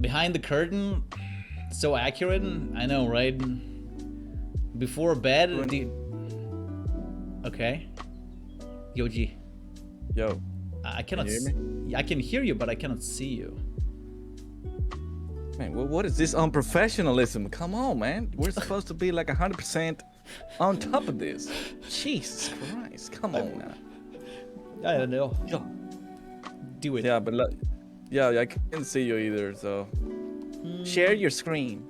Behind the curtain, so accurate. I know, right? Before bed, okay. Yoji. Yo. I cannot. Can you hear me? I can hear you, but I cannot see you. Man, what is this unprofessionalism? Come on, man. We're supposed to be like 100% on top of this. Jesus Christ. Come on now. I don't know. Yo. Do it. Yeah, but yeah, I can't see you either, so share your screen.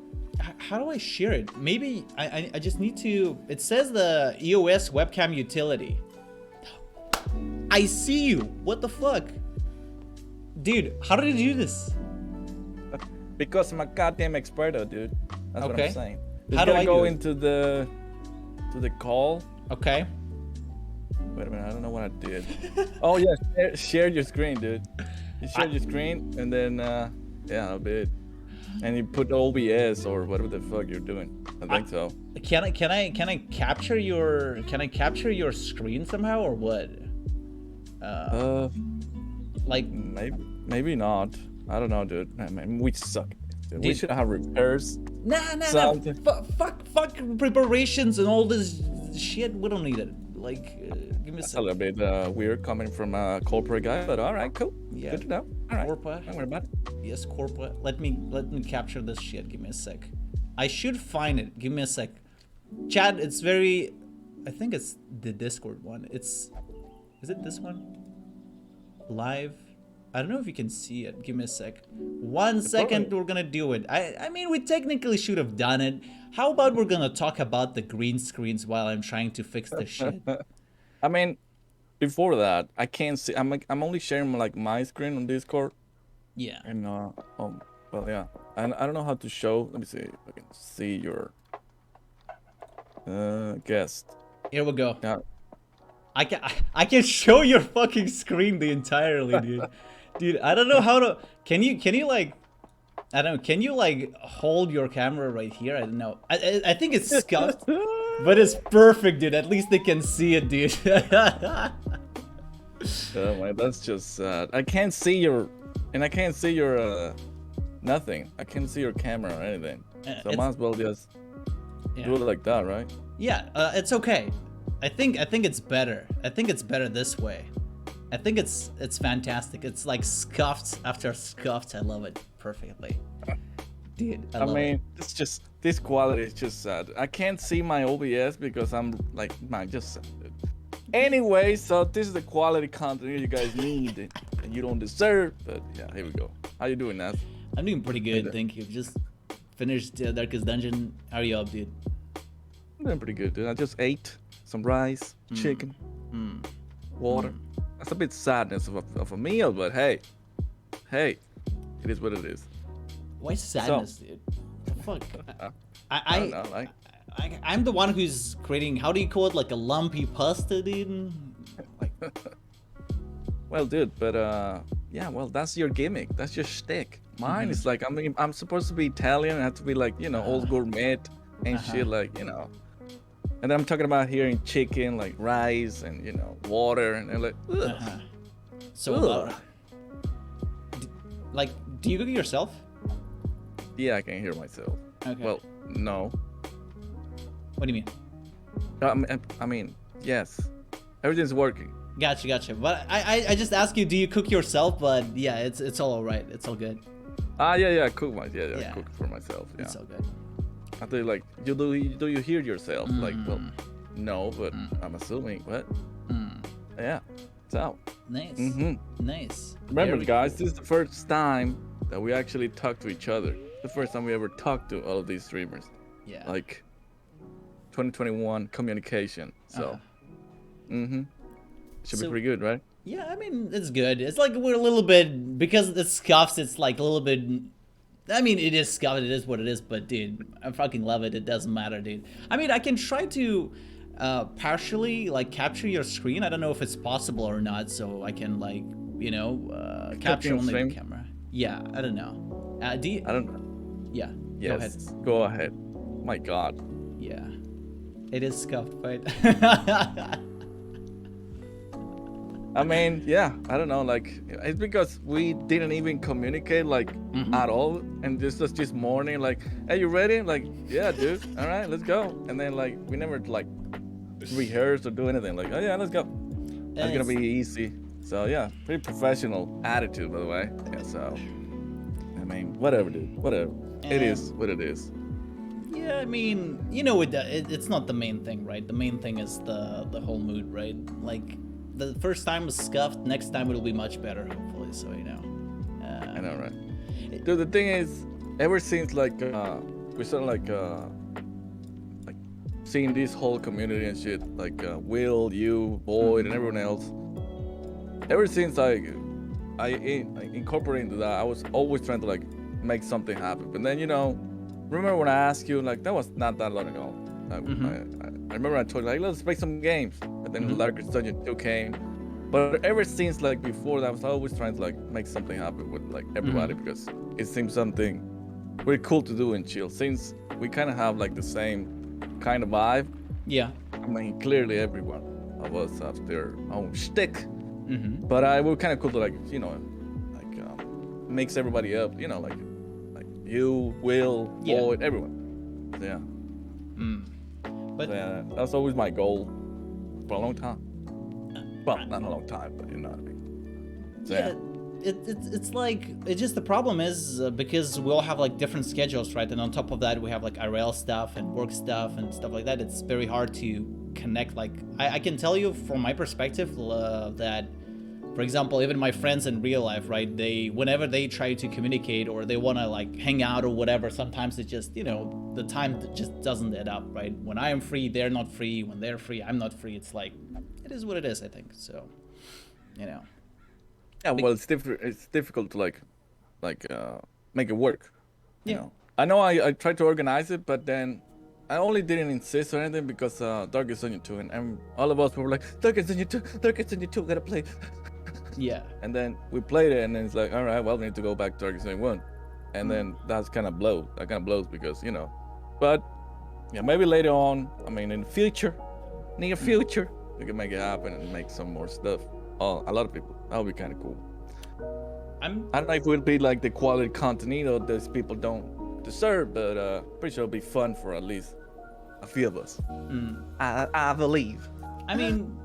How do I share it? Maybe I just need to. It says the EOS webcam utility. I see you. What the fuck? Dude, how did you do this? Because I'm a goddamn experto, dude. That's what I'm saying. How do I go do it? into the call? Okay. Wait a minute, I don't know what I did. Oh yeah, share your screen, dude. You share your screen, and then yeah, that'll be it. And you put OBS or whatever the fuck you're doing. I think so. Can I capture your screen somehow or what? Like maybe not. I don't know, dude. Man, we suck. Dude. We should have repairs. Nah. Fuck preparations and all this shit. We don't need it. Like, give me a That's second. a little bit weird coming from a corporate guy, but all right, cool. Yeah. Good to know. All right. Corporate. Don't worry about it. Yes, corporate. Let me capture this shit. Give me a sec. I should find it. Give me a sec. Chat, it's very. I think it's the Discord one. Is it this one? Live. I don't know if you can see it. Give me a sec. 1 second, we're gonna do it. I mean, we technically should have done it. How about we're gonna talk about the green screens while I'm trying to fix the shit? I mean, before that, I can't see. I'm only sharing like my screen on Discord. Yeah. And well, yeah. And I don't know how to show. Let me see if I can see your guest. Here we go. Yeah. I can show your fucking screen the entirely, dude. Dude, I don't know how to. Can you like? I don't know. Can you like hold your camera right here? I don't know. I think it's scuffed, but it's perfect, dude. At least they can see it, dude. Oh my, that's just sad. I can't see your nothing. I can't see your camera or anything. So I might as well just do it like that, right? Yeah, it's okay. I think it's better. I think it's better this way. I think it's fantastic. It's like scuffed after scuffed. I love it perfectly. Dude, I mean, it's just this quality is just sad. I can't see my OBS because I'm like, man, just sad. Anyway, so this is the quality content you guys need and you don't deserve. But yeah, here we go. How you doing, Naz? I'm doing pretty good, thank you. Just finished Darkest Dungeon. How are you up, dude? I'm doing pretty good, dude. I just ate some rice, chicken, water. That's a bit sadness of a meal, but hey, it is what it is. Why sadness, dude? Fuck. I don't know, like. I'm the one who's creating. How do you call it? Like a lumpy pasta, dude. Like. Well, dude, but yeah, well, that's your gimmick. That's your shtick. Mine is like, I mean, I'm supposed to be Italian. I have to be like, you know, old gourmet and shit, like, you know. And then I'm talking about hearing chicken, like rice and, you know, water, and they're like, ugh. So, like, do you cook it yourself? Yeah, I can hear myself. Okay. Well, no. What do you mean? I mean, yes. Everything's working. Gotcha. But I just ask you, do you cook yourself? But yeah, it's all right. It's all good. Yeah, I cook I cook for myself. Yeah. It's all good. I thought like, do you hear yourself? Like, well, no, but I'm assuming. What? Yeah, it's out. Nice. Nice. Remember, Very guys, cool. this is the first time that we actually talk to each other. The first time we ever talked to all of these streamers. Yeah. Like 2021 communication. So, should be pretty good, right? Yeah, I mean, it's good. It's like we're a little bit, because it's scuffs, it's like a little bit, I mean, it is scuffed, it is what it is, but dude, I fucking love it. It doesn't matter, dude. I mean, I can try to partially, like, capture your screen. I don't know if it's possible or not, so I can, like, you know, capture only the camera. Yeah, I don't know. Do you... I don't know. Yeah, yes, go ahead. My God. Yeah, it is scuffed, right? I mean, yeah, I don't know. Like, it's because we didn't even communicate like Mhm. at all, and this morning, like, hey, you ready? Like, yeah, dude. All right, let's go. And then like we never like rehearse or do anything. Like, oh yeah, let's go. That's gonna It's be easy. So yeah, pretty professional attitude, by the way. Yeah. So I mean, whatever, dude. Whatever. It is and what it is. yeah, I mean, it's not the main thing, right? The main thing is the whole mood, right? Like the first time was scuffed, next time it'll be much better, hopefully. So I uh, know, right? it, Dude, the thing is, ever since like we started like seeing this whole community and shit, like Will, you, Boyd, and everyone else. Ever since I incorporated into that, I was always trying to like make something happen. But then remember when I asked you like that was not that long ago. I remember I told you like let's play some games. But then Larker's Dungeon 2 came. But ever since like before that, I was always trying to like make something happen with like everybody because it seems something pretty cool to do and chill. Since we kind of have like the same kind of vibe. yeah. I mean, clearly everyone of us have their own shtick. Mm-hmm. But I would kind of cool to like like mix everybody up. Like you, Will, Yeah. Boyd, everyone. So, yeah. But So, yeah, that's always my goal for a long time. Well, not a long time, but you know what I mean. So, yeah, it's like it's just the problem is because we all have like different schedules, right? And on top of that, we have like IRL stuff and work stuff and stuff like that. It's very hard to connect. Like I can tell you from my perspective that, for example, even my friends in real life, right? They whenever they try to communicate or they want to like hang out or whatever, sometimes it just the time just doesn't add up, right? When I am free, they're not free. When they're free, I'm not free. It's like it is what it is, I think. So, you know. yeah. Well, it's difficult to make it work. You Yeah. know. I know I tried to organize it, but then I only didn't insist or anything because Darkest Dungeon 2 and all of us were like Darkest Dungeon 2, Darkest Dungeon 2, gotta play. Yeah. And then we played it, and then it's like, all right, well, we need to go back to Darkest Dungeon 1. And then that's kind of blows. That kind of blows because But yeah, maybe later on. I mean, in the future, near future, we can make it happen and make some more stuff. Oh, a lot of people. That would be kind of cool. I don't know if it will be like the quality content those people don't deserve, but pretty sure it'll be fun for at least a few of us. I believe. I mean,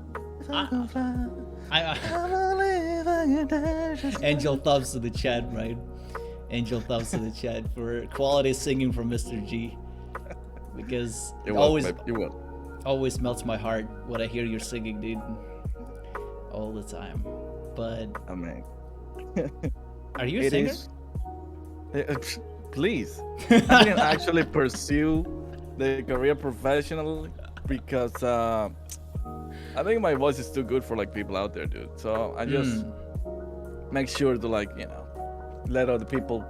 Angel thumbs to the chat, right? Angel thumbs to the chat for quality singing from Mr. G, because it always melts my heart when I hear your singing, dude, all the time. But I mean, are you a singer? Please. I didn't actually pursue the career professionally because I think my voice is too good for like people out there, dude. So I just make sure to like let other people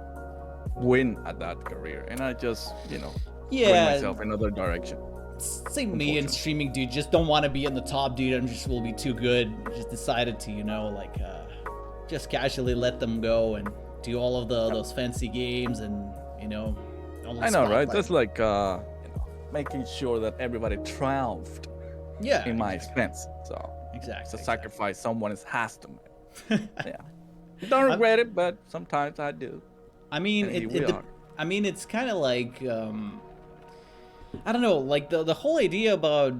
win at that career, and I just bring myself in another direction. Same me in streaming, dude. Just don't want to be in the top, dude. I'm just will be too good. Just decided to just casually let them go and do all of those fancy games and I know, right? Just like making sure that everybody triumphed in my expense. So exactly, it's a sacrifice someone has to make. Yeah, don't regret it, but sometimes I do. I mean, it's kind of like I don't know, like the whole idea about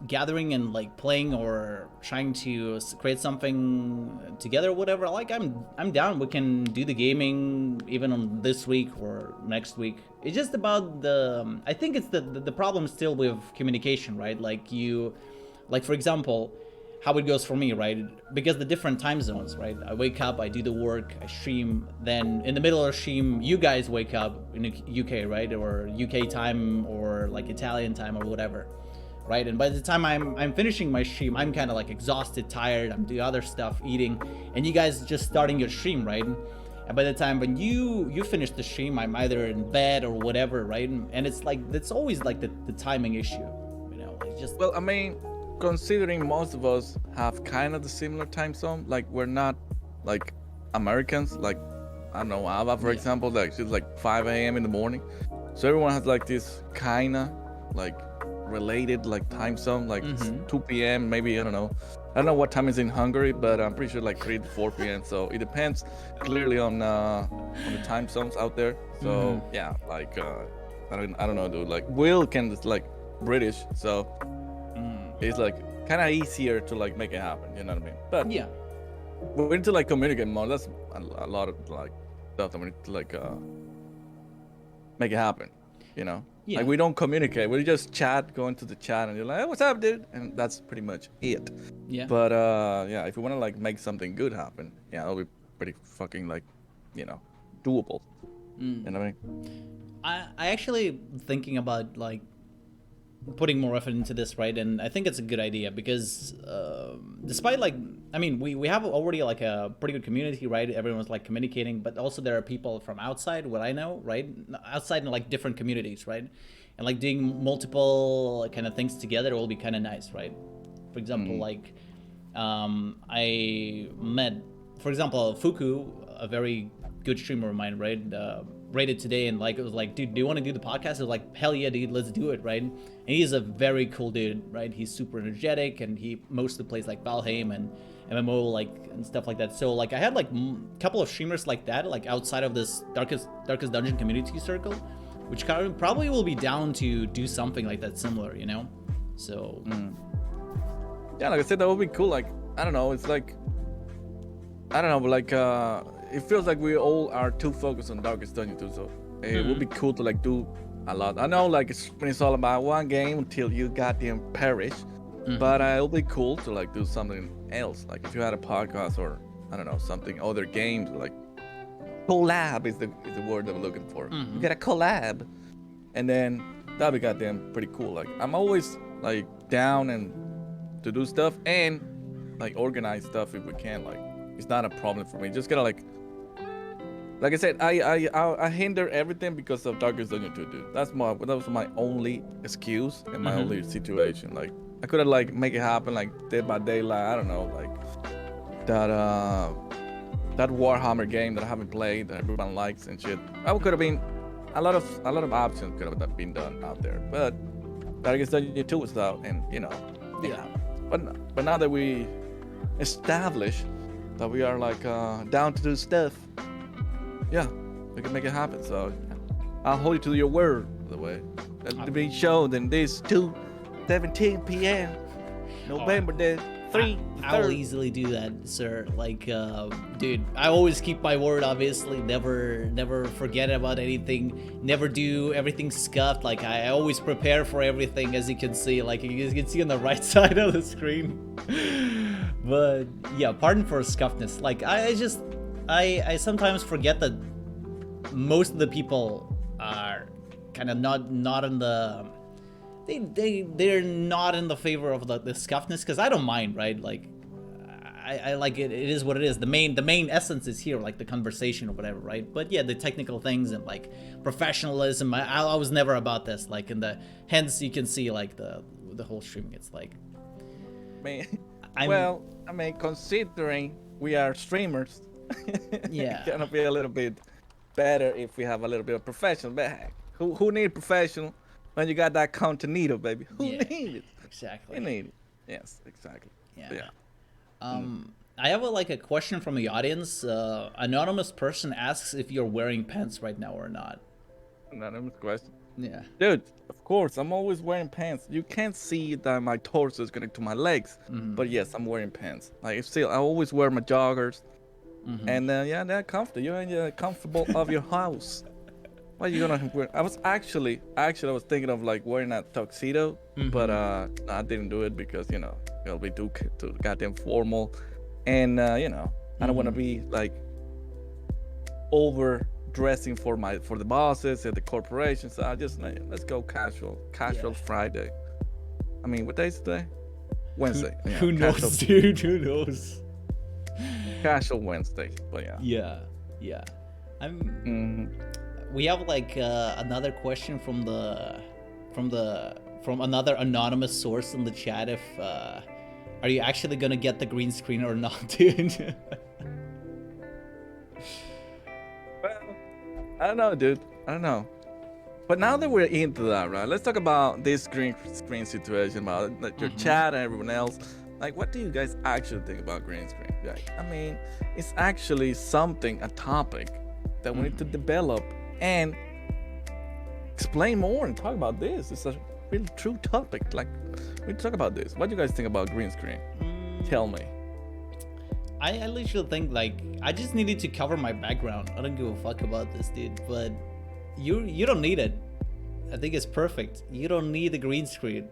gathering and like playing or trying to create something together or whatever. Like I'm down. We can do the gaming even on this week or next week. It's just about I think it's the problem still with communication, right? Like for example, how it goes for me, right? Because the different time zones, right? I wake up, I do the work, I stream, then in the middle of stream, you guys wake up in the UK, right? Or UK time or like Italian time or whatever, right? And by the time I'm finishing my stream, I'm kind of like exhausted, tired, I'm doing other stuff, eating, and you guys just starting your stream, right? And by the time when you finish the stream, I'm either in bed or whatever, right? And it's like, it's always like the timing issue, like just... Well, I mean, considering most of us have kind of the similar time zone, like we're not like Americans, like I don't know, Ava, for example, like she's like 5 a.m. in the morning. So everyone has like this kind of like related like time zone, like 2 p.m. maybe, I don't know. I don't know what time is in Hungary, but I'm pretty sure like 3 to 4 p.m. So it depends clearly on the time zones out there. So yeah, like I don't know, dude. Like Will can just like British, so it's like kind of easier to like make it happen. You know what I mean? But Yeah. we need to like communicate more. That's a lot of like stuff that we need to like make it happen. You know, Yeah. like we don't communicate. We just chat, go into the chat, and you're like, hey, "What's up, dude?" And that's pretty much it. Yeah. But yeah, if you want to like make something good happen, yeah, it'll be pretty fucking like, you know, doable. You know what I mean? I actually thinking about like putting more effort into this, right? And I think it's a good idea because despite like, I mean, we have already like a pretty good community, right? Everyone's like communicating, but also there are people from outside, what I know, right? Outside in like different communities, right? And like doing multiple kind of things together will be kind of nice, right? For example, like I met, for example, Fuku, a very good streamer of mine, right? Rated today, and like it was like, dude, do you want to do the podcast? I was like, hell yeah, dude, let's do it, right? And he's a very cool dude, right? He's super energetic, and he mostly plays like Valheim and MMO, like and stuff like that. So like I had like a couple of streamers like that, like outside of this darkest dungeon community circle, which probably will be down to do something like that similar, you know? So Yeah, like I said, that would be cool. Like I don't know, it's like I don't know, but like it feels like we all are too focused on Darkest Dungeon too. So it would be cool to like do a lot. I know like it's all about one game until you goddamn perish, but it'll be cool to like do something else. Like if you had a podcast or I don't know something, other games like collab is the word that we're looking for. You get a collab, and then that'd be goddamn pretty cool. Like I'm always like down and to do stuff and like organize stuff if we can. Like it's not a problem for me. Just gotta like I said, I hinder everything because of Darkest Dungeon 2, dude. That was my only excuse and my only situation. Like I could have like make it happen like day by day. Like I don't know, like that Warhammer game that I haven't played that everyone likes and shit. I could have been a lot of options could have been done out there. But Darkest Dungeon 2 was out, and you know, yeah. But now that we establish that we are like down to do stuff, yeah, we can make it happen. So I'll hold you to your word, by the way. That'll be shown in this 2:17 p.m. November the 3rd. I'll easily do that, sir. Like, dude, I always keep my word. Obviously, never forget about anything. Never do everything scuffed. Like, I always prepare for everything, as you can see. Like, you can see on the right side of the screen. But yeah, pardon for scuffness. Like, I sometimes forget that most of the people are kind of not in the. They're not in the favor of the scuffness, because I don't mind, right? Like I like it. It is what it is. The main essence is here, like the conversation or whatever, right? But yeah, the technical things and like professionalism, I was never about this. Like hence you can see like the whole streaming. It's like, I mean, considering we are streamers, yeah, it's gonna be a little bit better if we have a little bit of professional. But heck, who need professional? When you got that contenido, baby. Who need it? Exactly. You need it. Yes, exactly. Yeah. I have a question from the audience. Anonymous person asks if you're wearing pants right now or not. Anonymous question. Yeah. Dude, of course, I'm always wearing pants. You can't see that my torso is connected to my legs, but yes, I'm wearing pants. Like still, I always wear my joggers, and yeah, they're comfortable. You're in the comfortable of your house. What are you gonna wear? I was actually I was thinking of like wearing a tuxedo, but I didn't do it because you know it'll be too goddamn formal, and you know I don't want to be like overdressing for the bosses at the corporation. So I just let's go casual Friday. I mean, what day is today? Wednesday. Who knows, dude? Who knows? Casual Wednesday, but yeah. Yeah. We have like another question from another anonymous source in the chat. If are you actually gonna get the green screen or not, dude? Well, I don't know, dude. I don't know. But now that we're into that, right? Let's talk about this green screen situation, about your chat and everyone else. Like, what do you guys actually think about green screen? Like, I mean, it's actually something, a topic that we need to develop and explain more and talk about this. It's a really true topic. Like, we talk about this. What do you guys think about green screen? Tell me. I literally think like I just needed to cover my background. I don't give a fuck about this, dude. But you don't need it. I think it's perfect. You don't need the green screen.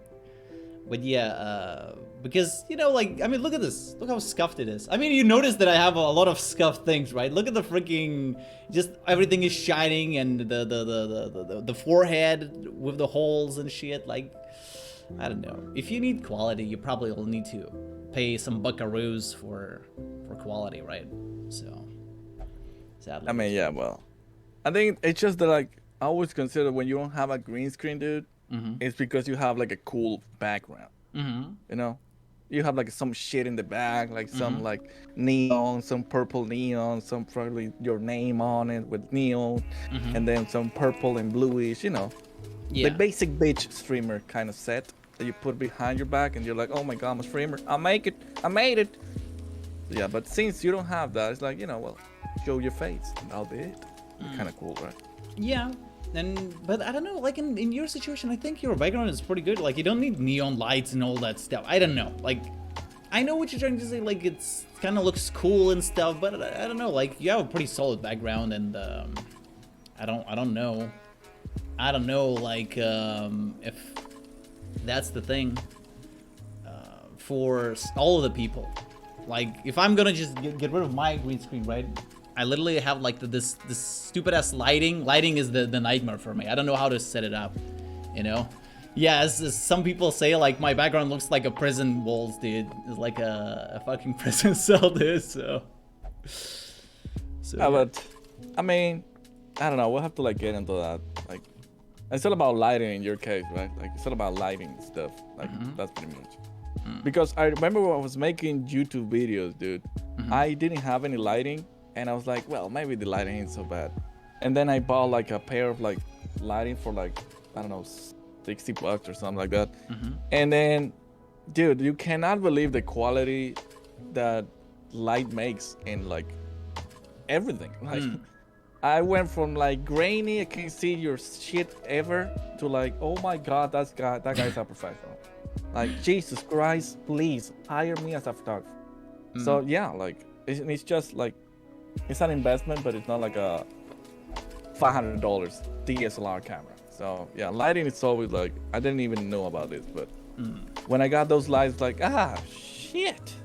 But yeah, because you know, like I mean, look at this. Look how scuffed it is. I mean, you notice that I have a lot of scuffed things, right? Look at the freaking, just everything is shining, and the forehead with the holes and shit. Like, I don't know. If you need quality, you probably will need to pay some buckaroos for quality, right? So, sadly. I mean, yeah, well, I think it's just that, like, I always consider when you don't have a green screen, dude, it's because you have like a cool background. You know, you have like some shit in the back, like some like neon, some purple neon, some probably your name on it with neon, and then some purple and bluish, you know, the basic bitch streamer kind of set that you put behind your back, and you're like, oh my god, I'm a streamer, I made it. Yeah, but since you don't have that, it's like, you know, well, show your face, and that'll be it. Kind of cool, right? Yeah. But I don't know, like in your situation, I think your background is pretty good. Like you don't need neon lights and all that stuff. I don't know. Like I know what you're trying to say. Like it's kind of looks cool and stuff, but I don't know. Like you have a pretty solid background, and I don't know. Like if that's the thing for all of the people. Like if I'm gonna just get rid of my green screen, right? I literally have like this stupid ass lighting. Lighting is the nightmare for me. I don't know how to set it up, you know? Yeah, as some people say, like my background looks like a prison walls, dude. It's like a fucking prison cell, dude. So yeah, but I mean, I don't know. We'll have to like get into that. Like, it's all about lighting in your case, right? Like it's all about lighting stuff. Like that's pretty much. Because I remember when I was making YouTube videos, dude. I didn't have any lighting. And I was like, well, maybe the lighting ain't so bad. And then I bought like a pair of like lighting for like, I don't know, $60 or something like that. And then, dude, you cannot believe the quality that light makes in like everything. Like, I went from like grainy, I can't see your shit ever, to like, oh my god, that guy's a professional. Like, Jesus Christ, please hire me as a photographer. So yeah, like it's just like, it's an investment, but it's not like a $500 DSLR camera. So yeah, lighting is always like, I didn't even know about this, but when I got those lights, like, shit,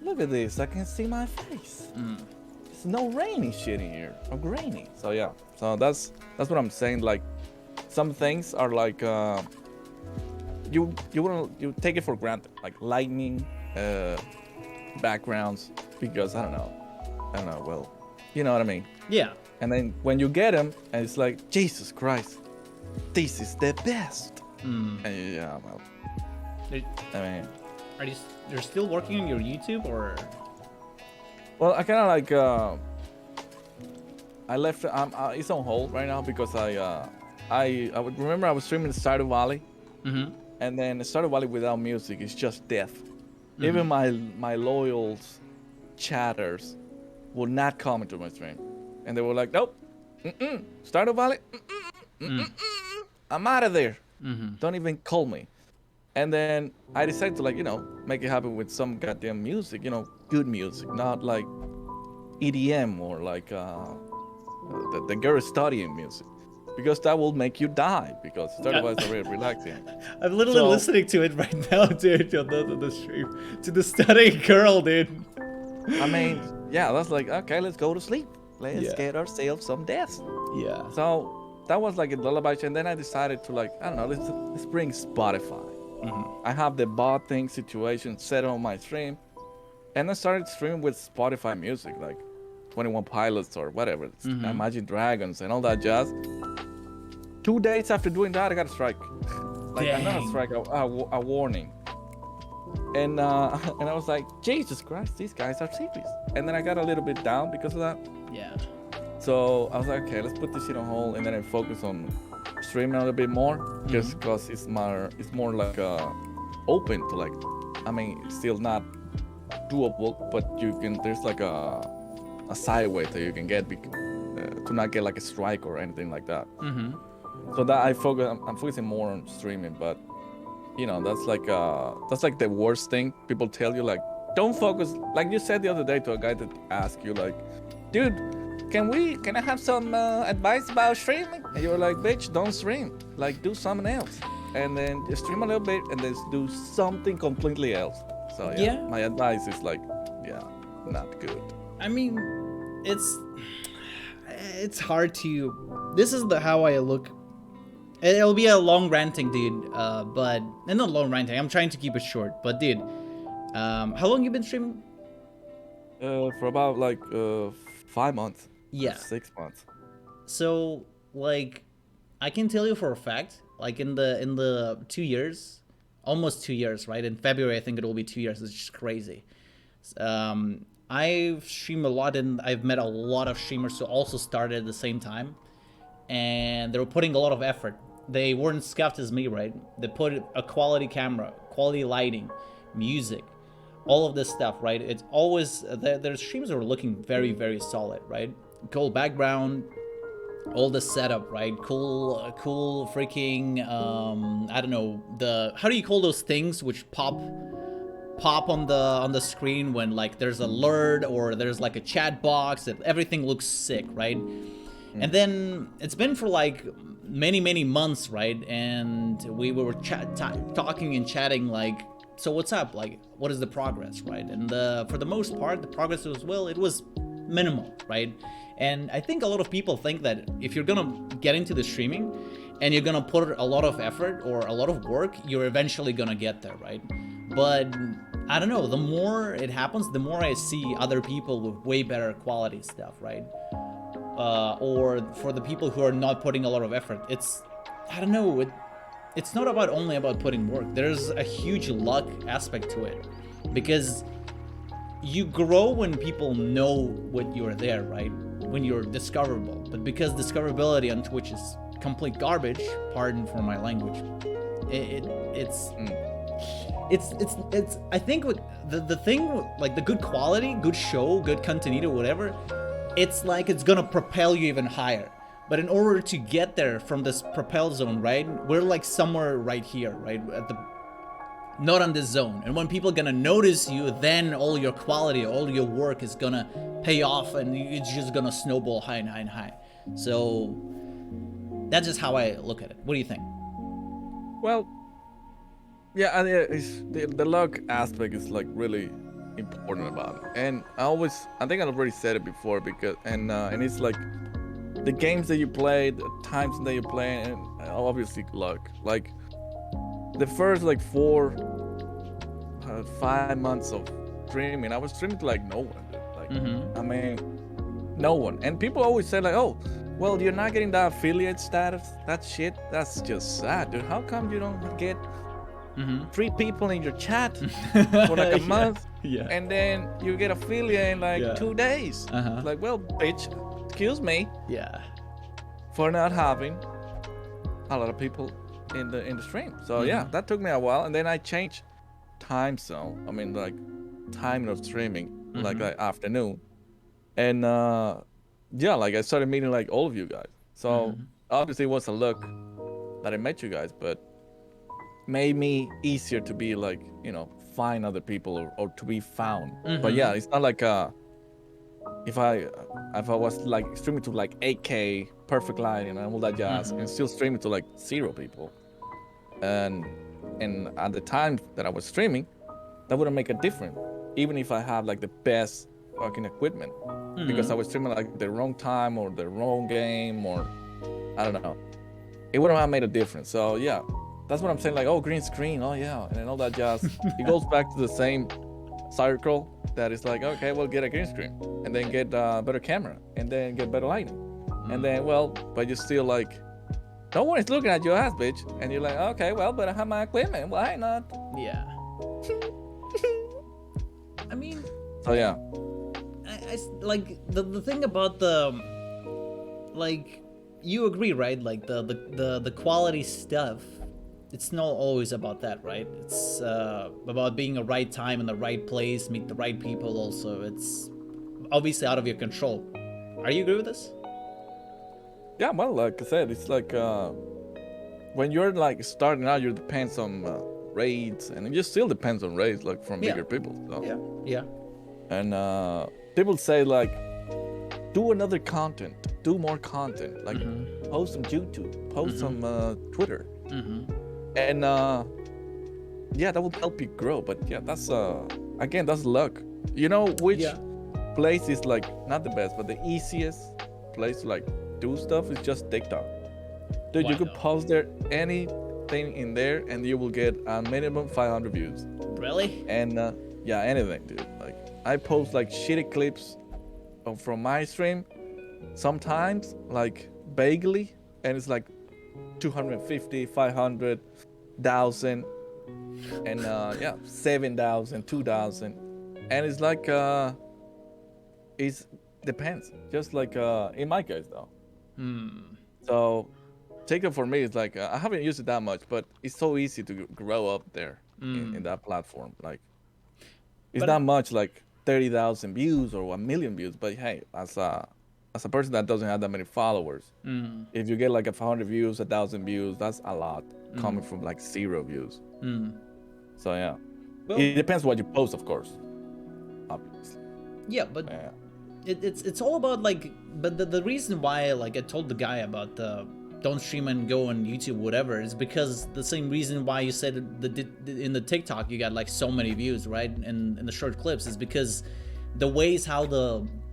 look at this, I can see my face. There's no rainy shit in here, or grainy. So yeah, so that's what I'm saying. Like, some things are like you take it for granted, like lightning, backgrounds, because I don't know, well, you know what I mean? Yeah. And then when you get them, and it's like, Jesus Christ, this is the best. And yeah, well, I mean, you're still working on your YouTube, or? Well, I kind of like I left. It's on hold right now because I would remember I was streaming Stardew Valley, and then Stardew Valley without music is just death. Even my loyal chatters would not come into my stream, and they were like, nope, Stardew Valley, I'm out of there. Don't even call me. And then I decided to, like, you know, make it happen with some goddamn music, you know, good music, not like EDM or like the girl studying music, because that will make you die, because Stardew Valley is very relaxing. I'm literally listening to it right now, dude, on the stream, to the studying girl, dude. I mean, yeah, that's like, okay, let's go to sleep. Let's get ourselves some death. Yeah. So that was like a lullaby, and then I decided to, like, I don't know, let's bring Spotify. I have the bot thing situation set on my stream, and I started streaming with Spotify music, like 21 Pilots or whatever, Imagine Dragons and all that jazz. 2 days after doing that, I got a strike. Like, not a strike, a warning. And I was like, Jesus Christ, these guys are serious. And then I got a little bit down because of that. Yeah. So I was like, okay, let's put this shit on hold, and then I focus on streaming a little bit more, just because it's more like open to like I mean, it's still not doable, but you can. There's like a side way that you can get to not get like a strike or anything like that. Mm-hmm. So that I'm focusing more on streaming, but you know, that's like the worst thing. People tell you like, don't focus. Like you said the other day to a guy that asked you like, dude, can I have some advice about streaming? And you're like, bitch, don't stream. Like do something else, and then just stream a little bit, and then do something completely else. So yeah, Yeah. my advice is like, yeah, not good. I mean, it's hard to. This is how I look. It'll be a long ranting, dude. But not long ranting. I'm trying to keep it short. But dude, how long you been streaming? For about like 5 months. Yeah. 6 months. So like, I can tell you for a fact, like in the 2 years, almost 2 years, right? In February, I think it will be 2 years. It's just crazy. I've streamed a lot, and I've met a lot of streamers who also started at the same time, and they were putting a lot of effort. They weren't scuffed as me, right? They put a quality camera, quality lighting, music, all of this stuff, right? It's always their streams are looking very, very solid, right? Cool background, all the setup, right? Cool freaking I don't know, how do you call those things which pop on the screen when like there's an alert or there's like a chat box, and everything looks sick, right? And then it's been for like many months, right? And we were talking and chatting like, so what's up? Like, what is the progress, right? And for the most part, the progress it was minimal, right? And I think a lot of people think that if you're gonna get into the streaming and you're gonna put a lot of effort or a lot of work, you're eventually gonna get there, right? But I don't know, the more it happens, the more I see other people with way better quality stuff, right? Or for the people who are not putting a lot of effort, I don't know, it's not only about putting work. There's a huge luck aspect to it, because you grow when people know what you're there, right? When you're discoverable. But because discoverability on Twitch is complete garbage, pardon for my language, it's I think with the thing, like the good quality, good show, good content, whatever, it's like it's gonna propel you even higher. But in order to get there from this propel zone, right, we're like somewhere right here, right, not on this zone. And when people are gonna notice you, then all your quality, all your work is gonna pay off, and it's just gonna snowball high and high and high. So that's just how I look at it. What do you think? Well, yeah, and the luck aspect is like really important about it. And I think I already said it before, because and it's like the games that you play, the times that you play, and obviously luck. Like the first like 5 months of streaming, I was streaming to like no one, dude. Like I mean, no one. And people always say like, oh, well, you're not getting that affiliate status. That shit, that's just sad, dude. How come you don't get 3 people in your chat for like a month, and then you get affiliate in like 2 days? Like, well, bitch, excuse me, for not having a lot of people in the stream. So yeah, that took me a while, and then I changed time zone. I mean, like time of streaming, like afternoon, and yeah, like I started meeting like all of you guys. So obviously it was a luck that I met you guys, but made me easier to be like, you know, find other people or to be found. But yeah, it's not like if I was like streaming to like 8K perfect lighting and all that jazz, and still streaming to like 0 people, and at the time that I was streaming, that wouldn't make a difference, even if I have like the best fucking equipment, because I was streaming like the wrong time or the wrong game, or I don't know, it wouldn't have made a difference. So yeah, that's what I'm saying, like, oh, green screen, oh yeah, and all that jazz. It goes back to the same circle that is like, okay, well, get a green screen, and then get a better camera, and then get better lighting, and then, well, but you're still like, no one is looking at your ass, bitch, and you're like, okay, well, but I have my equipment, why not? Yeah. I mean, so yeah, I like the thing about like, you agree, right? Like the quality stuff it's not always about that, right? It's about being a right time in the right place, meet the right people. Also, it's obviously out of your control. Are you agree with this? Yeah, well, like I said, it's like when you're like starting out, you depends on raids, and it just still depends on raids, like from Yeah. bigger people. So. Yeah. Yeah. And people say like, do another content, do more content, like post on YouTube, post on Twitter, and yeah, that will help you grow. But yeah, that's again, that's luck. You know which place is like not the best, but the easiest place to like do stuff is just TikTok. Dude, you could post there anything in there, and you will get a minimum 500 views. Really? And yeah, anything, dude. Like I post like shitty clips from my stream, sometimes like vaguely, and it's like 250, 500, 1,000, and yeah, 7,000, 2,000, and it's like it depends. Just like in my case though. So TikTok for me is like I haven't used it that much, but it's so easy to grow up there in that platform. Like it's not much, like 30,000 views or 1,000,000 views, but hey, as a person that doesn't have that many followers, if you get like 100 views, 1,000 views, that's a lot coming from like 0 views. So yeah, Well, it depends what you post, of course. Obviously. yeah, but it's all about like, but the reason why like I told the guy about the don't stream and go on YouTube whatever is because the same reason why you said in the TikTok you got like so many views, right? In the short clips is because the ways how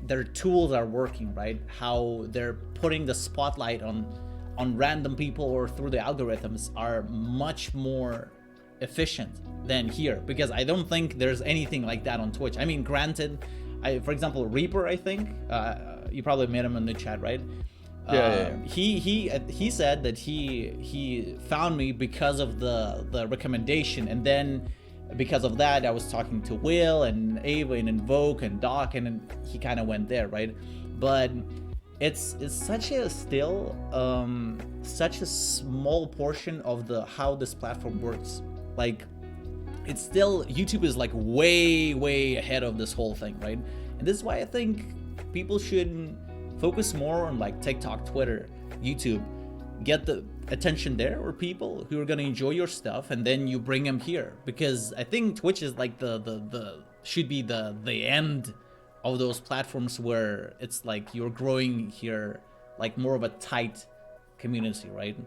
their tools are working, right? How they're putting the spotlight on random people or through the algorithms are much more efficient than here, because I don't think there's anything like that on Twitch. I mean, granted, for example, Reaper, I think you probably met him in the chat, right? Yeah. He said that he found me because of the recommendation, and then because of that I was talking to Will and Ava and Invoke and Doc, and then he kind of went there, right? But it's such a still such a small portion of the how this platform works. Like it's still, YouTube is like way ahead of this whole thing, right? And this is why I think people should focus more on like TikTok, Twitter, YouTube, get the attention there, or people who are gonna enjoy your stuff, and then you bring them here, because I think Twitch is like the should be the end of those platforms where it's like you're growing here like more of a tight community, right?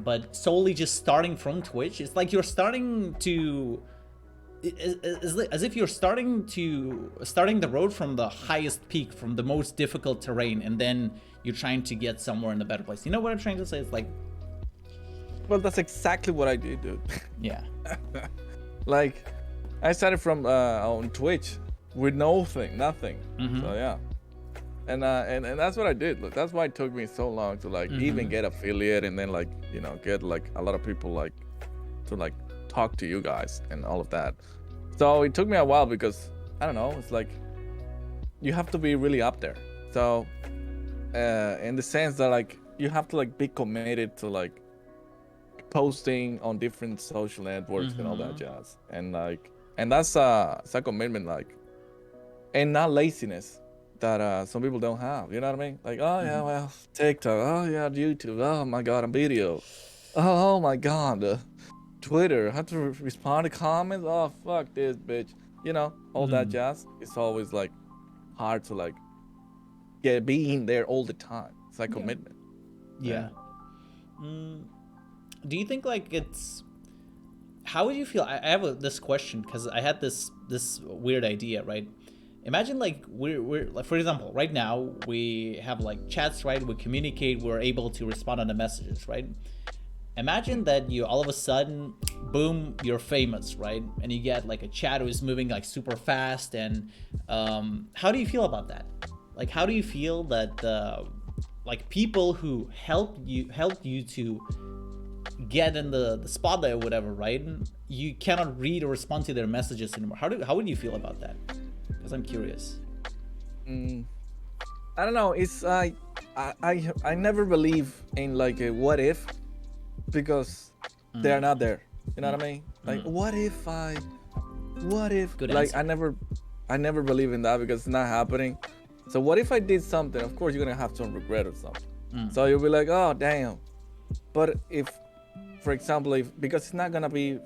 But solely just starting from Twitch, it's like you're starting to as if you're starting the road from the highest peak, from the most difficult terrain, and then you're trying to get somewhere in a better place. You know what I'm trying to say? It's like, well, that's exactly what I did, dude. Yeah. Like I started from on Twitch with nothing. So yeah, and that's what I did. Look, that's why it took me so long to like even get affiliate, and then like, you know, get like a lot of people like to like talk to you guys and all of that. So it took me a while, because I don't know, it's like you have to be really up there. So in the sense that like you have to like be committed to like posting on different social networks and all that jazz, and like, and that's it's a commitment, like, and not laziness that some people don't have, you know what I mean? Like, oh yeah, well, TikTok, oh yeah, YouTube, oh my god, a video, oh my god, Twitter, I have to respond to comments, oh fuck this bitch, you know, all that jazz. It's always like hard to like be in there all the time. It's like commitment. Yeah. Do you think like it's, how would you feel? I have this question because I had this weird idea, right? Imagine like we're like, for example, right now we have like chats, right? We communicate, we're able to respond on the messages, right? Imagine that you all of a sudden, boom, you're famous, right? And you get like a chat who's moving like super fast, and how do you feel about that? Like, how do you feel that like people who helped you to get in the spotlight or whatever, right? You cannot read or respond to their messages anymore. How would you feel about that? Because I'm curious. I don't know. It's I never believe in like a what if, because they're not there. You know what I mean? Like, what if Good like answer. I never believe in that because it's not happening. So what if I did something? Of course you're gonna have some regret or something. So you'll be like, oh damn. But if, for example, if because it's not gonna be,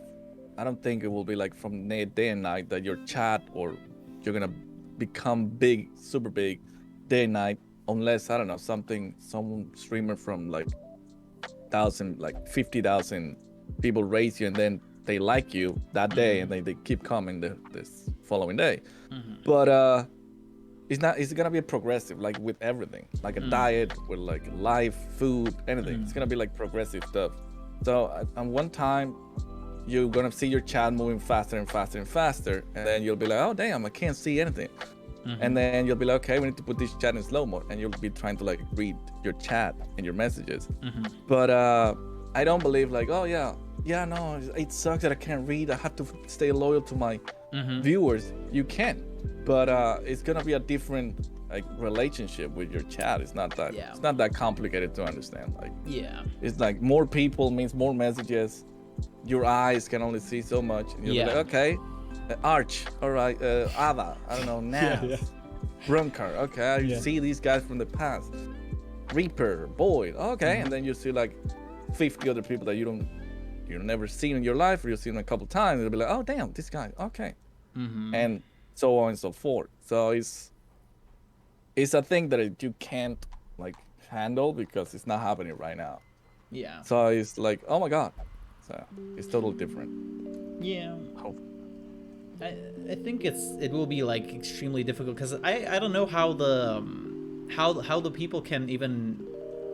I don't think it will be like from day and night that your chat or you're gonna become big, super big, day and night, unless I don't know some streamer from like 50,000 people raise you and then they like you that day and they keep coming this following day. But it's gonna be a progressive, like with everything, like a diet, with like life, food, anything. It's gonna be like progressive stuff. So at one time, you're gonna see your chat moving faster and faster and faster, and then you'll be like, oh damn, I can't see anything. And then you'll be like, okay, we need to put this chat in slow mode, and you'll be trying to like read your chat and your messages. But I don't believe like, oh yeah, no, it sucks that I can't read. I have to stay loyal to my viewers. You can, but it's gonna be a different like relationship with your chat. It's not that complicated to understand. Like, it's like more people means more messages. Your eyes can only see so much, and you'll be like, okay, Arch, all right, Ava, I don't know, Naz, Rumcar, okay, I see these guys from the past, Reaper, Boyd, okay, and then you see like 50 other people that you've never seen in your life, or you've seen a couple times, and you'll be like, oh damn, this guy, okay, and so on and so forth. So it's a thing that you can't like handle because it's not happening right now. So it's like, oh my god, so it's totally different. Hope. I think it will be like extremely difficult because I don't know how the how the people can even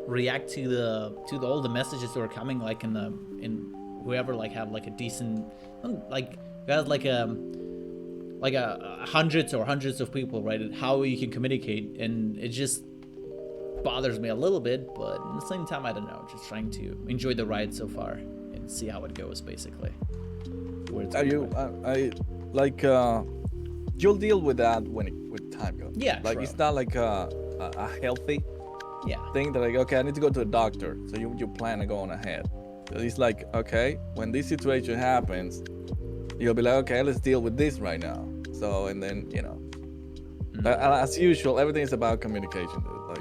react to all the messages that are coming, like in whoever like have like a decent, like who has like a hundreds of people, right? How you can communicate, and it just bothers me a little bit, but at the same time, I don't know, just trying to enjoy the ride so far and see how it goes, basically. Where it's Are you like you'll deal with that with time goes. Like true. it's not like a healthy thing that like, okay, I need to go to a doctor, so you plan on going ahead. It's like, okay, when this situation happens, you'll be like, okay, let's deal with this right now. So, and then as usual, everything is about communication, dude. Like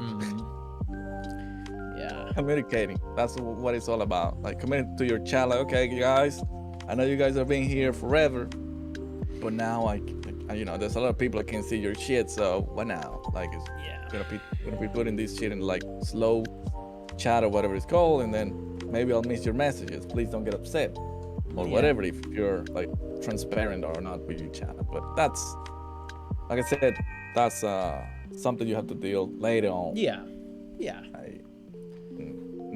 communicating, that's what it's all about. Like committing to your chat, like, okay guys, I know you guys have been here forever, but now I there's a lot of people that can see your shit, so what now? Like, it's gonna be putting this shit in like slow chat or whatever it's called, and then maybe I'll miss your messages. Please don't get upset or whatever if you're like transparent or not with your chat. But that's, like I said, that's something you have to deal later on. You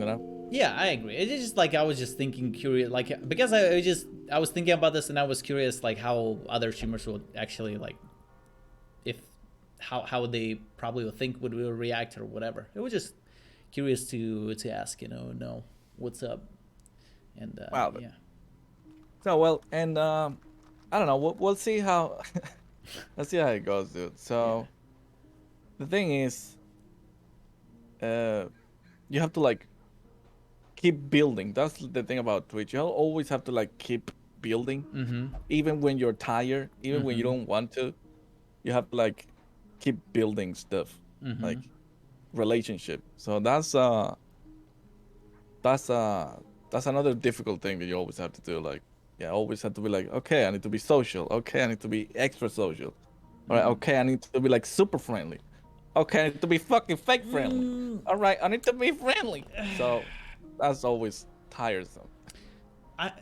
know? Yeah, I agree. It's just like I was just thinking, curious, like because I was thinking about this and I was curious, like how other streamers would actually like, if how they probably would think would react or whatever. It was just curious to ask, know what's up, and wow. So well, and I don't know. We'll see how. Let's see how it goes, dude. So the thing is, you have to like keep building. That's the thing about Twitch. You always have to like keep building, even when you're tired, even when you don't want to. You have to like keep building stuff, like relationship. So that's another difficult thing that you always have to do. Like, always have to be like, okay, I need to be social. Okay, I need to be extra social. All right, okay, I need to be like super friendly. Okay, I need to be fucking fake friendly. All right, I need to be friendly. So that's always tiresome.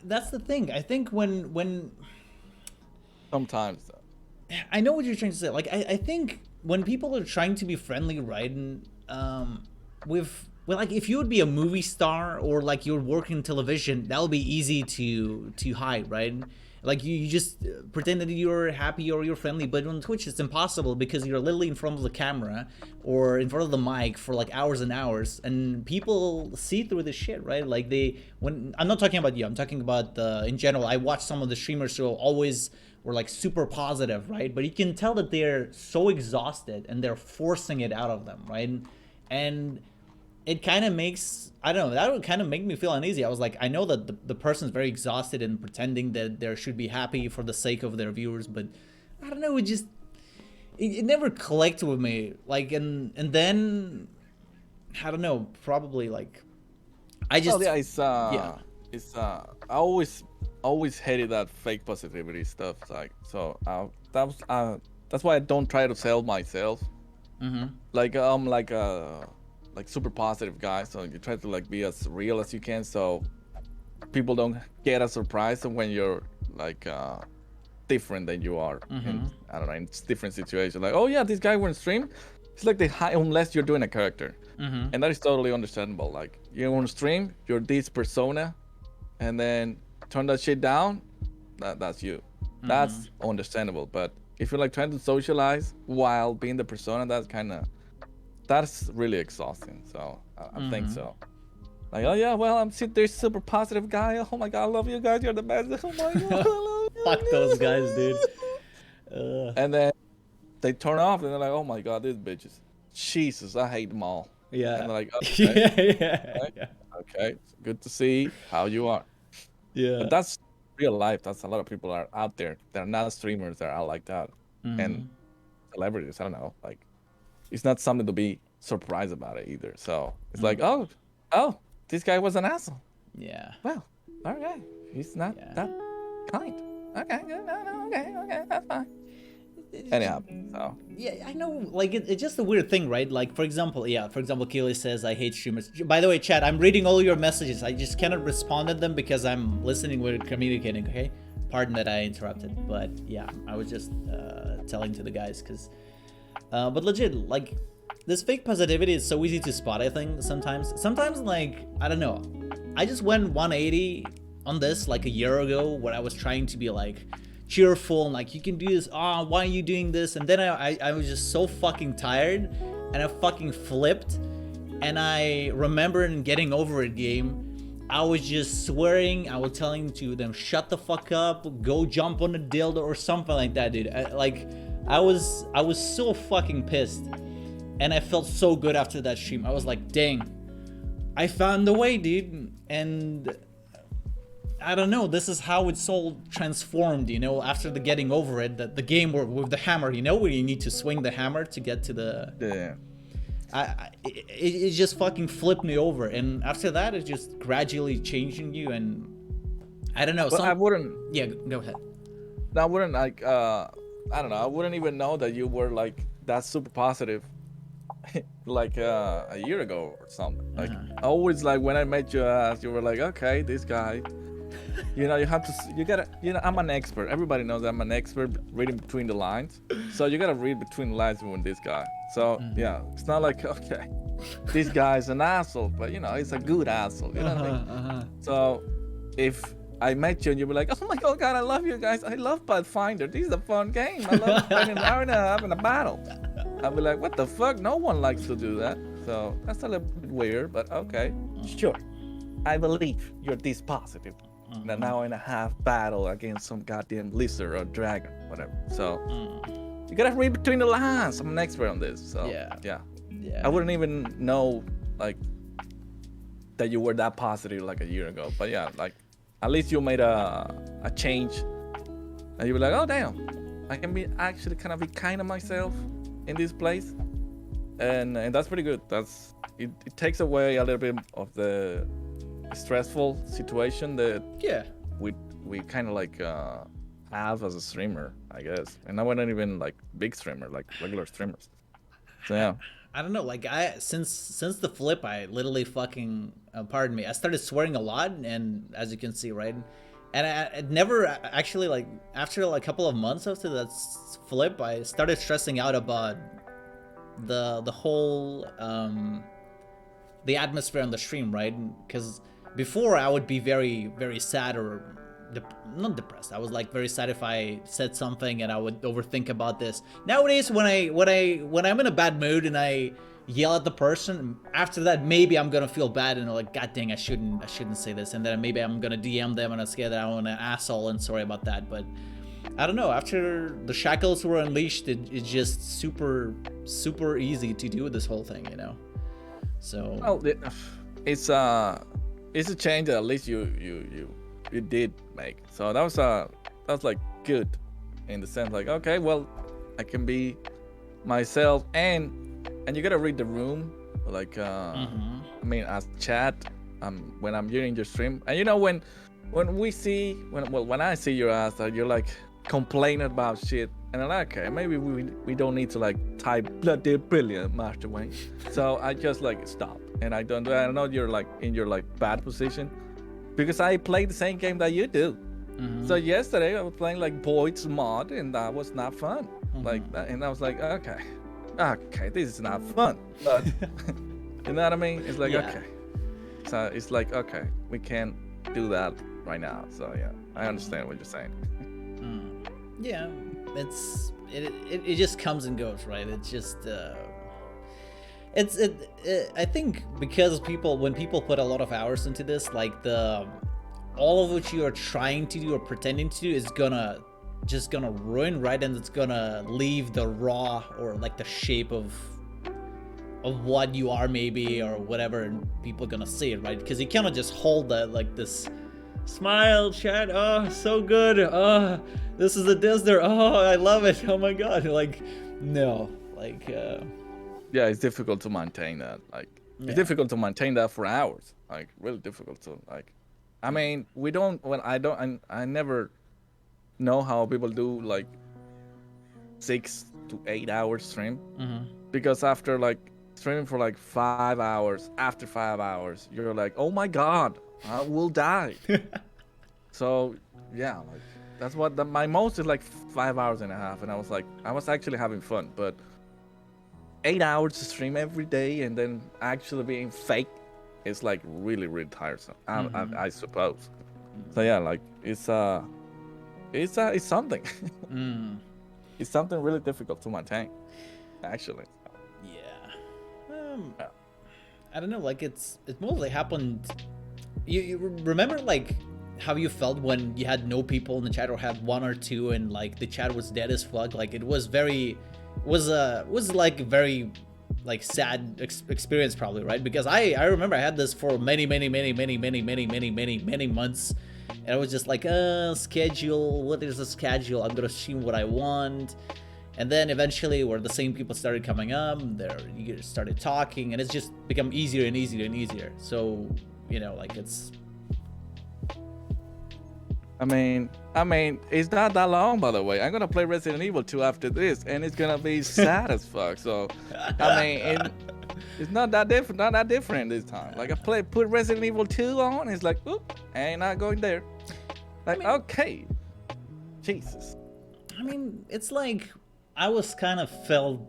That's the thing. I think when sometimes I know what you're trying to say. Like, I think when people are trying to be friendly, right, and like if you would be a movie star or like you're working television, that would be easy to hide, right? Like you just pretend that you're happy or you're friendly, but on Twitch it's impossible because you're literally in front of the camera or in front of the mic for like hours and hours, and people see through this shit, right? Like when I'm not talking about you, I'm talking about in general. I watch some of the streamers who always were like super positive, right? But you can tell that they're so exhausted and they're forcing it out of them, right? And it kind of makes, I don't know, that would kind of make me feel uneasy. I was like, I know that the person's very exhausted and pretending that they should be happy for the sake of their viewers, but I don't know, it never clicked with me. Like, and then I don't know, probably like I just Well, yeah, yeah. I always hated that fake positivity stuff. Like, so that's why I don't try to sell myself. Like, I'm like super positive guy, so you try to like be as real as you can, so people don't get a surprise when you're like different than you are in, I don't know, in different situations. Like, oh yeah, this guy went stream. It's like they hide unless you're doing a character, and that is totally understandable. Like, you want to stream, you're this persona, and then turn that shit down. That's you. That's understandable. But if you're like trying to socialize while being the persona, that's really exhausting. So I think so. Like, oh yeah, well, I'm this super positive guy. Oh my god, I love you guys. You're the best. Oh my god, I love you. Fuck those guys, dude. And then they turn off and they're like, oh my god, these bitches. Jesus, I hate them all. Yeah. And they're like, okay, Yeah. okay, good to see how you are. Yeah. But that's real life. That's a lot of people are out there. They're not streamers that are like that. And celebrities, I don't know. Like, it's not something to be surprised about it either. So it's like, oh, this guy was an asshole. Yeah. Well, okay, he's not that kind. Okay, good, no, okay, that's fine. Anyhow, so Yeah, I know. Like, it's just a weird thing, right? Like, for example, Keely says, I hate streamers. By the way, chat, I'm reading all your messages. I just cannot respond to them because I'm listening, we're communicating, okay? Pardon that I interrupted. But yeah, I was just telling to the guys because, but legit, like, this fake positivity is so easy to spot, I think, sometimes. Sometimes, like, I don't know. I just went 180 on this, like, a year ago where I was trying to be, like, cheerful and like, you can do this, why are you doing this? And then I was just so fucking tired and I fucking flipped. And I remember in Getting Over It game, I was just swearing, I was telling to them, shut the fuck up, go jump on a dildo or something like that, dude. I was so fucking pissed. And I felt so good after that stream. I was like, dang, I found the way, dude. And I don't know, this is how it's all transformed, you know, after the Getting Over It, the game with the hammer, you know, where you need to swing the hammer to get to the... Yeah. It just fucking flipped me over. And after that, it's just gradually changing you. And I don't know. But I wouldn't... Yeah, go ahead. I wouldn't, like, I don't know, I wouldn't even know that you were, like, that super positive like a year ago or something. Like, I always, like, when I met you, you were like, okay, this guy, you know, you gotta, you know, I'm an expert. Everybody knows I'm an expert reading between the lines. So you gotta read between the lines with this guy. So yeah, it's not like, okay, this guy's an asshole, but you know, he's a good asshole. You know what I mean? So if I met you and you were like, oh my god, I love you guys. I love Pathfinder. This is a fun game. I love spending an hour and a half in a battle. I'd be like, what the fuck? No one likes to do that. So that's a little bit weird, but okay. Sure. I believe you're this positive. In an hour and a half battle against some goddamn lizard or dragon, whatever. So you gotta read between the lines. I'm an expert on this. So yeah. I wouldn't even know, like, that you were that positive like a year ago. But yeah, like, at least you made a change. And you were like, oh damn, I can be actually kind of be kind of myself in this place. And that's pretty good. It takes away a little bit of the stressful situation that we kind of like have as a streamer, I guess. And I wasn't even like big streamer, like regular streamers. So yeah. I don't know, like, since the flip, I literally fucking pardon me, I started swearing a lot, and as you can see, right, and I never actually, like, after like a couple of months after that flip, I started stressing out about the whole the atmosphere on the stream, right? Because before I would be very, very sad or not depressed. I was like very sad if I said something and I would overthink about this. Nowadays, when I'm in a bad mood and I yell at the person, after that maybe I'm gonna feel bad and like, god dang, I shouldn't say this, and then maybe I'm gonna DM them and I'm scared that I'm an asshole and sorry about that. But I don't know, after the shackles were unleashed, it's just super easy to do this whole thing, you know. So Well, it's a change that at least you did make. So that was like good, in the sense like, okay, well, I can be myself, and you gotta read the room, like I mean, as chat, when I'm viewing your stream, and when I see your ass, you're like complaining about shit, and I'm like, okay, maybe we don't need to like type bloody brilliant Master Wayne. So I just like stop, and I don't do it. I know you're like in your like bad position, because I play the same game that you do. So yesterday I was playing like Boyd's mod, and that was not fun. Like that, and I was like, okay, this is not fun. But you know what I mean? It's like, Yeah. okay. So it's like, okay, we can't do that right now. So yeah, I understand what you're saying. yeah, it just comes and goes, right? It's just I think because when people put a lot of hours into this, like all of what you are trying to do or pretending to do is just gonna ruin, right? And it's gonna leave the raw, or like the shape of what you are, maybe, or whatever, and people are gonna see it, right? Because you cannot just hold that, like, this smile chat, oh, so good, oh, this is a Disney, oh, I love it, oh my god, like, no, like, Yeah, it's difficult to maintain that. Like, Yeah. it's difficult to maintain that for hours. Like, really difficult to like. I mean, we don't. Well, I never know how people do like 6 to 8 hours stream, because after like streaming for like 5 hours, after 5 hours, you're like, oh my god, I will die. So yeah, like that's what my most is like 5 hours and a half, and I was like, I was actually having fun, but 8 hours to stream every day and then actually being fake is like really really tiresome. I suppose. So yeah, like it's something. It's something really difficult to maintain, actually. yeah, Yeah. I don't know, like, it mostly happened. You remember, like, how you felt when you had no people in the chat, or had one or two, and like the chat was dead as fuck? Like, it was like very, like, sad experience, probably, right? Because I remember I had this for many months, and I was just like, schedule, what is the schedule? I'm gonna stream what I want. And then eventually, where the same people started coming up, you started talking, and it's just become easier and easier and easier. So, like, it's. I mean, it's not that long, by the way. I'm gonna play Resident Evil 2 after this, and it's gonna be sad as fuck. So, I mean, it's not that different this time. Like, put Resident Evil 2 on, it's like, oop, I ain't not going there. Like, okay, Jesus. I mean, it's like I was kind of felt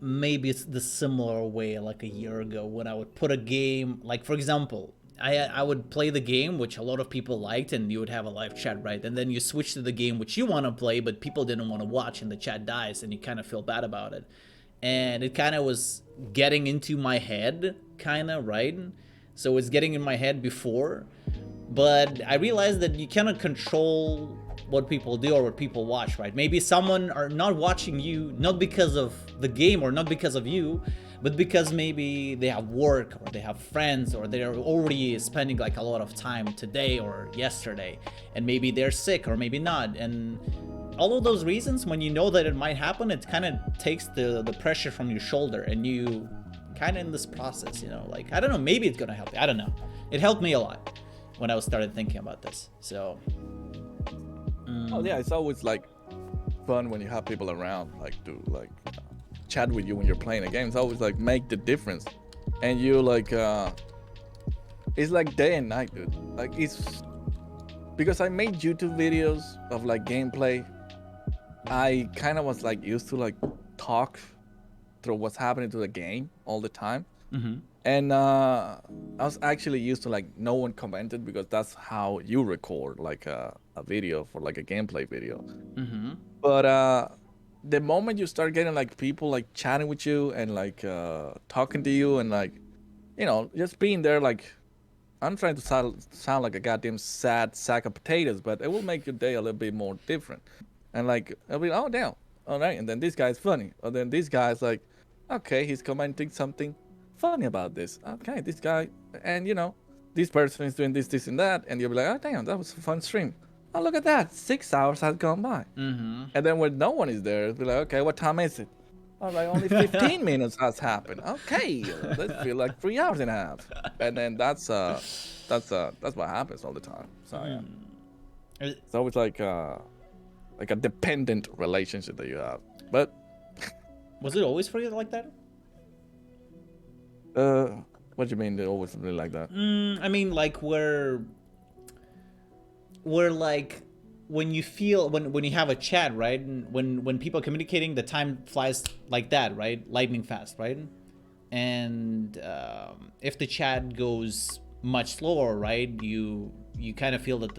maybe it's the similar way like a year ago, when I would put a game, like, for example, I would play the game which a lot of people liked, and you would have a live chat, right? And then you switch to the game which you want to play, but people didn't want to watch, and the chat dies, and you kind of feel bad about it. And it kind of was getting into my head, kind of, right? So it's getting in my head before, but I realized that you cannot control what people do or what people watch, right? Maybe someone are not watching you, not because of the game or not because of you, but because maybe they have work, or they have friends, or they're already spending like a lot of time today or yesterday, and maybe they're sick or maybe not. And all of those reasons, when you know that it might happen, it kind of takes the pressure from your shoulder, and you kind of in this process, like, I don't know, maybe it's gonna help you, I don't know. It helped me a lot when I started thinking about this. So Oh yeah, it's always like fun when you have people around, like, to like chat with you when you're playing a game. It's always like make the difference, and you like it's like day and night, dude. Like, it's because I made YouTube videos of like gameplay. I kind of was like used to like talk through what's happening to the game all the time. And I was actually used to like no one commented, because that's how you record like a video for like a gameplay video. But the moment you start getting like people like chatting with you and like talking to you, and like, just being there, like, I'm trying to sound like a goddamn sad sack of potatoes, but it will make your day a little bit more different. And like, I'll be, oh damn, all right, and then this guy's funny, or then this guy's like, okay, he's commenting something funny about this? Okay, this guy, and this person is doing this, this, and that, and you'll be like, oh damn, that was a fun stream. Oh look at that, 6 hours has gone by. And then when no one is there, it'll be like, okay, what time is it? All right, only 15 minutes has happened. Okay, let's feel like 3 hours and a half. And then that's what happens all the time. So yeah, it's always like a dependent relationship that you have. But was it always for you like that? what do you mean they always really like that? I mean, like where like when you feel when you have a chat, right? And when people are communicating, the time flies like that, right? Lightning fast, right? And if the chat goes much slower, right? You kind of feel that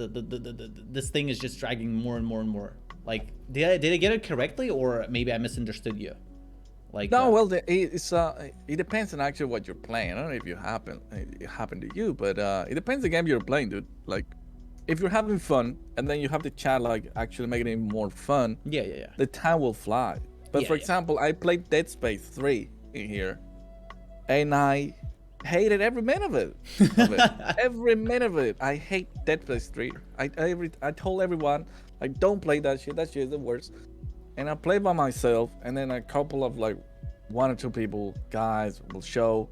this thing is just dragging more and more and more. Like, did I get it correctly, or maybe I misunderstood you? Like no, well, it depends on actually what you're playing. I don't know if it happened to you, but it depends the game you're playing, dude. Like, if you're having fun and then you have the chat like actually making it more fun, yeah, the time will fly. But for example, I played Dead Space 3 in here, and I hated every minute of it. Every minute of it. I hate Dead Space 3. I told everyone, like, don't play that shit. That shit is the worst. And I played by myself, and then a couple of like 1 or 2 people, guys, will show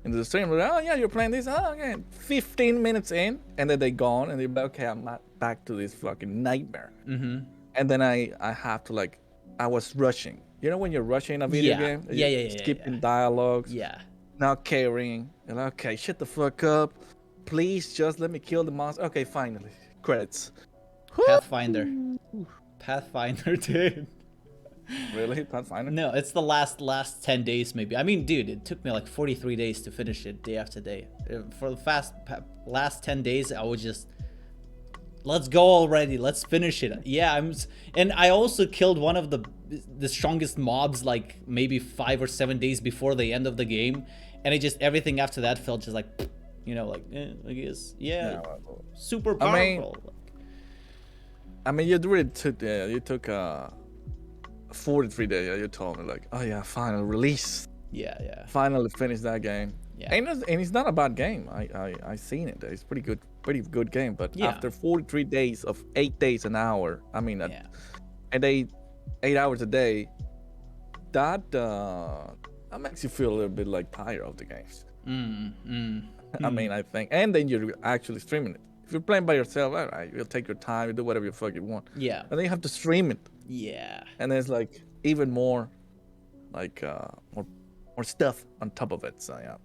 into the stream. Like, oh yeah, you're playing this. Oh, okay. 15 minutes in, and then they gone, and they're like, okay, I'm not back to this fucking nightmare. And then I have to like, I was rushing. You know when you're rushing a video game? Skipping dialogues. Not caring. You're like, okay, shut the fuck up. Please just let me kill the monster. Okay, finally. Credits. Pathfinder, dude. Really? Pathfinder? No, it's the last 10 days maybe. I mean, dude, it took me like 43 days to finish it day after day. For the last 10 days, I was just, let's go already. Let's finish it. Yeah, and I also killed one of the strongest mobs like maybe 5 or 7 days before the end of the game, and it just everything after that felt just like, like I guess super powerful. I mean, you really took 43 days. You told me like, oh yeah, final release. Yeah. Finally finished that game. Yeah. And it's not a bad pretty good game. But after 43 days of 8 days an hour, I mean, and 8 hours a day, that makes you feel a little bit like tired of the games. I mean, I think, and then you're actually streaming it. If you're playing by yourself, all right, you'll take your time, you do whatever you fuck you want. Yeah. But then you have to stream it. Yeah. And there's like even more, like more stuff on top of it. So yeah,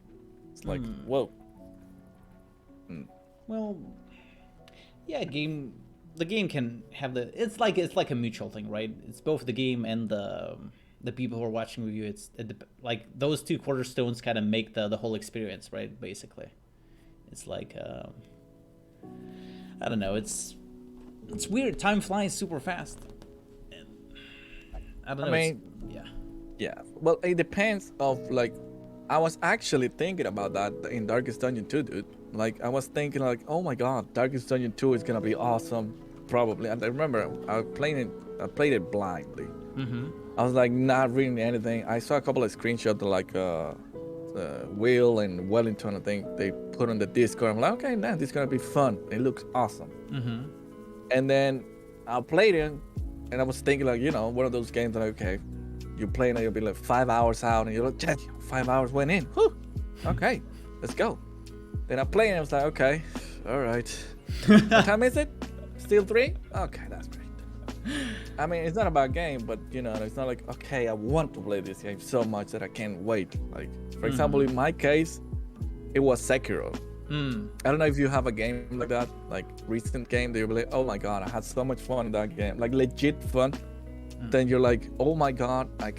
it's like whoa. Well, yeah, the game can have it's like a mutual thing, right? It's both the game and the people who are watching with you. Like those two cornerstones kind of make the whole experience, right? Basically, it's like I don't know. It's weird. Time flies super fast. I don't know. I mean, yeah. Well, it depends of like, I was actually thinking about that in Darkest Dungeon 2, dude. Like, I was thinking like, oh my god, Darkest Dungeon 2 is gonna be awesome, probably. And I remember I played it blindly. I was like not reading anything. I saw a couple of screenshots of like Will and Wellington, I think they put on the Discord. I'm like, okay, man, this is gonna be fun. It looks awesome. And then I played it, and I was thinking like, one of those games that okay, you're playing and you'll be like 5 hours out, and you're like, 5 hours went in. Whew. Okay, let's go. Then I played and I was like, okay, all right. What time is it? Still 3? Okay, that's great. I mean, it's not a bad game, but it's not like, okay, I want to play this game so much that I can't wait. Like, for example, in my case, it was Sekiro. I don't know if you have a game like that, like recent game that you're like, oh my god, I had so much fun in that game, like legit fun. Then you're like, oh my god, I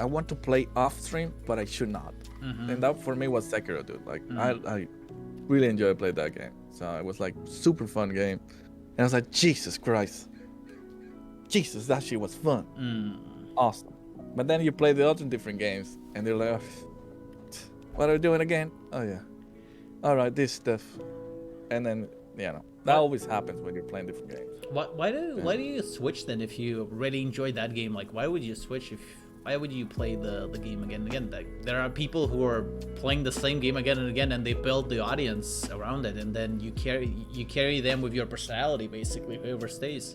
want to play off stream, but I should not. And that for me was Sekiro, dude. Like I really enjoyed playing that game. So it was like super fun game. And I was like, Jesus Christ. Jesus, that shit was fun. Awesome. But then you play the other different games and they're like, what are we doing again? Oh yeah. All right, this stuff. And then, that always happens when you're playing different games. Why do you switch then if you really enjoyed that game? Like, why would you switch if Why would you play the game again and again? Like, there are people who are playing the same game again and again, and they build the audience around it, and then you carry them with your personality, basically, whoever stays.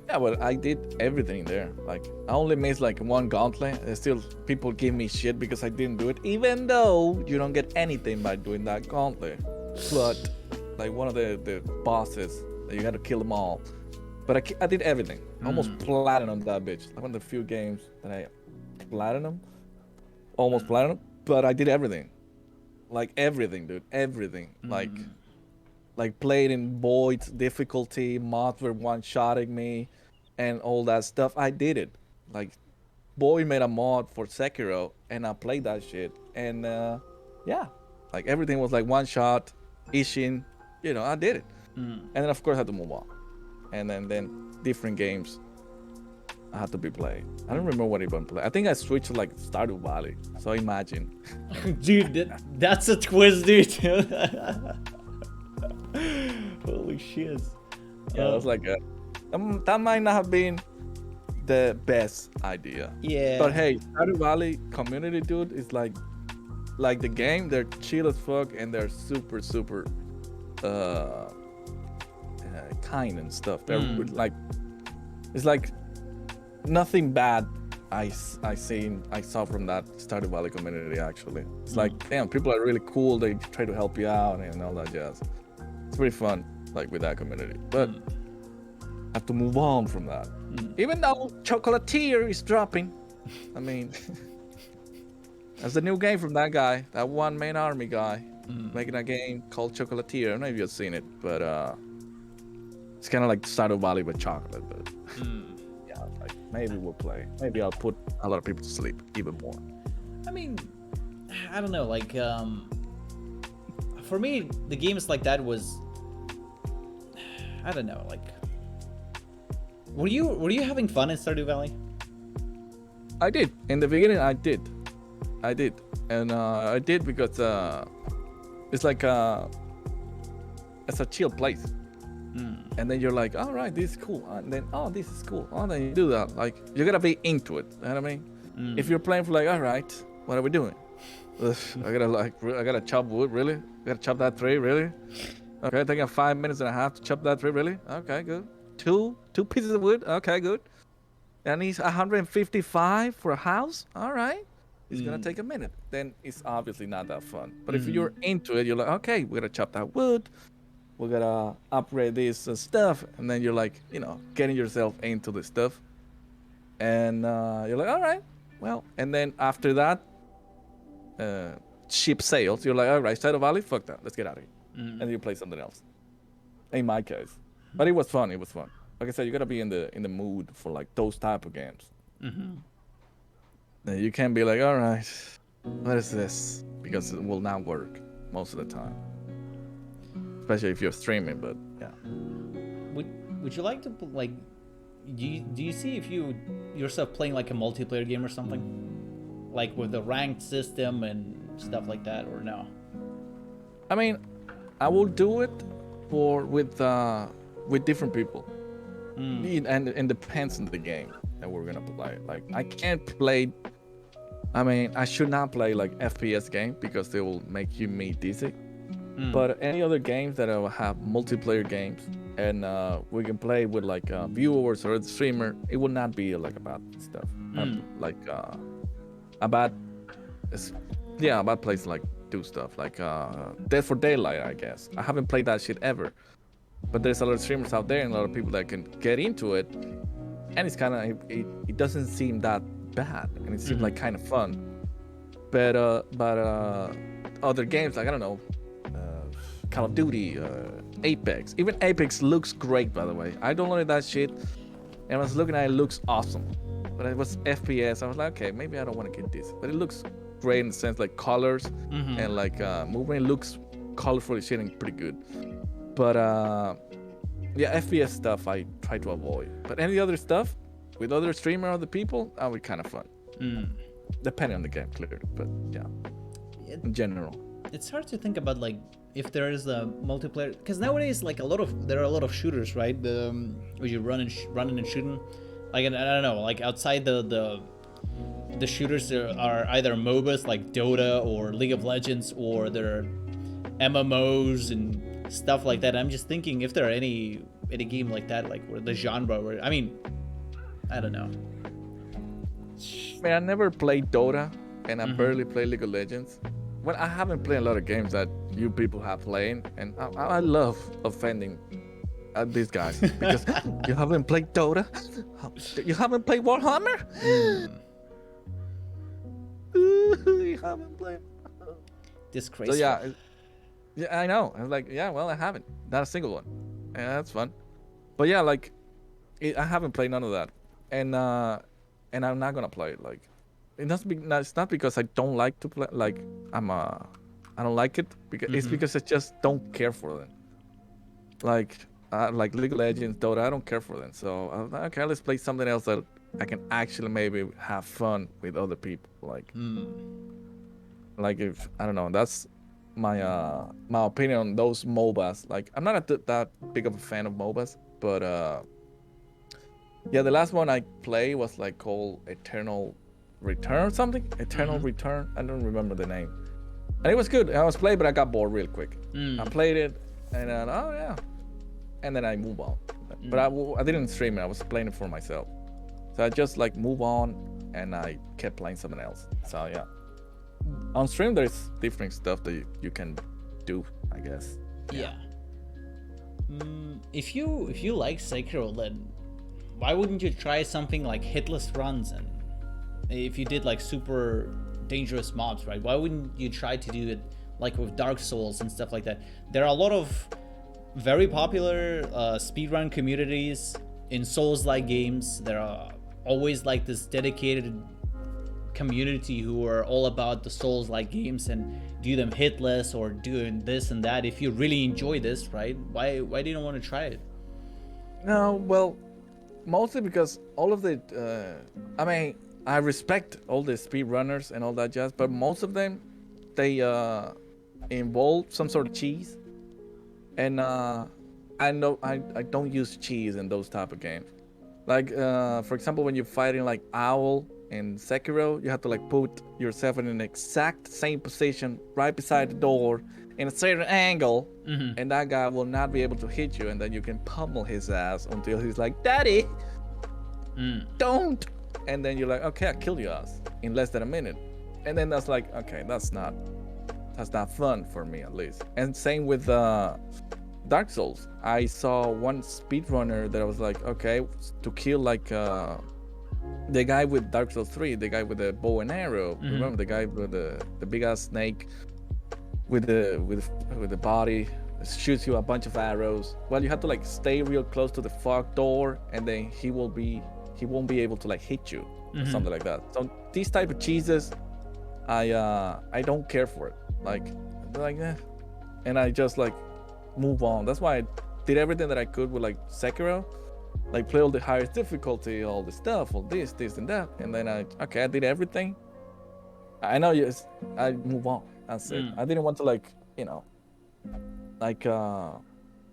Yeah, but I did everything there. Like, I only missed like one gauntlet, and still people give me shit because I didn't do it, even though you don't get anything by doing that gauntlet. But like one of the bosses, you had to kill them all. But I did everything. Almost platinum that bitch. Like one of the few games that I platinum, almost platinum. But I did everything, like everything, dude, everything. Like played in voids, difficulty, mods were one-shotting me, and all that stuff. I did it. Like, boy made a mod for Sekiro, and I played that shit. And yeah, like everything was like one shot, Ishin. You know, I did it. And then of course I had to move on. And then different games I had to be played. I don't remember what I even played. I think I switched to like Stardew Valley. So imagine. Dude, that's a twist, dude. Holy shit. Yeah, it was like that might not have been the best idea. Yeah. But hey, Stardew Valley community, dude, is like the game. They're chill as fuck and they're super kind and stuff. They're like, it's like nothing bad I saw from that Stardew Valley community. Actually, it's like, damn, people are really cool. They try to help you out and all that jazz. It's pretty fun, like with that community. But I have to move on from that. Even though Chocolatier is dropping, I mean, that's the new game from that guy, that one main army guy, making a game called Chocolatier. I don't know if you've seen it, but it's kind of like Stardew Valley with chocolate. But yeah, like maybe we'll play. Maybe I'll put a lot of people to sleep even more. I mean, I don't know. Like, for me, the games like that was, I don't know. Like, were you having fun in Stardew Valley? I did. In the beginning, I did, and I did because it's like it's a chill place. And then you're like, all right, this is cool. And then, oh, this is cool. Oh, then you do that. Like, you gotta be into it. You know what I mean? If you're playing for like, all right, what are we doing? I gotta chop wood, really? I gotta chop that tree, really? Okay, taking 5 minutes and a half to chop that tree, really? Okay, good. Two pieces of wood. Okay, good. And he's 155 for a house. All right. It's gonna take a minute. Then it's obviously not that fun. But if you're into it, you're like, okay, we gotta chop that wood. We gotta upgrade this stuff, and then you're like, you know, getting yourself into the stuff, and you're like, all right, well, and then after that, ship sails. You're like, all right, Stardew Valley, fuck that, let's get out of here, and you play something else. In my case, but it was fun. It was fun. Like I said, you gotta be in the mood for like those type of games. You can't be like, all right, what is this? Because it will not work most of the time. Especially if you're streaming, but yeah. Would you like to like? Do you see if you yourself playing like a multiplayer game or something, like with a ranked system and stuff like that, or no? I mean, I will do it with different people, and it depends on the game that we're gonna play. Like I can't play. I mean, I should not play like FPS game because they will make me dizzy. But any other games that will have multiplayer games and we can play with like viewers or the streamer, it will not be like about stuff. Like a bad place like do stuff like Dead for Daylight, I guess. I haven't played that shit ever, but there's a lot of streamers out there and a lot of people that can get into it, and it's kind of it doesn't seem that bad, and it seems like kind of fun. But other games like I don't know. Call of Duty, Apex. Even Apex looks great, by the way. I downloaded that shit, and I was looking at it, looks awesome. But it was FPS. I was like, okay, maybe I don't want to get this. But it looks great in the sense like colors and like movement. It looks colorful as shit and pretty good. But yeah, FPS stuff I try to avoid. But any other stuff with other streamer or other people, that would be kind of fun. Depending on the game, clearly. But yeah, in general. It's hard to think about like if there is a multiplayer, because nowadays like there are a lot of shooters, right? Where you running and shooting, like I don't know, like outside the the shooters are either MOBAs like Dota or League of Legends, or they're MMOs and stuff like that. I'm just thinking if there are any game like that, like where the genre where, I mean, I don't know. Man, I never played Dota, and I barely play League of Legends. Well, I haven't played a lot of games that you people have played, and I love offending these guys because you haven't played Dota, you haven't played Warhammer, you haven't played. Disgraceful. So yeah, I know. I was like, yeah, well, I haven't, not a single one. Yeah, that's fun. But yeah, like, I haven't played none of that, and I'm not gonna play it. Like, it's not because I don't like to play. Like, I don't like it because it's because I just don't care for them. Like League of Legends, Dota, I don't care for them. So I was like, okay, let's play something else that I can actually maybe have fun with other people. Like if I don't know, that's my opinion on those MOBAs. Like, I'm not that big of a fan of MOBAs, but yeah, the last one I played was like called Eternal Return or something. Eternal Return. I don't remember the name. And it was good. I was playing, but I got bored real quick. I played it, and then oh yeah, and then I move on. But I didn't stream it. I was playing it for myself. So I just like move on, and I kept playing something else. So yeah, on stream there's different stuff that you can do, I guess. Yeah. If you like Sekiro, then why wouldn't you try something like hitless runs? And if you did like super dangerous mobs, right? Why wouldn't you try to do it like with Dark Souls and stuff like that? There are a lot of very popular speedrun communities in Souls-like games. There are always like this dedicated community who are all about the Souls-like games and do them hitless or doing this and that. If you really enjoy this, right? Why do you not want to try it? No, well, mostly because all of the I mean, I respect all the speedrunners and all that jazz, but most of them, they involve some sort of cheese, and I know I don't use cheese in those type of games. Like for example, when you're fighting like Owl in Sekiro, you have to like put yourself in an exact same position right beside the door in a certain angle, and that guy will not be able to hit you, and then you can pummel his ass until he's like, "Daddy, don't!" And then you're like, "Okay, I killed your ass in less than a minute," and then that's like, okay, that's not fun for me, at least. And same with Dark Souls. I saw one speedrunner that I was like, okay, to kill like the guy with Dark Souls 3, the guy with the bow and arrow. Remember the guy with the big ass snake with the body shoots you a bunch of arrows. Well, you have to like stay real close to the fog door, and then he won't be able to like hit you or something like that. So these type of cheeses, I don't care for it. Like and I just like move on. That's why I did everything that I could with like Sekiro, like play all the highest difficulty, all the stuff, all this and that, and then I did everything. I know, yes, I move on. That's it. I didn't want to like, you know, like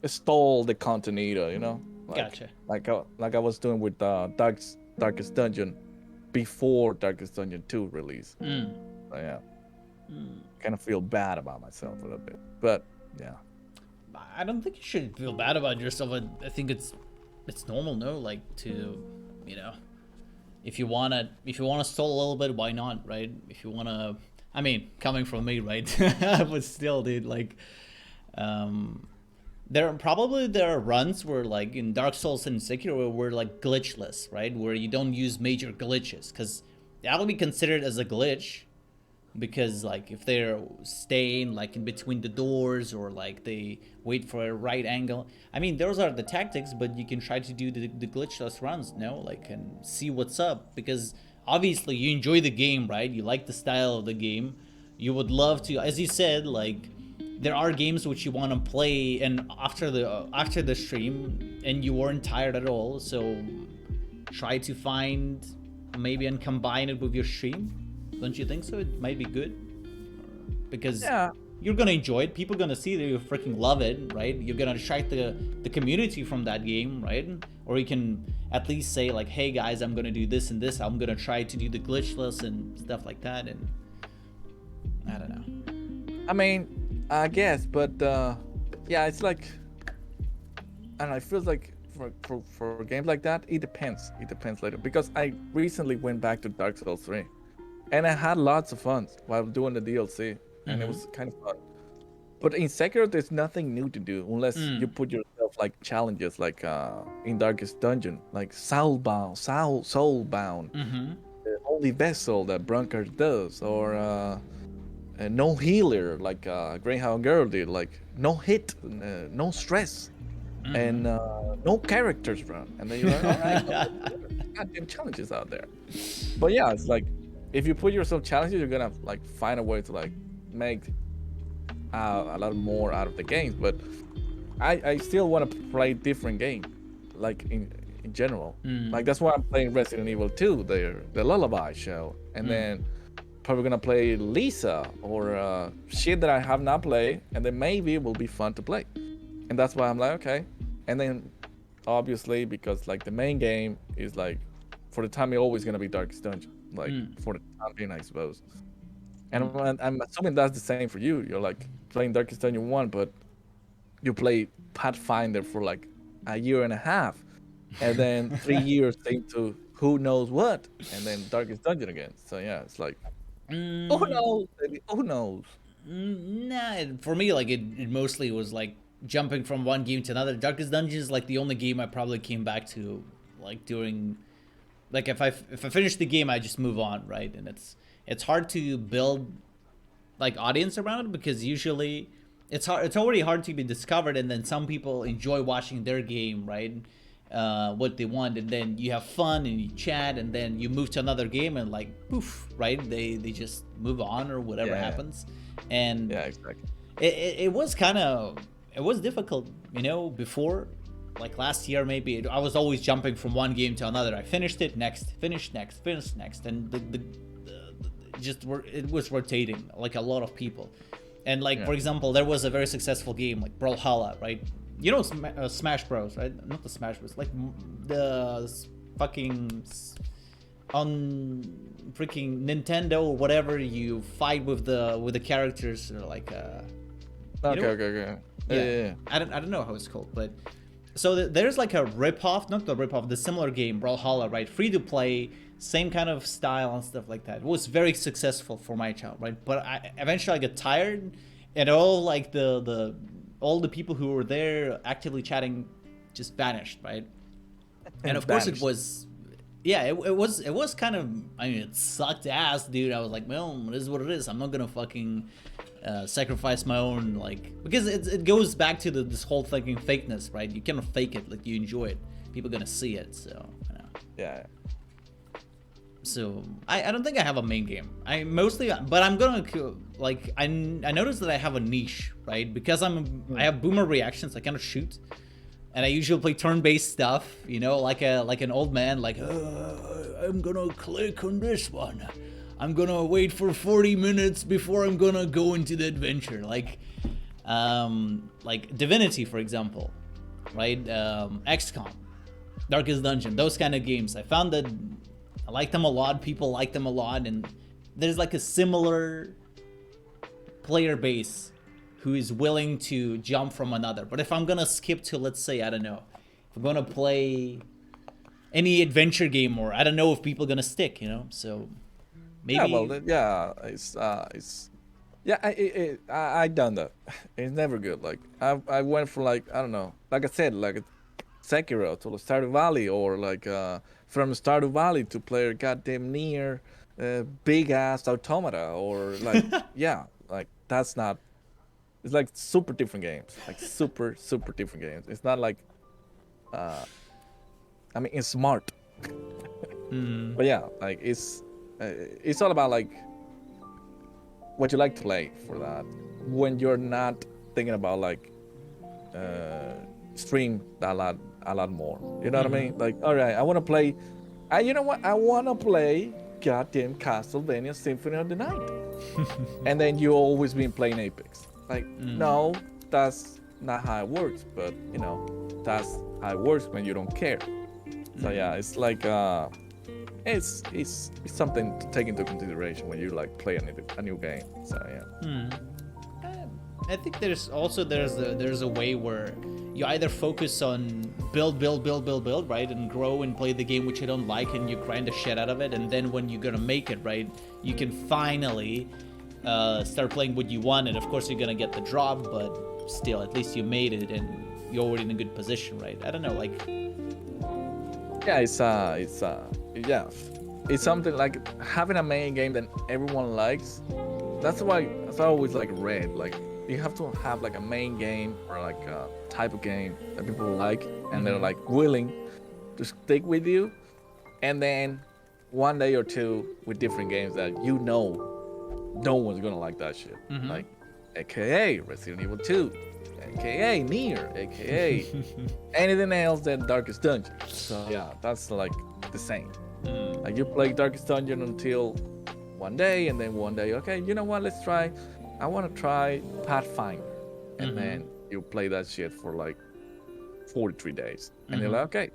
stall the content either, you know. Like, Gotcha. Like I was doing with Darkest Dungeon before Darkest Dungeon 2 release. So yeah, kind of feel bad about myself a little bit, but yeah. I don't think you should feel bad about yourself. I think it's normal, no? Like to, you know, if you wanna stall a little bit, why not, right? If you wanna, I mean, coming from me, right? But still, dude, like, there are runs where like in Dark Souls and Sekiro where like glitchless, right? Where you don't use major glitches, because that'll be considered as a glitch. Because like if they're staying like in between the doors, or like they wait for a right angle, I mean, those are the tactics, but you can try to do the glitchless runs, no? Like, and see what's up, because obviously you enjoy the game, right? You like the style of the game. You would love to, as you said, like there are games which you want to play and after the stream, and you weren't tired at all, so try to find maybe and combine it with your stream. Don't you think so? It might be good, because Yeah, you're gonna enjoy it. People are gonna see that you freaking love it, right? You're gonna attract the community from that game, right? Or you can at least say like, hey guys, I'm gonna do this and this. I'm gonna try to do the glitchless and stuff like that. And I don't know. I mean, I guess, but yeah, it's like, I don't know. It feels like for games like that, it depends. It depends later, because I recently went back to Dark Souls 3, and I had lots of fun while doing the DLC, and it was kind of fun. But in Sekiro, there's nothing new to do unless you put yourself like challenges, like in Darkest Dungeon, like Soulbound, the only vessel that Brunkard does, or no healer, like Greyhound Girl did, like no hit, no stress, and no characters run. And then you're like, all right, goddamn challenges out there. But yeah, it's like, if you put yourself challenges, you're gonna like find a way to like make a lot more out of the games. But I still want to play different games, like in general. Like that's why I'm playing Resident Evil 2, the Lullaby show, and then probably gonna play Lisa or shit that I have not played, and then maybe it will be fun to play. And that's why I'm like, okay. And then obviously, because like the main game is like, for the time, it's always gonna be Darkest Dungeon, like for the time being, I suppose. And I'm assuming that's the same for you. You're like playing Darkest Dungeon 1, but you play Pathfinder for like a year and a half, and then 3 years into who knows what, and then Darkest Dungeon again. So yeah, it's like, who knows, baby? Who knows? Nah, for me, like it mostly was like jumping from one game to another. Darkest Dungeon is like the only game I probably came back to, like during, like if I finish the game, I just move on, right? And it's hard to build like audience around it, because usually it's already hard to be discovered, and then some people enjoy watching their game, right? What they want, and then you have fun and you chat, and then you move to another game, and like poof, right? They just move on or whatever happens. And yeah, exactly. It was difficult, before, like last year maybe. I was always jumping from one game to another. I finished it, next, finish next, finish next, and it was rotating like a lot of people. And like for example, there was a very successful game like Brawlhalla, right? Smash Bros, right? Not the Smash Bros, like the fucking on freaking Nintendo or whatever. You fight with the characters, or like Okay. Yeah. I don't know how it's called, but so there's like a ripoff, not the ripoff, the similar game Brawlhalla, right? Free to play, same kind of style and stuff like that. It was very successful for my child, right? But eventually I got tired, and all like all the people who were there actively chatting just vanished, right? And of course it was, it was kind of, I mean, it sucked ass, dude. I was like, well, it is what it is. I'm not gonna fucking sacrifice my own, like, because it goes back to this whole fucking fakeness, right? You cannot fake it, like you enjoy it. People are gonna see it, so Yeah. So I don't think I have a main game. I mostly, but I'm gonna like I noticed that I have a niche, right? Because I have boomer reactions. I kind of shoot, and I usually play turn-based stuff. Like an old man. Like I'm gonna click on this one. I'm gonna wait for 40 minutes before I'm gonna go into the adventure. Like Divinity, for example, right? XCOM, Darkest Dungeon, those kind of games. I found that I like them a lot. People like them a lot, and there's like a similar player base who is willing to jump from another. But if I'm gonna skip to, let's say, I don't know, if I'm gonna play any adventure game, or I don't know if people are gonna stick, so maybe. I done that. It's never good. Like I went for like, I don't know, like I said, like Sekiro to Stardew Valley, or like from Stardew Valley to play goddamn near big ass Automata, or like like that's not. It's like super different games, like super different games. It's not like, I mean, it's smart, but yeah, like it's all about like what you like to play for that, when you're not thinking about like stream a lot more. You know what I mean? Like, all right, I want to play. You know what? I want to play goddamn Castlevania Symphony of the Night, and then you always been playing Apex. Like, no, that's not how it works. But you know, that's how it works when you don't care. So yeah, it's like it's something to take into consideration when you like play a new game. So yeah. I think there's a way where you either focus on build, right, and grow and play the game which you don't like, and you grind the shit out of it, and then when you're gonna make it, right, you can finally start playing what you want, and of course you're gonna get the drop, but still, at least you made it, and you're already in a good position, right? I don't know, like. Yeah, yeah, it's something like having a main game that everyone likes. That's why I always like read like. You have to have like a main game or like a type of game that people like and they're like willing to stick with you, and then one day or two with different games that you know no one's gonna like that shit, like aka Resident Evil 2, aka Nier, aka anything else than Darkest Dungeon. So yeah, that's like the same. Like you play Darkest Dungeon until one day, and then one day, okay, you know what, I want to try Pathfinder, and then you play that shit for like 43 days, and you're like, okay,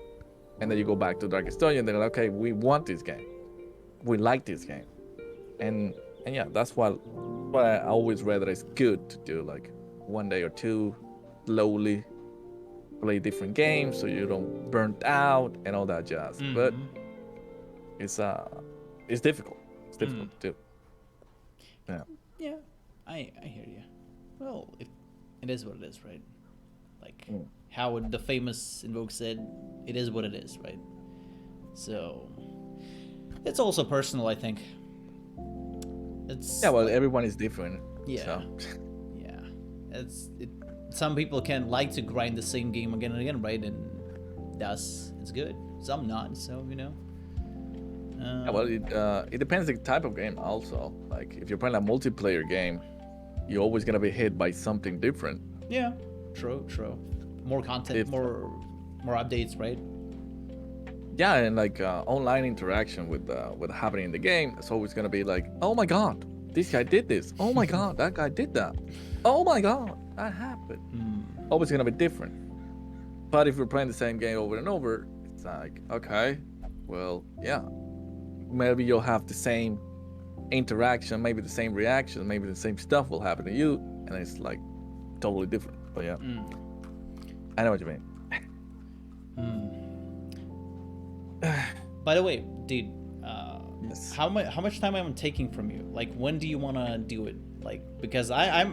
and then you go back to Darkest Dungeon, and they're like, okay, we want this game, we like this game, and yeah, that's why I always read that it's good to do like one day or two, slowly play different games so you don't burn out and all that jazz. But it's difficult. It's difficult to do. Yeah. Yeah. I hear you. Well, it is what it is, right? Like how the famous Invoke said, it is what it is, right? So it's also personal, I think. It's well, everyone is different. Yeah. So. Yeah. Some people can like to grind the same game again and again, right? And thus it's good. Some not, so you know. Yeah, well, it depends the type of game also. Like if you're playing a multiplayer game, you're always gonna be hit by something different. Yeah, true. More content, more updates, right? Yeah, and like online interaction with happening in the game, it's always gonna be like, oh my god, this guy did this. Oh my god, that guy did that. Oh my god, that happened. Always gonna be different. But if you're playing the same game over and over, it's like, okay, well, yeah, maybe you'll have the same interaction, maybe the same reaction, maybe the same stuff will happen to you, and it's like totally different. But yeah, I know what you mean. By the way, dude, Yes. how much time am I taking from you? Like, when do you want to do it? Like, because I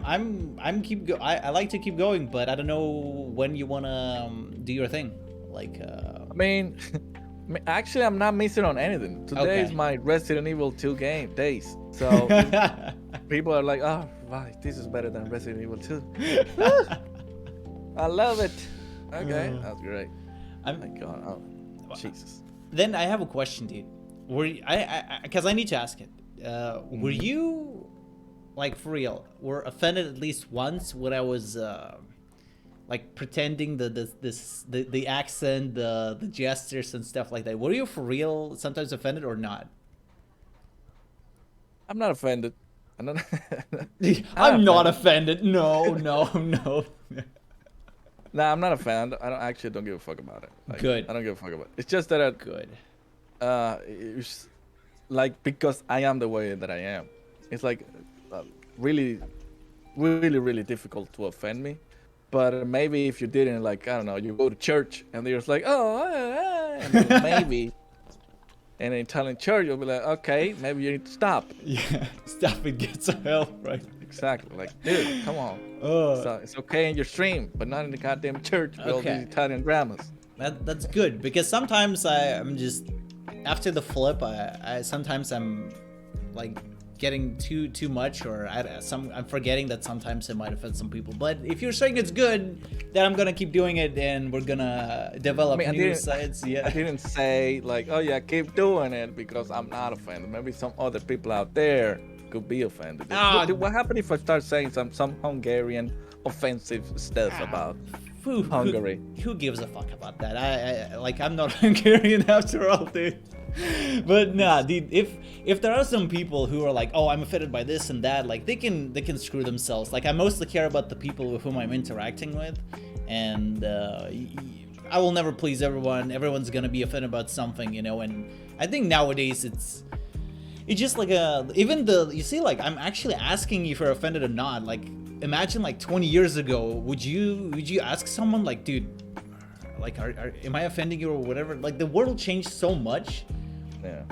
like to keep going, but I don't know when you want to do your thing. Like, I mean, actually, I'm not missing on anything. Today is my Resident Evil 2 game days. So people are like, oh, wow, this is better than Resident Evil 2. I love it. Okay, that's great. Oh my God. Oh, Jesus. Then I have a question, dude. Were you, because I need to ask it. Were you, like, for real, were offended at least once when I was like pretending the accent, the gestures and stuff like that? Were you for real sometimes offended or not? I'm not offended. I'm not offended. No. Nah, I'm not a fan. I don't give a fuck about it. Like, Good. I don't give a fuck about it. It's just that Good. It's like because I am the way that I am. It's like really difficult to offend me. But maybe if you didn't, like, I don't know, you go to church and they're just like, and then maybe, and in Italian church you'll be like, okay, maybe you need to stop. Yeah, stop and get some help, right? Exactly. Like, dude, come on. It's okay in your stream, but not in the goddamn church with all these Italian dramas. That's good, because sometimes I'm just, after the flip, I sometimes I'm like getting too much, or I'm forgetting that sometimes it might offend some people. But if you're saying it's good, then I'm gonna keep doing it, and we're gonna develop new sides. Yeah. I didn't say like, oh yeah, keep doing it because I'm not offended. Maybe some other people out there could be offended. What happened if I start saying some Hungarian offensive stuff about Hungary? Who gives a fuck about that? I'm not Hungarian after all, dude. But nah, dude, if there are some people who are like, oh, I'm offended by this and that, like they can screw themselves. Like I mostly care about the people with whom I'm interacting with, and I will never please everyone. Everyone's gonna be offended about something, you know. And I think nowadays it's just like even you see, like I'm actually asking you if you're offended or not. Like imagine like 20 years ago, would you ask someone like, dude, like am I offending you or whatever? Like the world changed so much. Yeah.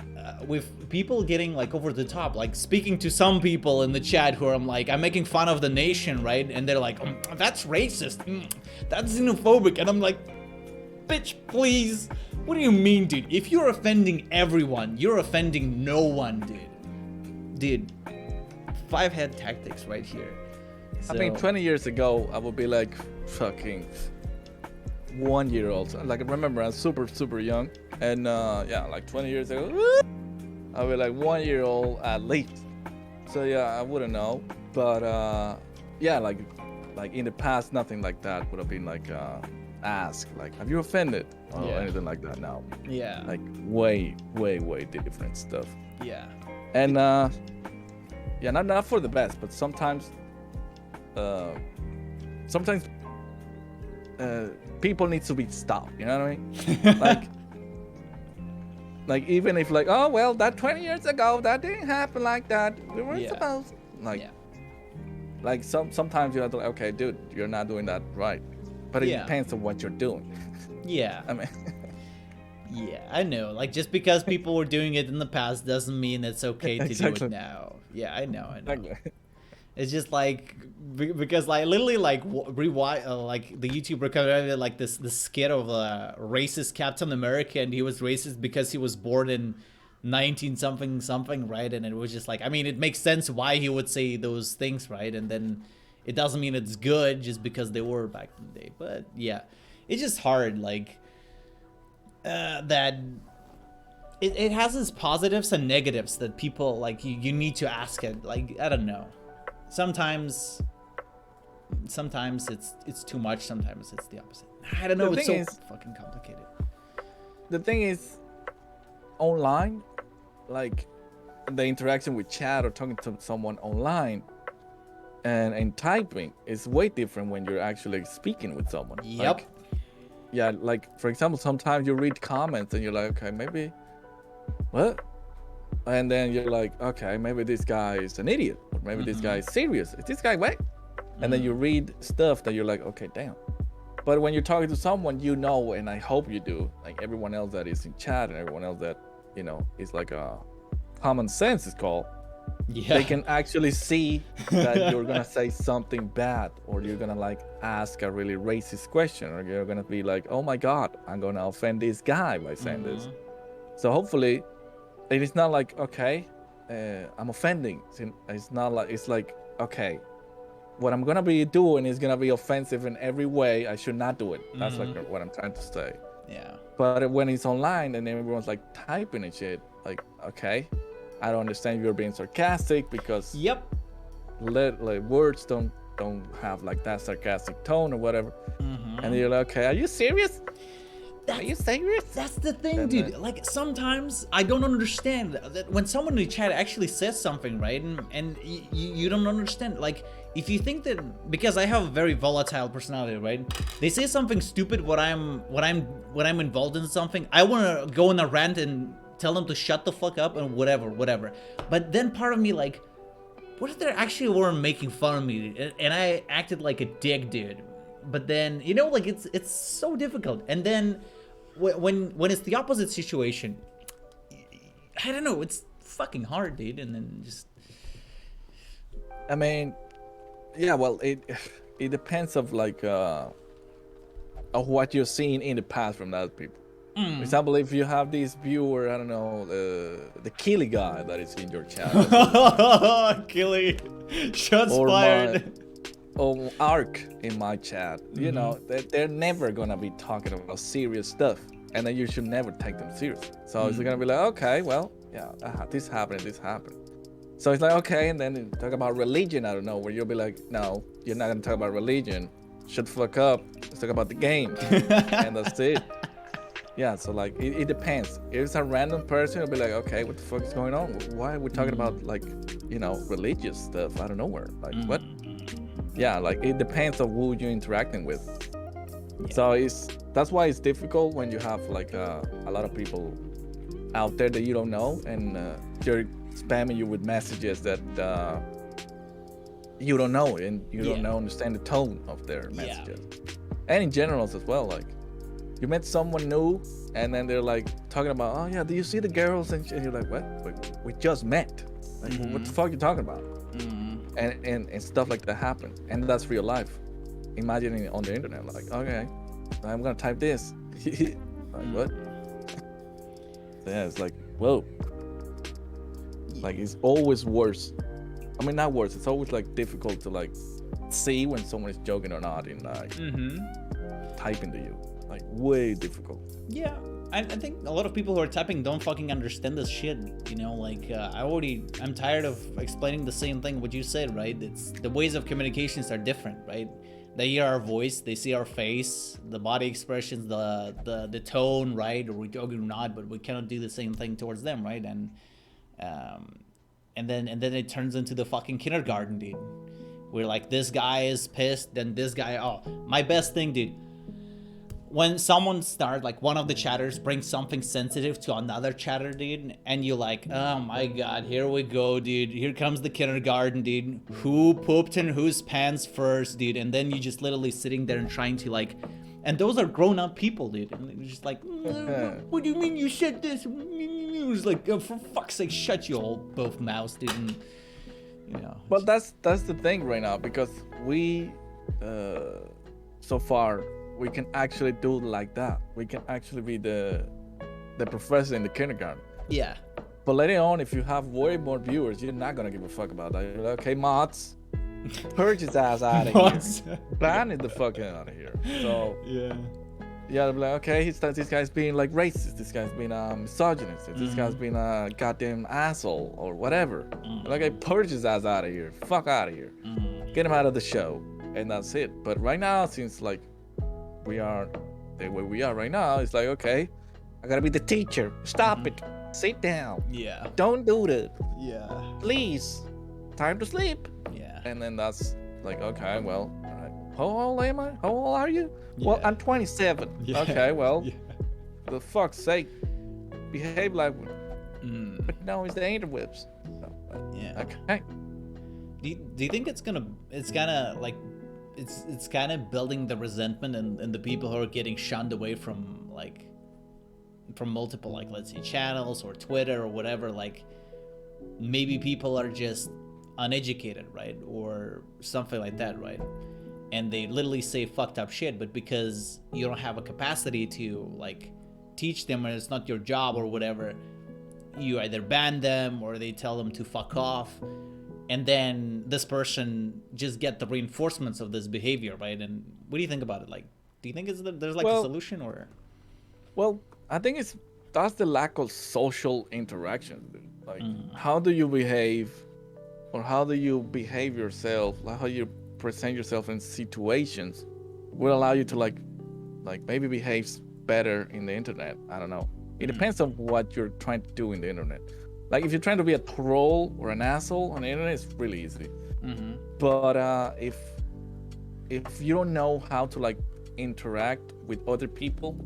With people getting like over the top, like speaking to some people in the chat who are I'm making fun of the nation, right? And they're like, that's racist, that's xenophobic, and I'm like, bitch, please. What do you mean, dude? If you're offending everyone, you're offending no one, dude. Dude, 5-head tactics right here. So, I mean, 20 years ago, I would be like fucking 1-year-old. Like, remember, I'm super young. And yeah, like 20 years ago, I was like 1-year-old at least. So yeah, I wouldn't know. But yeah, like in the past, nothing like that would have been like asked, like, have you offended or anything like that now. Yeah. Like way different stuff. Yeah. And yeah, not for the best, but sometimes people need to be stopped, you know what I mean? like even if like, oh well, that 20 years ago that didn't happen like that, we weren't supposed, like like sometimes you have to like, okay dude, you're not doing that right, but it depends on what you're doing. Yeah. I mean yeah, I know, like just because people were doing it in the past doesn't mean it's okay to do it now. Yeah, I know. Exactly. It's just like because like literally like rewind like the YouTuber recommended like this skit of a racist Captain America, and he was racist because he was born in 19 something, right? And it was just like, I mean, it makes sense why he would say those things, right? And then it doesn't mean it's good just because they were back in the day. But yeah, it's just hard, like that it has its positives and negatives that people like you need to ask it. Like I don't know. Sometimes it's too much. Sometimes it's the opposite. I don't know. It's so fucking complicated. The thing is, online, like the interaction with chat or talking to someone online, and typing is way different when you're actually speaking with someone. Yep. Like, yeah, like for example, sometimes you read comments and you're like, okay, maybe what? And then you're like, okay, maybe this guy is an idiot, or maybe this guy is serious. Is this guy what? And then you read stuff that you're like, okay, damn. But when you're talking to someone, you know, and I hope you do, like everyone else that is in chat and everyone else that, you know, is like a common sense is called. Yeah. They can actually see that you're gonna say something bad, or you're gonna like ask a really racist question, or you're gonna be like, oh my God, I'm gonna offend this guy by saying this. So hopefully, it is not like, okay, I'm offending. It's not like, it's like, okay, what I'm gonna be doing is gonna be offensive in every way. I should not do it. That's like what I'm trying to say. Yeah. But when it's online and everyone's like typing and shit, like, okay, I don't understand you're being sarcastic because like words don't have like that sarcastic tone or whatever. And you're like, okay, are you serious? Are you serious? That's the thing, dude. Like sometimes I don't understand that when someone in the chat actually says something, right? And you don't understand. Like if you think that because I have a very volatile personality, right? They say something stupid when I'm involved in something, I want to go on a rant and tell them to shut the fuck up and whatever. But then part of me like, what if they actually were making fun of me and I acted like a dick, dude? But then, you know, like it's so difficult. And then when it's the opposite situation, I don't know, it's fucking hard, dude. And then just, I mean, yeah, well, it depends of like of what you're seeing in the past from other people. For example, if you have this viewer, I don't know, the Killy guy that is in your chat. Killy, shots fired. Or Ark in my chat, you know, they're never gonna be talking about serious stuff, and then you should never take them serious. So it's gonna be like, okay, well, yeah, this happened. So it's like, okay, and then talk about religion, I don't know, where you'll be like, no, you're not gonna talk about religion. Shut the fuck up. Let's talk about the game, and that's it. yeah, so like it depends. If it's a random person, it'll be like, okay, what the fuck is going on? Why are we talking about like, religious stuff out of nowhere? Like what? Yeah, like it depends on who you're interacting with. Yeah. So that's why it's difficult when you have like a lot of people out there that you don't know, and you're spamming you with messages that you don't know, and you don't know understand the tone of their messages. And in general as well, like you met someone new and then they're like talking about, oh yeah, do you see the girls, and you're like, what? We just met. Like, what the fuck are you talking about? And stuff like that happen, and that's real life. Imagining it on the internet, like, okay, I'm gonna type this. Like what? So yeah, it's like, whoa. Like it's always worse. I mean, not worse. It's always like difficult to like see when someone is joking or not in like typing to you. Like way difficult. Yeah, I think a lot of people who are typing don't fucking understand this shit. Like I'm tired of explaining the same thing what you said, right? It's the ways of communications are different, right? They hear our voice, they see our face, the body expressions, the tone, right? Or we're joking or not, but we cannot do the same thing towards them, right? And then it turns into the fucking kindergarten, dude. We're like, this guy is pissed, then this guy. Oh, my best thing, dude. When someone starts, like one of the chatters brings something sensitive to another chatter, dude, and you're like, oh my god, here we go, dude. Here comes the kindergarten, dude. Who pooped in whose pants first, dude? And then you just literally sitting there and trying to like, and those are grown-up people, dude. And you're just like, what do you mean you said this? It's like, oh, for fuck's sake, shut you all both mouths, dude. And, But that's the thing right now, because we so far we can actually do like that. We can actually be the professor in the kindergarten. Yeah. But later on, if you have way more viewers, you're not gonna give a fuck about that. You're like, okay, mods, purge his ass out of here. Ban it the fuck out of here. So yeah, they'll be like, okay, this guy's being like racist. This guy's being misogynist. This guy's being a goddamn asshole or whatever. Like, I purge his ass out of here. Fuck out of here. Get him out of the show, and that's it. But right now, since like we are the way we are right now, it's like, okay, I gotta be the teacher. Stop it. Sit down. Yeah. Don't do that. Yeah. Please. Time to sleep. Yeah. And then that's like, okay, well, all right. How old am I? How old are you? Yeah. Well, I'm 27. Yeah. Okay, well, for fuck's sake, behave like one. But no, it's the interwebs. Yeah. Okay. Do you think it's kind of building the resentment and the people who are getting shunned away from multiple, like, let's say channels or Twitter or whatever, like maybe people are just uneducated, right? Or something like that, right? And they literally say fucked up shit, but because you don't have a capacity to like teach them, or it's not your job or whatever, you either ban them or they tell them to fuck off. And then this person just get the reinforcements of this behavior, right? And what do you think about it? Like, do you think there's like a solution, or? Well, I think that's the lack of social interaction. Like, how do you behave, or how do you behave yourself? Like, how you present yourself in situations will allow you to like maybe behave better in the internet. I don't know. It depends on what you're trying to do in the internet. Like, if you're trying to be a troll or an asshole on the internet, it's really easy. But if you don't know how to like interact with other people,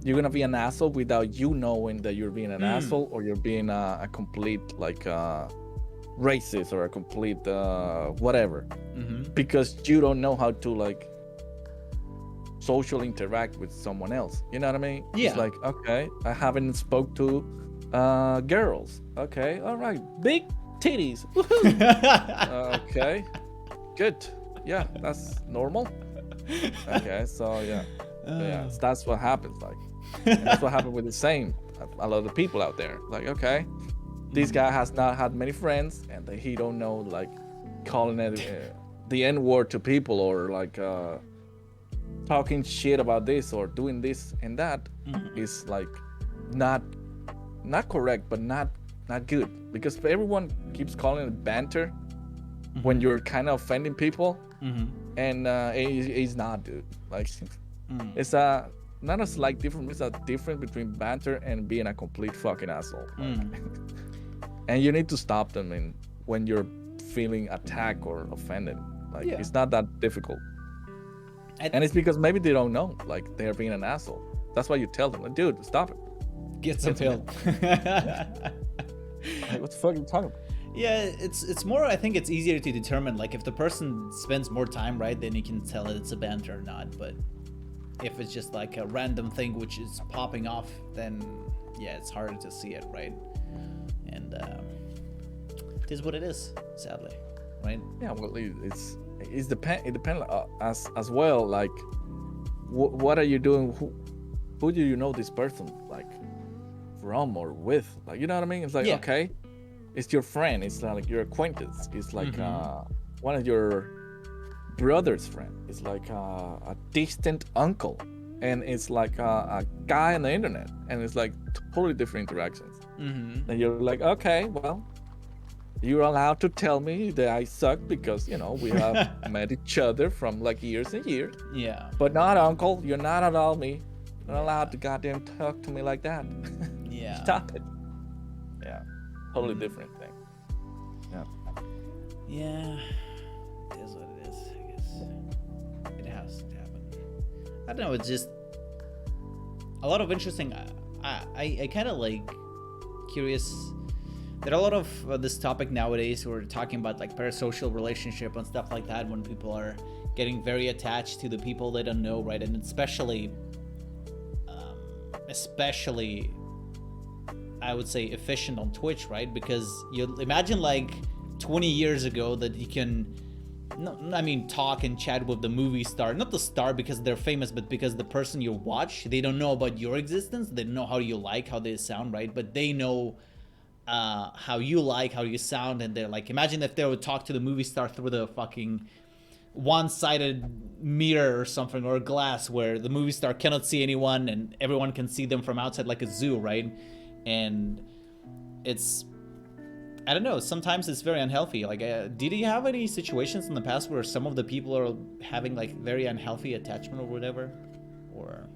you're gonna be an asshole without you knowing that you're being an asshole, or you're being a complete like racist or a complete whatever, because you don't know how to like social interact with someone else. You know what I mean? Yeah. It's like, okay, I haven't spoke to girls. Okay, all right, big titties. Okay, good. Yeah, that's normal. Okay, so yeah, so that's what happens. Like, and that's what happened with the same a lot of people out there. Like, okay, this guy has not had many friends, and he don't know like calling it the N-word to people, or like talking shit about this or doing this and that is like not correct, but not good, because everyone keeps calling it banter when you're kind of offending people, and it's not, dude. Like, it's not a slight difference. It's a difference between banter and being a complete fucking asshole. And you need to stop them when you're feeling attacked or offended. Like Yeah. it's not that difficult. And it's because maybe they don't know, like they're being an asshole. That's why you tell them, like, dude, stop it. Get some help. Like, what the fuck are you talking about? Yeah, it's more. I think it's easier to determine. Like if the person spends more time, right, then you can tell that it's a banter or not. But if it's just like a random thing which is popping off, then yeah, it's harder to see it, right? And it is what it is, sadly, right? Yeah, well, it depends as well. Like, what are you doing? Who do you know this person like from or with? Like, you know what I mean? It's like, Yeah. okay, it's your friend. It's not like your acquaintance. It's like one of your brother's friend. It's like a distant uncle, and it's like a guy on the internet, and it's like totally different interactions. And you're like, okay, well, you're allowed to tell me that I suck because we have met each other from like years and years. Yeah. But not uncle. You're not allowed me. You're not allowed to goddamn talk to me like that. Yeah. Stop it. Yeah. Totally different thing. Yeah. Yeah. It is what it is, I guess. It has to happen. I don't know, it's just a lot of interesting. I kind of like curious. There are a lot of this topic nowadays. We're talking about like parasocial relationship and stuff like that when people are getting very attached to the people they don't know, right? And especially I would say efficient on Twitch, right? Because you imagine like 20 years ago that you can talk and chat with the movie star, not the star because they're famous, but because the person you watch, they don't know about your existence, they don't know how you like, how they sound, right? But they know how you like, how you sound, and they're like, imagine if they would talk to the movie star through the fucking one-sided mirror or something, or a glass where the movie star cannot see anyone and everyone can see them from outside, like a zoo, right? And it's, I don't know, sometimes it's very unhealthy. Like did you have any situations in the past where some of the people are having like very unhealthy attachment or whatever? Or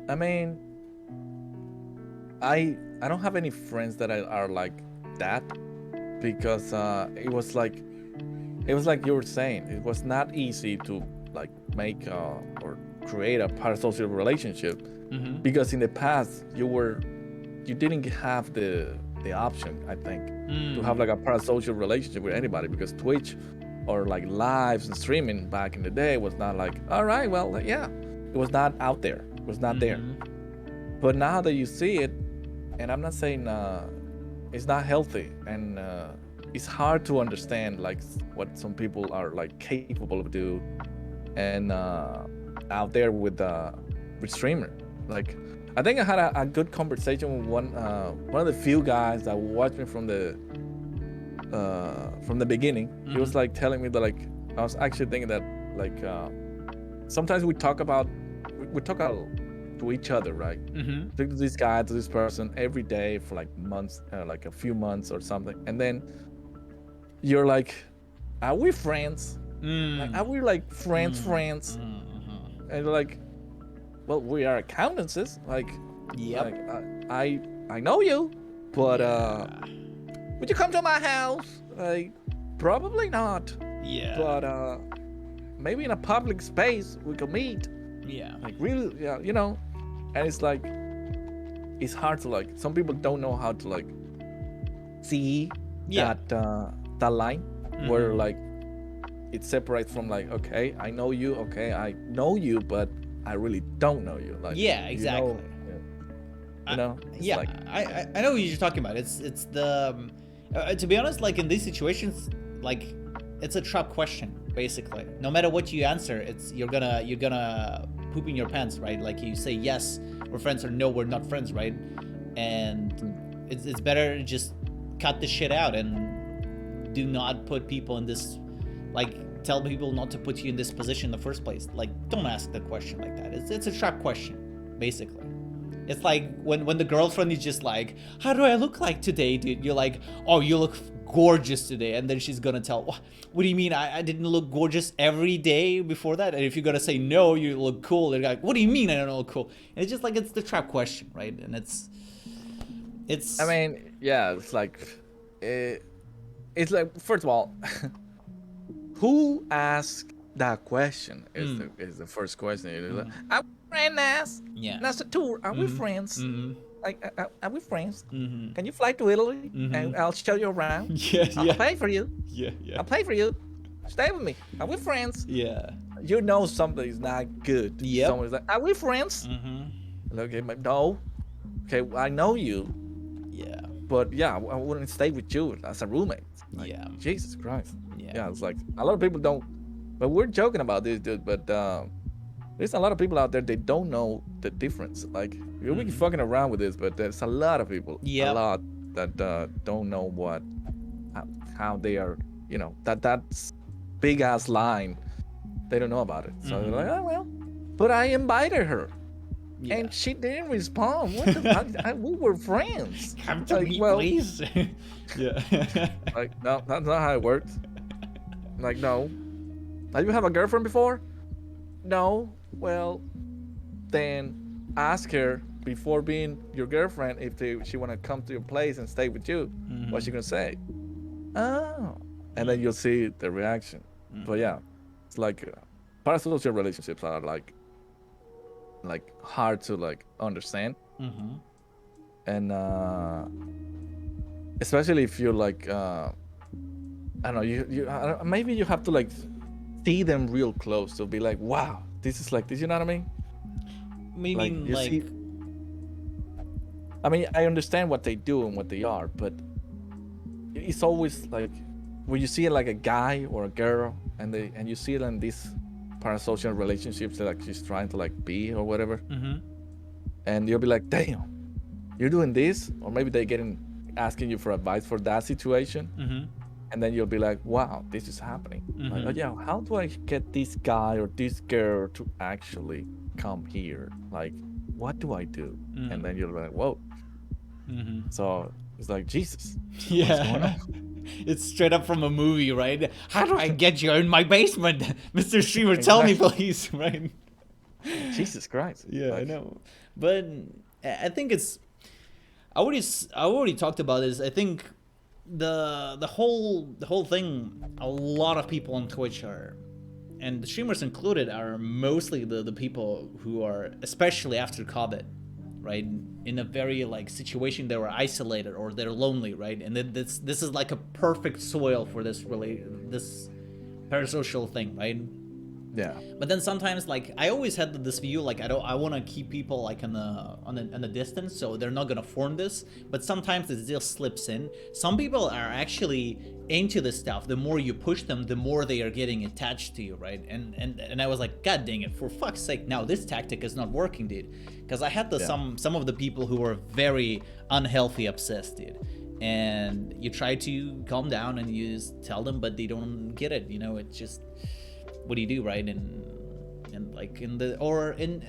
I mean, I don't have any friends that are like that, because it was like you were saying, it was not easy to like make or create a parasocial relationship, because in the past you didn't have the option, I think, to have like a parasocial relationship with anybody, because Twitch or like lives and streaming back in the day was not like, all right, well, like, yeah, it was not out there, it was not there. But now that you see it, and I'm not saying it's not healthy, and it's hard to understand like what some people are like capable of do, and out there with streamer. Like, I think I had a good conversation with one of the few guys that watched me from the beginning. He was like telling me that, like, I was actually thinking that, like, sometimes we talk to each other, right? Talk to this guy, to this person every day for like months, like a few months or something, and then you're like, are we friends? Like, are we like friends? And you're like, well, we are acquaintances. Like, like, I know you, but would you come to my house? Like, probably not. Yeah. But maybe in a public space we could meet. Yeah. Like, really, yeah, and it's like, it's hard to, like, some people don't know how to like see that line where like it separates from like, okay, I know you, okay, I know you, but I really don't know you. Like, yeah, exactly. Yeah, like, I know what you're talking about. It's the to be honest, like in these situations, like it's a trap question basically. No matter what you answer, it's you're gonna poop in your pants, right? Like you say yes, we're friends, or no, we're not friends, right? And it's better to just cut the shit out and do not put people in this, like, tell people not to put you in this position in the first place. Like, don't ask the question like that. It's a trap question, basically. It's like when the girlfriend is just like, how do I look like today, dude? You're like, oh, you look gorgeous today. And then she's gonna tell, what do you mean? I didn't look gorgeous every day before that? And if you're gonna say no, you look cool, they're like, what do you mean I don't look cool? And it's just like, it's the trap question, right? And it's I mean, yeah, it's like, first of all, who asked that question is the first question. It's like, are we friends? Yeah. Nazatur, are we friends? Mm-hmm. Like, are we friends? Mm-hmm. Can you fly to Italy and I'll show you around? Yeah, I'll pay for you. Yeah, yeah. I'll pay for you. Stay with me. Are we friends? Yeah. You know something is not good. Yep. Someone's like, are we friends? Okay, but no. Okay, I know you. Yeah. But yeah, I wouldn't stay with you as a roommate. Like, Yeah. Jesus Christ. Yeah. Yeah, it's like a lot of people don't. But we're joking about this, dude. But there's a lot of people out there, they don't know the difference. Like, we're fucking around with this, but there's a lot of people, a lot that don't know how they are, you know, that's big ass line. They don't know about it. So they're like, oh well, but I invited her. Yeah. And she didn't respond. What the fuck? We were friends. Come to me, please. Yeah. Like, no, that's not how it works. Like, no. Have you have a girlfriend before? No. Well, then ask her before being your girlfriend if she want to come to your place and stay with you. What's she gonna say? Oh. And then you'll see the reaction. But yeah, it's like parasocial relationships are like hard to like understand. And especially if you're like I don't know, maybe you have to like see them real close to be like, wow, this is like this, you know what I mean? Meaning like I mean, I understand what they do and what they are, but it's always like when you see it like a guy or a girl and you see it in these parasocial relationships that like she's trying to like be or whatever, and you'll be like, damn, you're doing this, or maybe they asking you for advice for that situation, and then you'll be like, wow, this is happening. Like, oh yeah, how do I get this guy or this girl to actually come here? Like, what do I do? And then you're like, whoa. So it's like, Jesus, yeah, what's going on? It's straight up from a movie, right? How do I get you in my basement? Mr. Streamer, tell me please, right? Jesus Christ. Yeah, like, I know. But I think it's I already talked about this. I think the whole thing, a lot of people on Twitch are, and the streamers included, are mostly the people who are, especially after COVID, right, in a very like situation, they were isolated or they're lonely, right? And then this is like a perfect soil for this parasocial thing, right? Yeah. But then sometimes, like, I always had this view, like, I want to keep people like on a distance, so they're not gonna form this. But sometimes it just slips in. Some people are actually into this stuff. The more you push them, the more they are getting attached to you, right? And I was like, God dang it, for fuck's sake, now this tactic is not working, dude. Because I had some of the people who were very unhealthy obsessed, dude. And you try to calm down and you just tell them, but they don't get it. You know, it's just, what do you do, right? And like in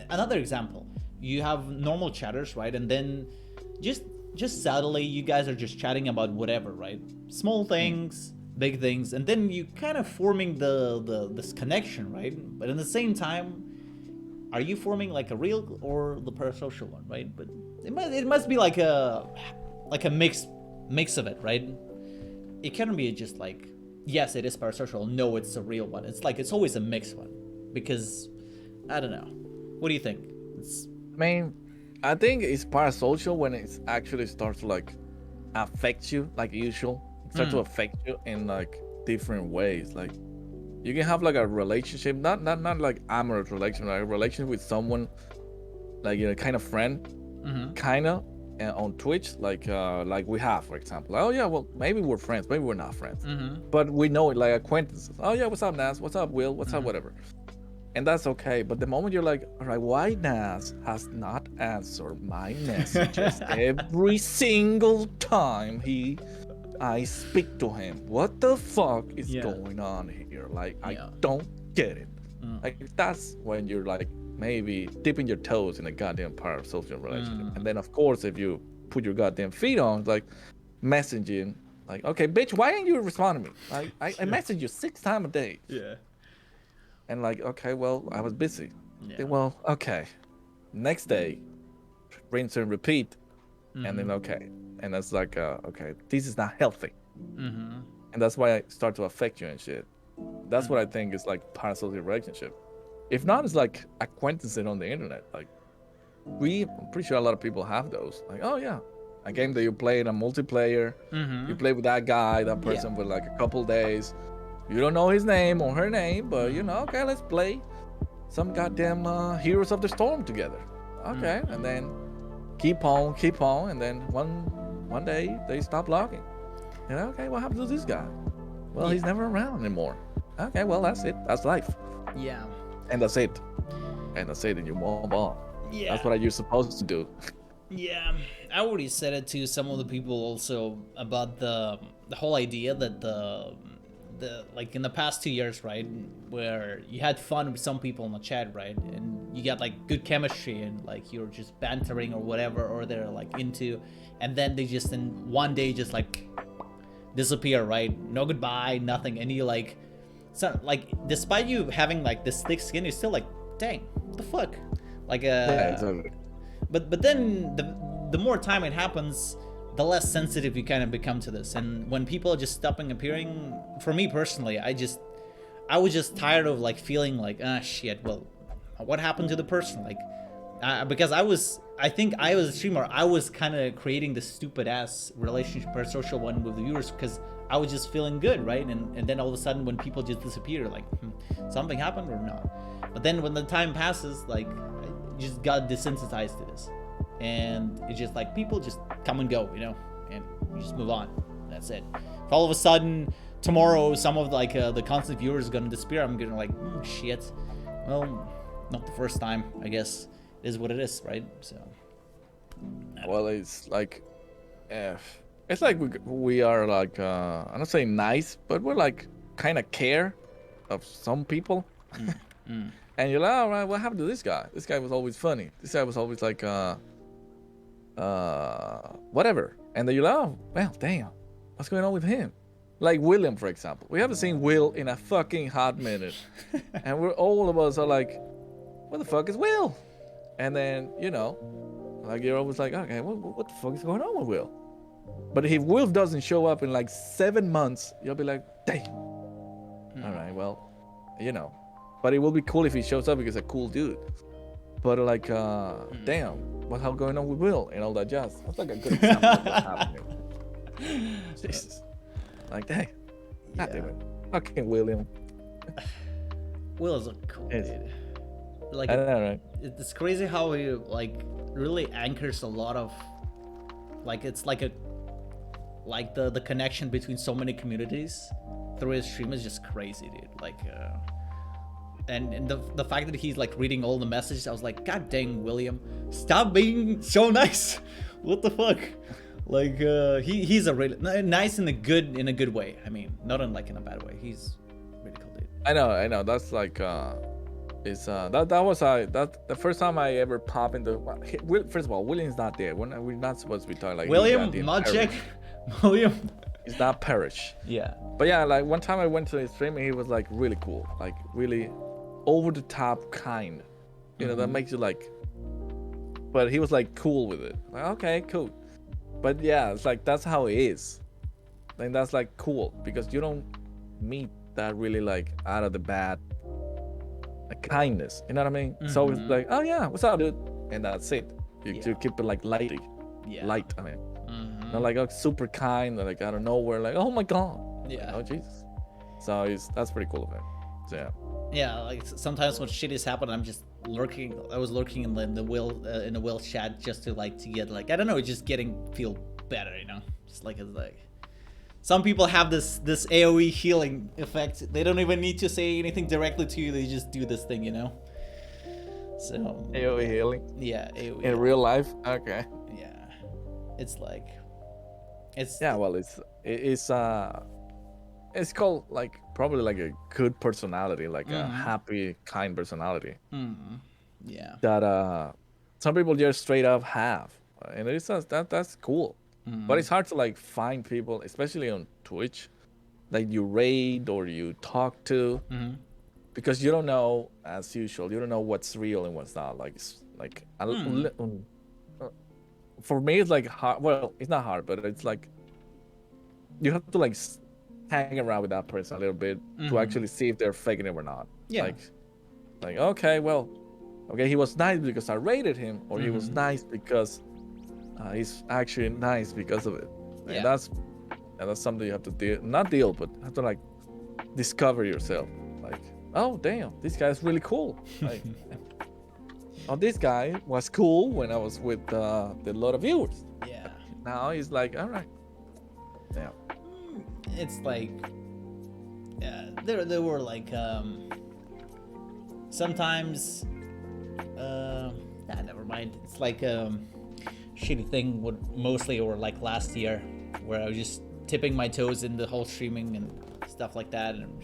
another example, you have normal chatters, right? And then just subtly, you guys are just chatting about whatever, right? Small things, big things, and then you kind of forming this connection, right? But at the same time, are you forming like a real or the parasocial one, right? But it must be like a mix of it, right? It can't be just like, yes, it is parasocial. No, it's a real one. It's like, it's always a mixed one, because I don't know. What do you think? I mean, I think it's parasocial when it actually starts to like affect you, like usual. It starts to affect you in like different ways. Like you can have like a relationship, not like amorous relationship, like a relationship with someone, like you're kind of friend, kind of. On Twitch, like we have, for example. Oh yeah, well, maybe we're friends, maybe we're not friends, but we know it, like acquaintances. Oh yeah, what's up, Nas? What's up, Will? What's up, whatever. And that's okay. But the moment you're like, all right, why Nas has not answered my messages every single time I speak to him? What the fuck is going on here? Like, I don't get it. Like, that's when you're like, maybe dipping your toes in a goddamn parasocial relationship. And then of course if you put your goddamn feet on, like messaging, like, okay, bitch, why ain't you responding to me? Like I message you 6 times a day. Yeah. And like, okay, well, I was busy. Yeah. Well, okay. Next day, rinse and repeat. And then okay. And that's like okay, this is not healthy. And that's why I start to affect you and shit. That's what I think is like parasocial relationship. If not, it's like acquaintances on the internet. Like I'm pretty sure a lot of people have those. Like, oh yeah, a game that you play in a multiplayer. You play with that guy, that person for like a couple days. You don't know his name or her name, but you know, okay, let's play some goddamn Heroes of the Storm together. Okay, and then keep on, and then one day they stop logging. You know, okay, what happened to this guy? Well, he's never around anymore. Okay, well, that's it. That's life. Yeah. And that's it. And that's it, and you move on. Yeah. That's what you're supposed to do. Yeah, I already said it to some of the people also about the whole idea that the like in the past 2 years, right, where you had fun with some people in the chat, right, and you got like good chemistry and like you're just bantering or whatever, or they're like into, and then they just in one day just like disappear, right? No goodbye, nothing, and you like, so like despite you having like this thick skin, you're still like, dang, what the fuck, like Yeah, exactly. But then the more time it happens, the less sensitive you kind of become to this. And when people are just stopping appearing, for me personally, I was just tired of like feeling like, ah, shit, well, what happened to the person? Like, because I think I was a streamer, I was kind of creating this stupid ass relationship, parasocial one with the viewers, because I was just feeling good, right? And then all of a sudden when people just disappear, like, something happened or not? But then when the time passes, like, I just got desensitized to this. And it's just like people just come and go, you know, and you just move on. That's it. If all of a sudden tomorrow some of like the constant viewers are gonna disappear, I'm gonna like, shit. Well, not the first time. I guess it is what it is, right? So. Well, it's like, it's like we are like I'm not saying nice, but we're like kind of care of some people. And you're like, all right, what happened to this guy? This guy was always funny. This guy was always like whatever. And then you're like, oh, well, damn, what's going on with him? Like William, for example. We haven't seen Will in a fucking hot minute. And we're all of us are like, what the fuck is Will? And then, you know, like you're always like, okay, what the fuck is going on with Will? But if Will doesn't show up in like 7 months, you'll be like, damn. All right, well, you know. But it will be cool if he shows up because he's a cool dude. But like, damn, what hell going on with Will and all that jazz? That's like a good example of what's happening. Jesus. Like, dang. God damn it. Fucking William. Will is a cool dude. Like, I know, right? It's crazy how he like really anchors a lot of, like, it's like the connection between so many communities through his stream is just crazy, dude. Like, and the fact that he's like reading all the messages, I was like, god dang, William, stop being so nice. What the fuck? Like, he's a really nice in a good way. I mean, not in like in a bad way. He's really cool dude. I know. That's like it's that was that the first time I ever pop into. First of all, William's not there. We're not supposed to be talking like William Magic. William. He's not Parrish. Yeah. But yeah, like one time I went to his stream and he was like really cool, like really over the top kind. You know, that makes you like. But he was like cool with it. Like, okay, cool. But yeah, it's like that's how it is. And that's like cool because you don't meet that really like out of the bat kindness. You know what I mean? So it's like, oh yeah, what's up, dude? And that's it. You keep it like light. Light. I mean, not like super kind, like out of nowhere, like oh my god. Yeah. Oh Jesus. So that's pretty cool of him. So yeah. Yeah, like sometimes when shit is happening, I'm just lurking. I was lurking in the Will chat just to get like, I don't know, just feel better, you know. Just like it's like some people have this AOE healing effect. They don't even need to say anything directly to you. They just do this thing, you know. So AOE healing. Yeah, AOE. In real life, okay. Yeah, it's like well, it's called like probably like a good personality, like a happy, kind personality. Yeah. that some people just straight up have, and it's that's cool. But it's hard to like find people, especially on Twitch, that you raid or you talk to, because you don't know, as usual, you don't know what's real and what's not. Like for me, it's like hard. Well, it's not hard, but it's like you have to like hang around with that person a little bit to actually see if they're faking it or not. Yeah. Like okay, well, okay, he was nice because I rated him, or he was nice because he's actually nice because of it. Yeah. And that's something you have to not deal, but have to like discover yourself. Like, oh damn, this guy's really cool. Like, oh, this guy was cool when I was with the lot of viewers. Yeah. Now he's like, all right, yeah. It's like, yeah, there were like sometimes never mind. It's like shitty thing would mostly, or like last year, where I was just tipping my toes in the whole streaming and stuff like that, and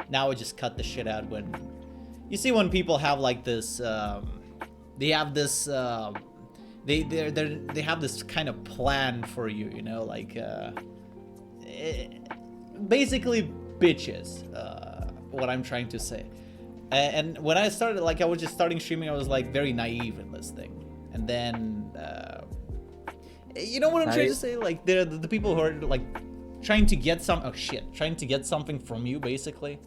now I just cut the shit out. When you see when people have like this they have this they have this kind of plan for you, you know, like basically bitches, what I'm trying to say. And when I started, like, I was just starting streaming, I was like very naive in this thing, and then you know what I'm trying to say, like the people who are like trying to get trying to get something from you basically,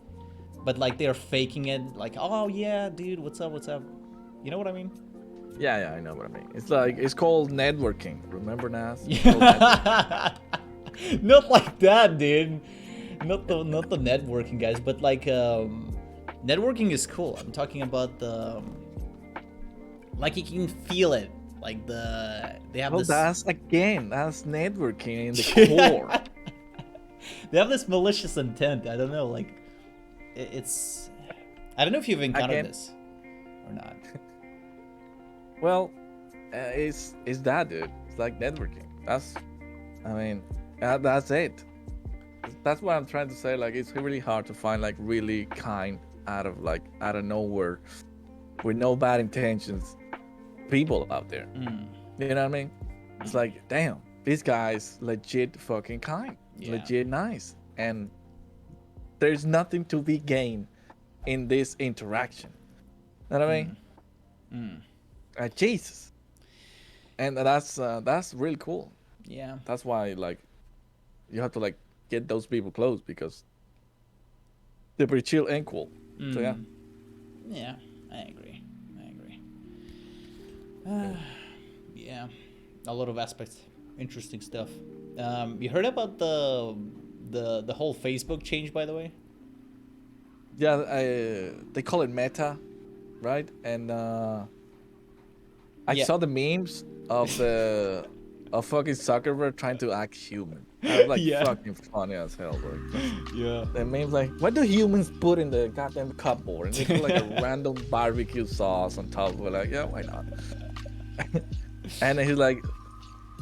but like they're faking it, like, oh yeah dude, what's up, you know what I mean? Yeah, I know what I mean. It's like, it's called networking. Remember, Nas? Not like that, dude. Not the networking, guys, but like networking is cool. I'm talking about the like you can feel it, like they have this. That's networking in the core. They have this malicious intent. I don't know, like it's. I don't know if you've encountered this or not. Well, it's that, dude. It's like networking. That's it. That's what I'm trying to say. Like, it's really hard to find like really kind, out of nowhere, with no bad intentions, people out there. You know what I mean? It's like, damn, this guy's legit fucking kind, legit nice, and there's nothing to be gained in this interaction. You know what I mean? Jesus, and that's really cool. Yeah, that's why like you have to like get those people close, because they're pretty chill and cool. So yeah, I agree. Yeah, a lot of aspects, interesting stuff. You heard about the whole Facebook change, by the way? Yeah, they call it Meta, right? And I saw the memes of fucking Zuckerberg trying to act human. That was like fucking funny as hell, bro. Yeah. The memes like, what do humans put in the goddamn cupboard? And they put like a random barbecue sauce on top of it. Like, yeah, why not? And he's like,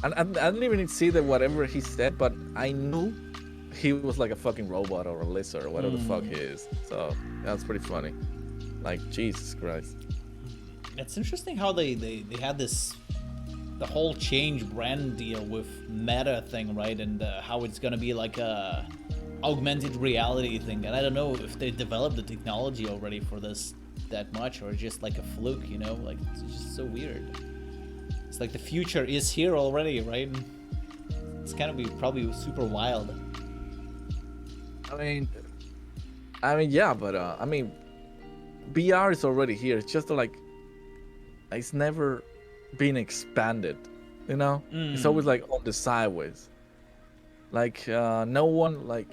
I didn't even see that whatever he said, but I knew he was like a fucking robot or a lizard or whatever the fuck he is. So that's pretty funny. Like, Jesus Christ. It's interesting how they had the whole change brand deal with Meta thing, right? And how it's gonna be like a augmented reality thing. And I don't know if they developed the technology already for this that much, or just like a fluke, you know? Like, it's just so weird. It's like the future is here already, right? It's gonna be probably super wild. I mean, yeah, but I mean, VR is already here. It's just like, it's never been expanded, you know? It's always like on the sideways. Like no one, like,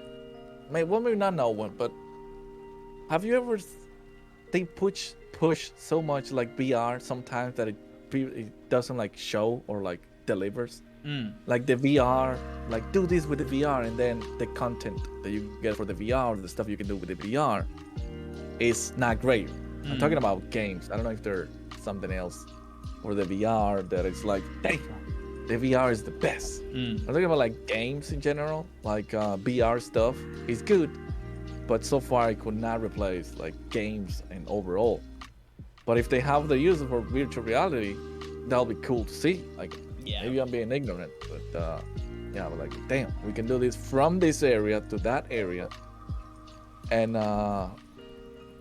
maybe not no one, but have you ever they push so much like VR sometimes that it doesn't like show or like delivers? Like the VR, like do this with the VR, and then the content that you get for the VR, the stuff you can do with the VR, is not great. I'm talking about games. I don't know if there's something else for the VR that it's like, damn, the VR is the best. I'm talking about like games in general, like VR stuff is good, but so far it could not replace like games and overall. But if they have the use for virtual reality, that'll be cool to see. Like, Yeah. maybe I'm being ignorant, but yeah, but like, damn, we can do this from this area to that area, and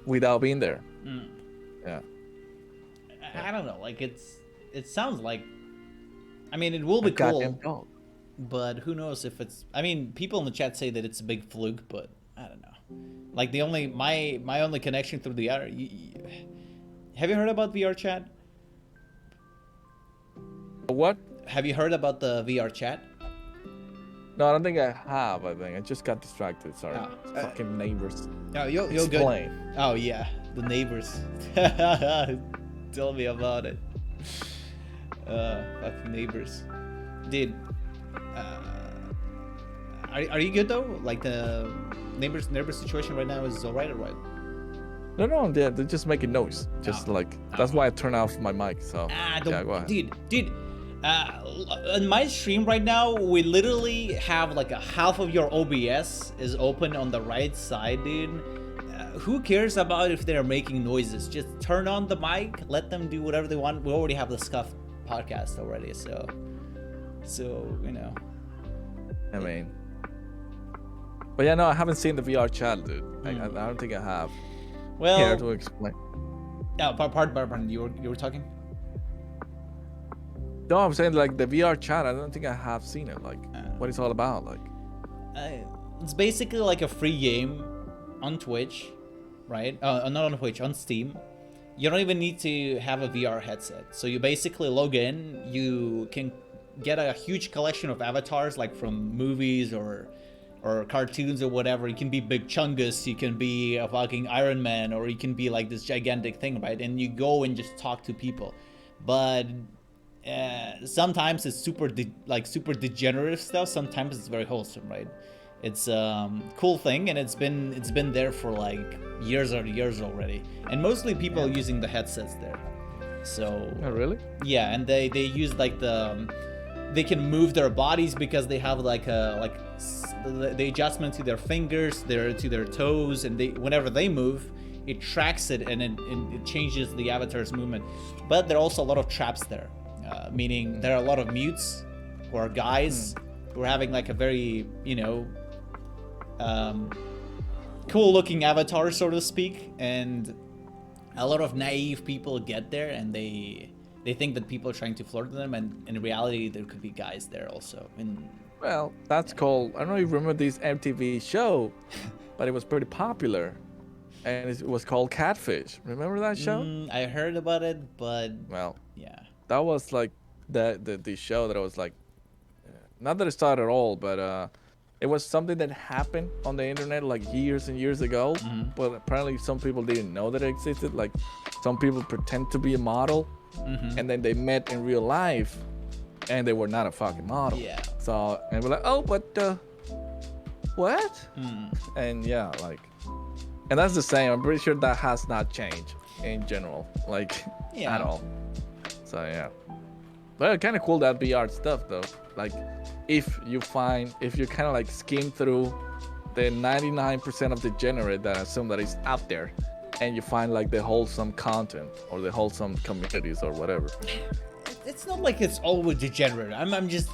without being there. Yeah. I don't know. Like it sounds like. I mean, it will be Goddamn cool, dog. but who knows if it's. I mean, people in the chat say that it's a big fluke, but I don't know. Like the only my only connection through the other. Have you heard about VR chat? What? Have you heard about the VR chat? No, I don't think I have. I think I just got distracted. Sorry. Oh, Fucking neighbors. No, you're good. Explain. Oh yeah, the neighbors. Tell me about it. Fucking neighbors, dude. Are you good though? Like the neighbors situation right now is alright or what? No, they're just making noise. Just like that's why I turn off my mic. So yeah, go ahead. Dude. On my stream right now, we literally have like a half of your OBS is open on the right side, dude. Who cares about if they're making noises? Just turn on the mic, let them do whatever they want. We already have the Scuff podcast already, so you know. I mean, but yeah, no, I haven't seen the VR chat, dude. I don't think I have. Well, Care to explain? Pardon. You were talking. No, I'm saying like the VR chat. I don't think I have seen it. Like, what it's all about. Like, it's basically like a free game on Twitch, right? Not on Twitch, on Steam. You don't even need to have a VR headset. So you basically log in. You can get a huge collection of avatars, like from movies or cartoons or whatever. You can be Big Chungus, you can be a fucking Iron Man, or you can be like this gigantic thing, right? And you go and just talk to people. But sometimes it's super degenerative stuff. Sometimes it's very wholesome, right? It's cool thing, and it's been there for like years already. And mostly people are using the headsets there. So oh really? Yeah, and they use like they can move their bodies because they have like the adjustment to their fingers, to their toes, and whenever they move, it tracks it and it changes the avatar's movement. But there are also a lot of traps there, meaning there are a lot of mutes who are guys who are having like a very, you know, cool looking avatar, so to speak, and a lot of naive people get there and they think that people are trying to flirt with them, and in reality there could be guys there also. And well, that's called, I don't know if you remember this MTV show, but it was pretty popular, and it was called Catfish. Remember that show? I heard about it, but well, yeah, that was like the show that I was like, not that it started at all, but it was something that happened on the internet like years and years ago. But apparently some people didn't know that it existed. Like some people pretend to be a model, and then they met in real life, and they were not a fucking model. Yeah. So, and we're like, oh, but what? And yeah, like, and that's the same. I'm pretty sure that has not changed in general, like at all. So yeah, but kind of cool that VR stuff though. Like, if you kind of like skim through the 99% of the genre that I assume that is out there, and you find like the wholesome content or the wholesome communities or whatever. It's not like it's always degenerate. I'm just,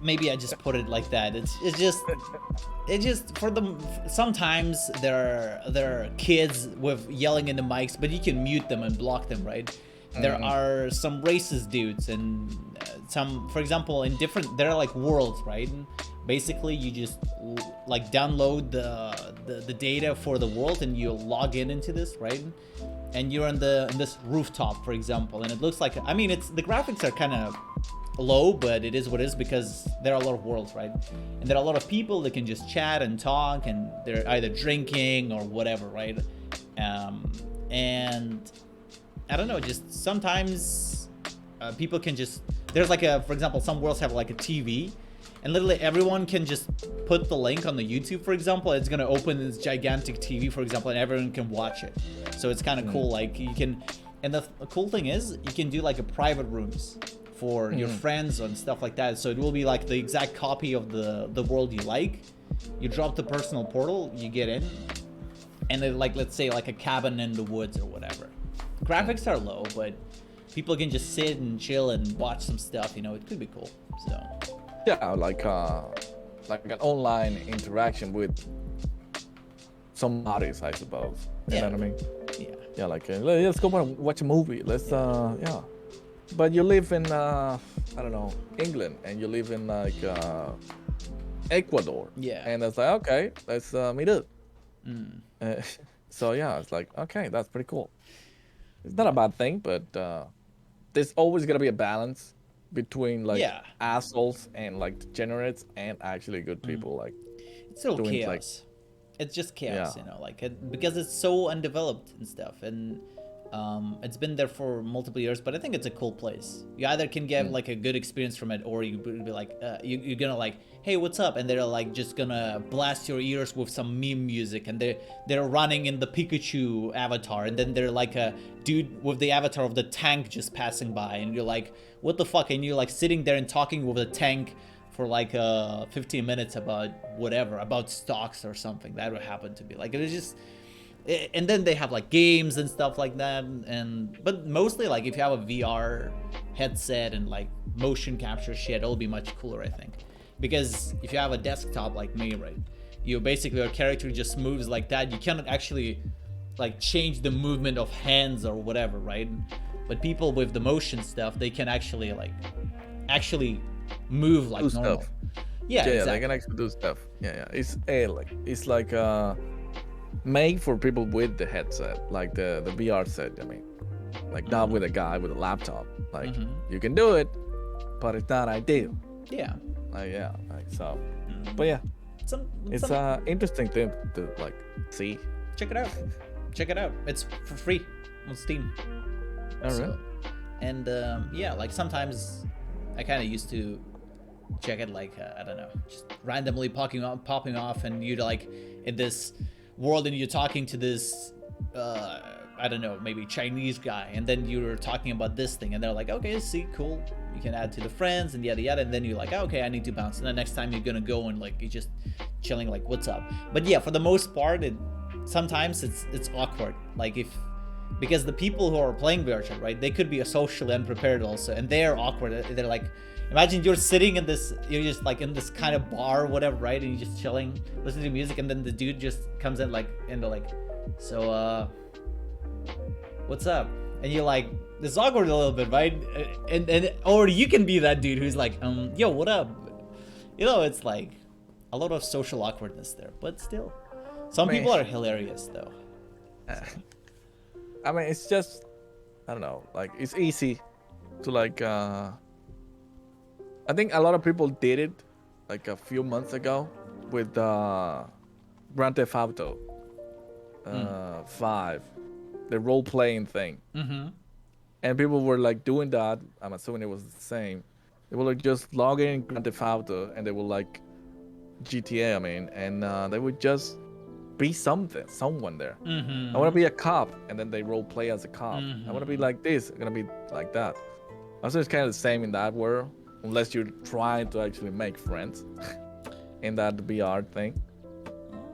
maybe I just put it like that. It's just for them. Sometimes there are kids with yelling in the mics, but you can mute them and block them, right? There are some racist dudes and some, for example, there are like worlds, right? And basically, you just like download the data for the world and you log into this, right? And you're in this rooftop, for example, and it looks like, I mean, the graphics are kind of low, but it is what it is because there are a lot of worlds, right? And there are a lot of people that can just chat and talk, and they're either drinking or whatever, right? And I don't know, just sometimes people can just, there's like for example, some worlds have like a TV, and literally everyone can just put the link on the YouTube, for example. It's gonna open this gigantic TV, for example, and everyone can watch it. So it's kind of cool. Like you can, and the cool thing is you can do like a private rooms for your friends and stuff like that. So it will be like the exact copy of the world you like. You drop the personal portal, you get in, and then like, let's say like a cabin in the woods or whatever. graphics are low, but people can just sit and chill and watch some stuff. You know, it could be cool. So Yeah, like an online interaction with some artists, I suppose. You know what I mean? yeah. Yeah, like let's go watch a movie. Let's yeah. But you live in I don't know, England, and you live in like Ecuador. Yeah. And it's like, okay, let's meet up. Mm. So yeah, it's like, okay, that's pretty cool. It's not a bad thing, but there's always gonna be a balance between like assholes and like degenerates and actually good people. Like It's still doing, chaos. like, It's just chaos, Yeah. you know, like because it's so undeveloped and stuff, and it's been there for multiple years. But I think it's a cool place. You either can get like a good experience from it, or you would be like, you're gonna like, hey, what's up? And they're like just gonna blast your ears with some meme music, and they're running in the Pikachu avatar, and then they're like a dude with the avatar of the tank just passing by, and you're like, what the fuck? And you're like sitting there and talking with a tank for like 15 minutes about whatever, about stocks or something. That would happen to be like, it was just, and then they have like games and stuff like that, but mostly like if you have a VR headset and like motion capture shit, it'll be much cooler, I think. Because if you have a desktop like me, right, you basically, your character just moves like that. You cannot actually like change the movement of hands or whatever, right? But people with the motion stuff, they can actually move like Do normal. stuff. Yeah, Yeah, exactly. they can actually do stuff. Yeah. It's like made for people with the headset, like the VR set. I mean, like not with a guy with a laptop. Like you can do it, but it's not ideal. Yeah. Like so. But yeah, it's interesting thing to like see. Check it out. Check it out. It's for free on Steam. All right. And yeah, like sometimes I kind of used to check it like I don't know, just randomly popping off, and you're like in this world and you're talking to this I don't know, maybe Chinese guy, and then you're talking about this thing, and they're like, okay, see, cool, you can add to the friends and yada yada, and then you're like, okay, I need to bounce, and the next time you're gonna go and like you're just chilling like, what's up? But yeah, for the most part, sometimes it's awkward, like because the people who are playing VR chat, right, they could be socially unprepared also, and they're awkward. They're like, imagine you're sitting in this, you're just like in this kind of bar or whatever, right, and you're just chilling, listening to music, and then the dude just comes in like, and they're like, so what's up? And you're like, it's awkward a little bit, right? And or you can be that dude who's like, yo, what up? You know, it's like a lot of social awkwardness there, but still, some people are hilarious though. I mean, it's just, I don't know, like it's easy to like I think a lot of people did it like a few months ago with Grand Theft Auto 5, the role-playing thing. And people were like doing that. I'm assuming it was the same. They will like just log in Grand Theft Auto, and they will like GTA, I mean, and they would just be someone there. I want to be a cop, and then they role play as a cop. I want to be like this, I'm gonna be like that. Also, it's kind of the same in that world, unless you're trying to actually make friends in that VR thing.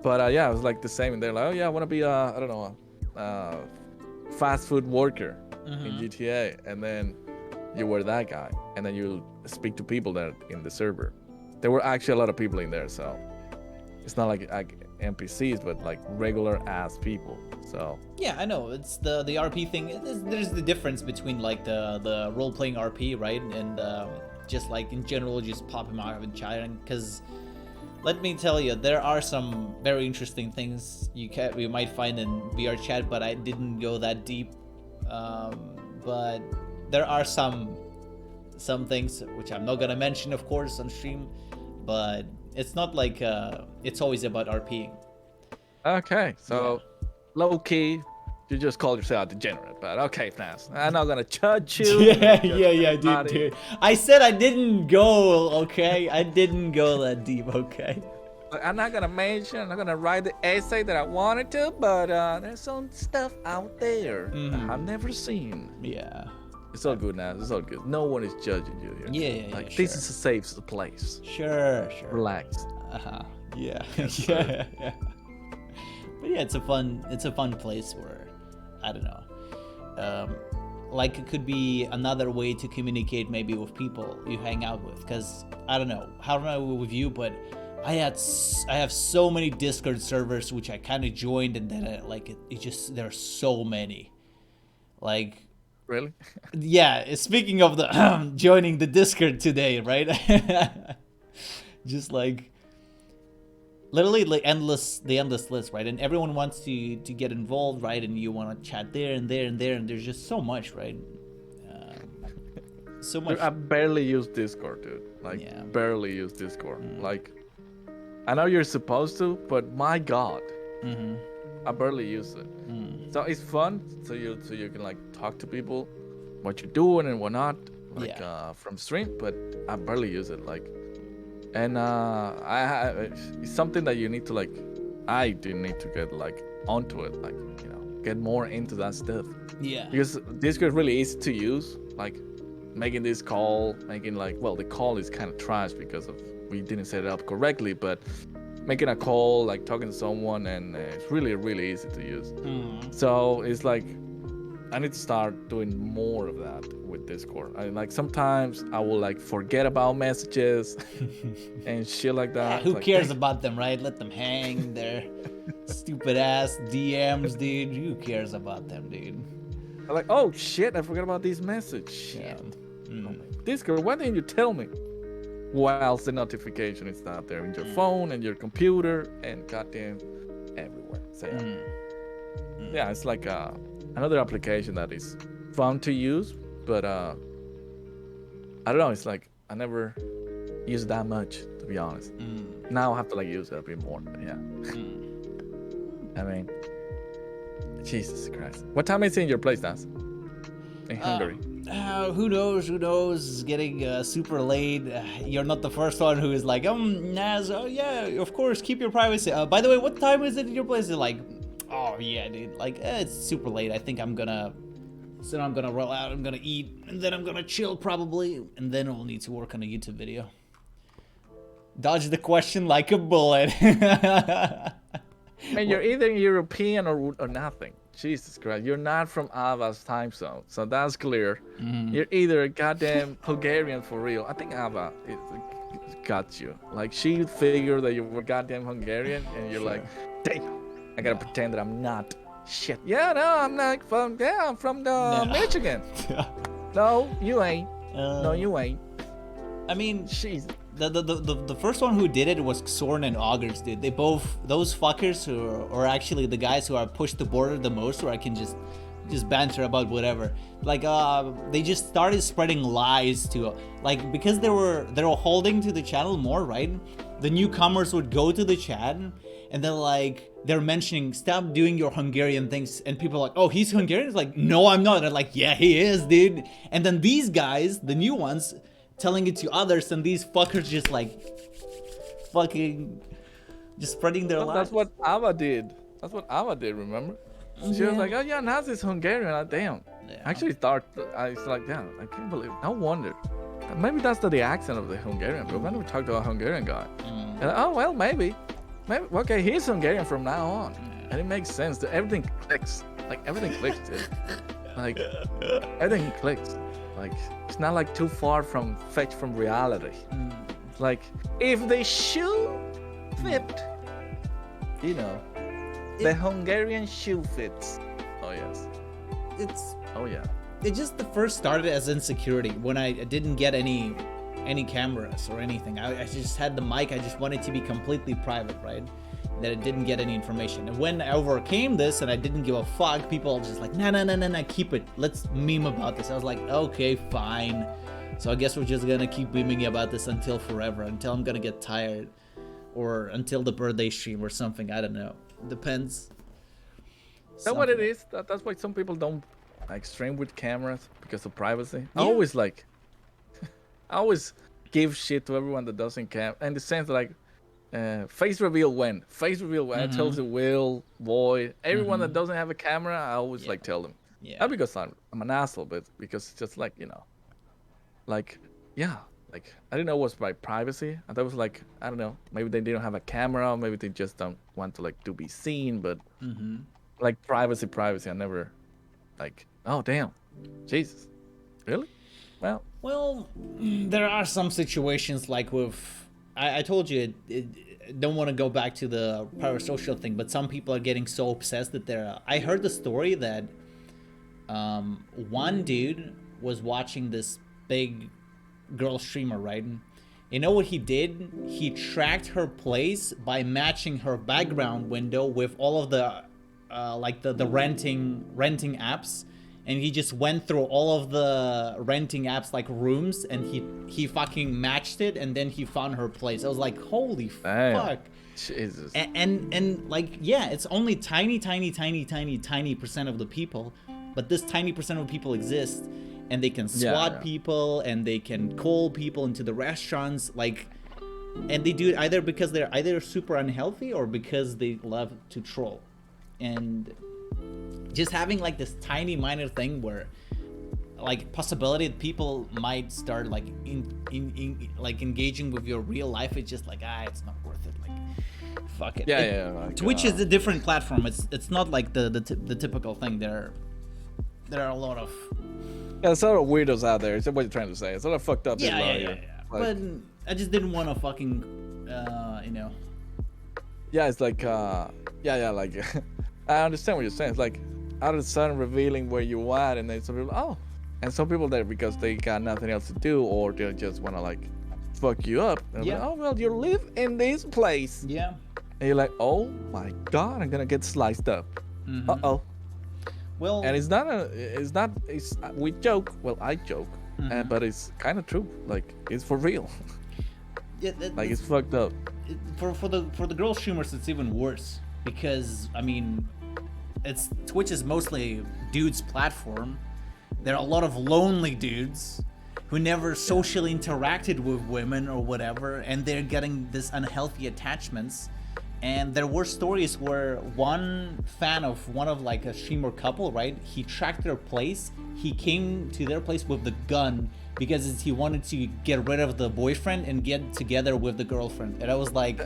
But yeah, it was like the same, and they're like, oh yeah, I want to be I don't know, fast food worker in GTA, and then you were that guy, and then you speak to people there in the server. There were actually a lot of people in there, so it's not like NPCs, but like regular ass people. So yeah, I know, it's the RP thing. There's the difference between like the role-playing RP, right, and just like in general just popping out and chatting. Because let me tell you, there are some very interesting things you might find in VR chat, but I didn't go that deep. But there are some things which I'm not gonna mention, of course, on stream, but it's not like it's always about RPing. okay, so low key, you just call yourself a degenerate, but okay, Nas, I'm not gonna judge you. Yeah, dude. I said I didn't go, okay? I didn't go that deep, okay? I'm not gonna mention, I'm not gonna write the essay that I wanted to, but there's some stuff out there that I've never seen. Yeah. It's all good now. It's all good. No one is judging you here. Yeah, like sure. this is a safe place. Sure. Relax. Yeah. Yeah. But yeah, it's a fun place where, I don't know. like it could be another way to communicate maybe with people you hang out with. Because I don't know with you, but I have so many Discord servers which I kind of joined, and then it just there's so many. Like, Really? yeah. Speaking of the joining the Discord today, right? Just like literally like the endless list, right? And everyone wants to get involved, right? And you want to chat there and there and there, and there's just so much, right? So much. I barely use Discord, dude. Like, Yeah. barely use Discord. Like, I know you're supposed to, but my God, I barely use it. So it's fun, so you can like talk to people, what you're doing and whatnot, like from stream. But I barely use it, like, and it's something that you need to like. I do need to get like onto it, like, you know, get more into that stuff. Yeah. Because Discord is really easy to use, like making this call, making like, well, the call is kind of trash because of we didn't set it up correctly, but making a call, like talking to someone, and it's really, really easy to use. So it's like, I need to start doing more of that with Discord. Like sometimes I will like forget about messages and shit like that. Yeah, who like, cares about them, right? Let them hang their stupid ass DMs, dude. Who cares about them, dude? I'm like, oh shit, I forgot about this message. Shit. Discord, why didn't you tell me? Whilst the notification is not there in your phone and your computer and goddamn everywhere. So yeah, it's like another application that is fun to use, but I don't know. It's like I never use that much, to be honest. Now I have to like use it a bit more. But yeah. I mean, Jesus Christ. What time is it in your place, Dance? In Hungary. Who knows? It's getting super late. You're not the first one who is like, Naz, oh yeah, of course, keep your privacy. By the way, what time is it in your place? It's like, oh yeah, dude, like, it's super late. I think I'm gonna roll out, I'm gonna eat, and then I'm gonna chill probably, and then we'll need to work on a YouTube video. Dodge the question like a bullet. And you're either European or nothing. Jesus Christ, you're not from Ava's time zone, so that's clear. You're either a goddamn Hungarian for real. I think Ava got you. Like, she figured that you were goddamn Hungarian, and you're like, damn, I gotta pretend that I'm not. Shit. Yeah, no, I'm not from. Yeah, I'm from Michigan. No, you ain't. No, you ain't. I mean, jeez. The first one who did it was Soren and Augers, dude. They both, those fuckers who are actually the guys who are pushed the border the most, where I can just banter about whatever. Like, they just started spreading lies to, like, because they were holding to the channel more, right? The newcomers would go to the chat, and then like they're mentioning, stop doing your Hungarian things, and people are like, oh, he's Hungarian? It's like, no, I'm not. They're like, yeah, he is, dude. And then these guys, the new ones, telling it to others, and these fuckers just like fucking just spreading their lies. That's what Ava did. Remember? She was like, oh yeah, Nazi's Hungarian. Damn. Yeah. Actually thought, I was like, damn, I can't believe, no wonder. Maybe that's the accent of the Hungarian, but we never talked to a Hungarian guy. And, oh well, maybe, okay, he's Hungarian from now on. And it makes sense that everything clicks. Like, everything clicks, dude. Like, everything clicks. Like, it's not like too far fetched from reality. Like, if the shoe fit, you know, the Hungarian shoe fits. Oh yes. Oh yeah. It just the first started as insecurity when I didn't get any cameras or anything. I just had the mic. I just wanted to be completely private, right? That it didn't get any information. And when I overcame this and I didn't give a fuck, people were just like, nah, keep it. Let's meme about this. I was like, okay, fine. So I guess we're just gonna keep memeing about this until forever, until I'm gonna get tired, or until the birthday stream or something. I don't know. Depends. Is that what it is? That's why some people don't like stream with cameras, because of privacy. Yeah. I always give shit to everyone that doesn't cam, in the sense that, like, face reveal when I tell the Will, Boy, everyone that doesn't have a camera, I always like tell them. Yeah. Not because I'm an asshole, but because it's just like, you know, like, yeah, like, I didn't know it was by privacy. I thought it was like, I don't know, maybe they didn't have a camera, or maybe they just don't want to like to be seen, but like privacy. I never Oh damn, Jesus, really? Well, Well, there are some situations like with. I told you, don't want to go back to the parasocial thing, but some people are getting so obsessed that they're. I heard the story that one dude was watching this big girl streamer, right? And you know what he did? He tracked her place by matching her background window with all of the like the renting apps, and he just went through all of the renting apps like rooms, and he fucking matched it, and then he found her place. I was like, holy damn. fuck. Jesus. And like, yeah, it's only tiny percent of the people, but this tiny percent of people exist, and they can swat people, and they can call people into the restaurants, like, and they do it either because they're either super unhealthy or because they love to troll. And just having like this tiny minor thing where like possibility that people might start like in like engaging with your real life, it's just like, it's not worth it, like fuck it. Like, Twitch is a different platform. It's not like the typical thing. There are a lot of there's a lot of weirdos out there. Is that what you're trying to say? It's a lot of fucked up people out here. Like, but I just didn't want to fucking yeah, it's like like I understand what you're saying. It's like out of the sudden revealing where you at, and then some people, and some people there because they got nothing else to do, or they just want to like fuck you up. And like, oh well, you live in this place. Yeah. And you're like, oh my god, I'm gonna get sliced up. Uh-oh. Well, and we joke. Well, I joke, but it's kind of true. Like, it's for real. Yeah, like, it's fucked up. For the girl streamers, it's even worse because I mean, Twitch is mostly dudes' platform. There are a lot of lonely dudes who never socially interacted with women or whatever, and they're getting this unhealthy attachments. And there were stories where one fan of one of like a streamer couple, right? He tracked their place. He came to their place with the gun because he wanted to get rid of the boyfriend and get together with the girlfriend. And I was like,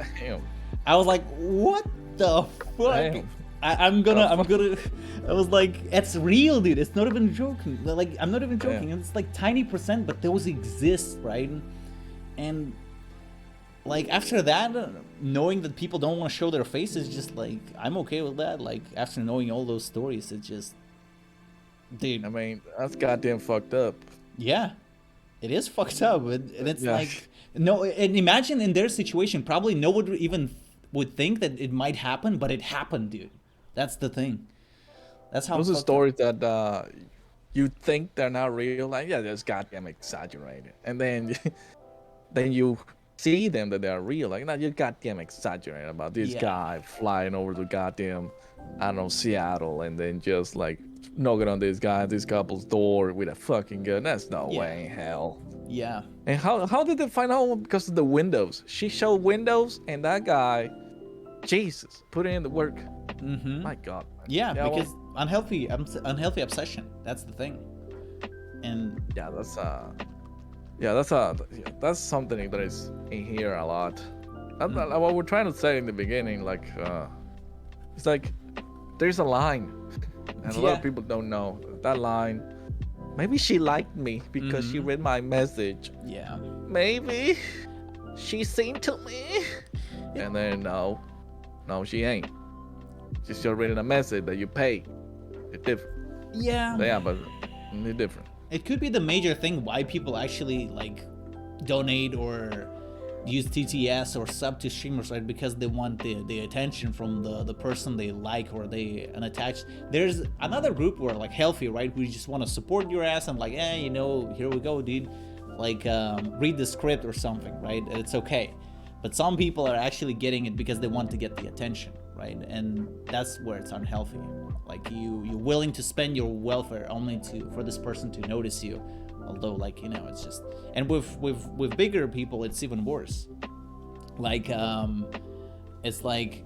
what the fuck? Damn. I was like, it's real, dude. It's not even joking. Like, I'm not even joking. Yeah. It's like tiny percent, but those exist, right? And like after that, knowing that people don't want to show their faces, just like I'm okay with that. Like after knowing all those stories, it just, dude. I mean, that's goddamn fucked up. Yeah, it is fucked up, and it's like no. And imagine in their situation, probably no one would think that it might happen, but it happened, dude. That's the thing. That's how. Those are stories that you think they're not real. Like, yeah, they're goddamn exaggerated, and then you see them that they are real. Like, no, you're goddamn exaggerating about this guy flying over to goddamn, I don't know, Seattle, and then just like knocking on this couple's door with a fucking gun. That's no way in hell. Yeah. And how did they find out? Because of the windows. She showed windows, and that guy, Jesus, put in the work. My God. Yeah, because unhealthy obsession. That's the thing. And that's something that is in here a lot. What we're trying to say in the beginning, like, it's like there's a line, and a lot of people don't know that line. Maybe she liked me because she read my message. Yeah. Maybe she's seen to me. And then no, she ain't. She's just reading a message that you pay. It's different. Yeah. Yeah, but it's different. It could be the major thing why people actually like donate or use TTS or sub to streamers, right? Because they want the attention from the person they like or they unattached. There's another group where like healthy, right? We just want to support your ass and like, here we go, dude. Like read the script or something, right? It's okay. But some people are actually getting it because they want to get the attention, right? And that's where it's unhealthy. Like you're willing to spend your welfare only for this person to notice you. Although, like, it's just, and with bigger people, it's even worse. Like, it's like,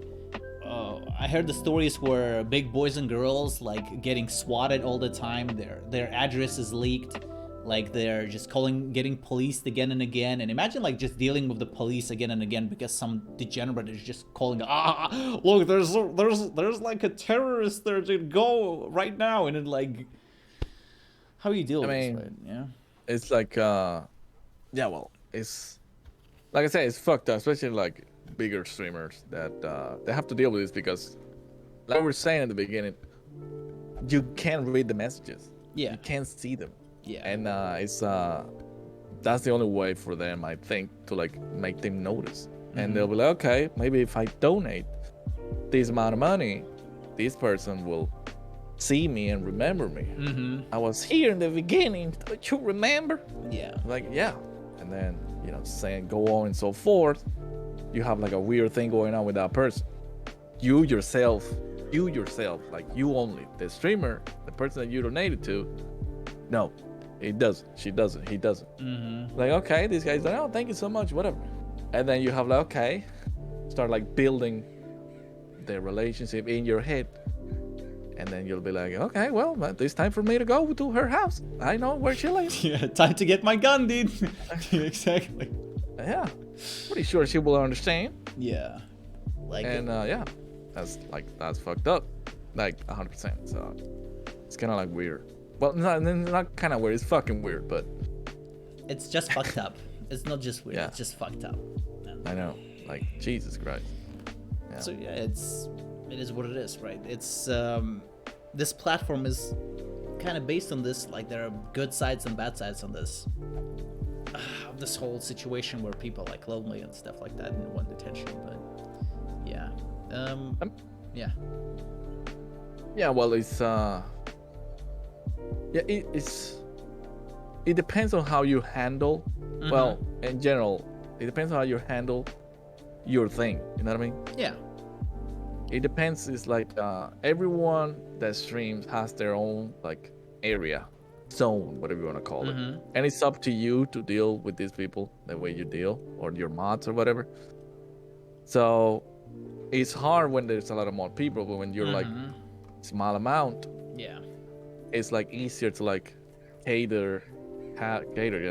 I heard the stories where big boys and girls like getting swatted all the time. Their address is leaked. Like they're just getting policed again and again. And imagine like just dealing with the police again and again because some degenerate is just calling, look, there's like a terrorist there, dude, go right now. And then like, how you deal I with this, mean, right? Yeah. it's like yeah, well, it's like I say, it's fucked up, especially like bigger streamers that they have to deal with this because, like we were saying at the beginning, you can't read the messages, Yeah. you can't see them, Yeah. and it's that's the only way for them, I think, to like make them notice, and they'll be like, okay, maybe if I donate this amount of money, this person will see me and remember me. I was here in the beginning, don't you remember? Yeah. Like, yeah. And then, you know, saying go on and so forth, you have like a weird thing going on with that person. You yourself, like you only, the streamer, the person that you donated to, no, he doesn't, she doesn't, he doesn't. Like, okay, this guy's like, oh, thank you so much, whatever. And then you have like, okay, start like building the relationship in your head. And then you'll be like, okay, well, it's time for me to go to her house. I know where she lives. Yeah, time to get my gun, dude. Exactly. Yeah, pretty sure she will understand. Yeah. Like. And yeah, that's fucked up, like 100%. So it's kind of like weird. Well, not kind of weird. It's fucking weird, but it's just fucked up. It's not just weird. Yeah. It's just fucked up. I know, like Jesus Christ. Yeah. So yeah, it is what it is, right? It's this platform is kind of based on this. Like there are good sides and bad sides on this. This whole situation where people are like lonely and stuff like that and want attention, but yeah, yeah. Yeah, well, it's yeah, it depends on how you handle. Well, in general, it depends on how you handle your thing. You know what I mean? Yeah. It depends. It's like everyone that streams has their own like area, zone, whatever you want to call it, and it's up to you to deal with these people the way you deal, or your mods or whatever. So it's hard when there's a lot of more people, but when you're like small amount, yeah, it's like easier to like cater. I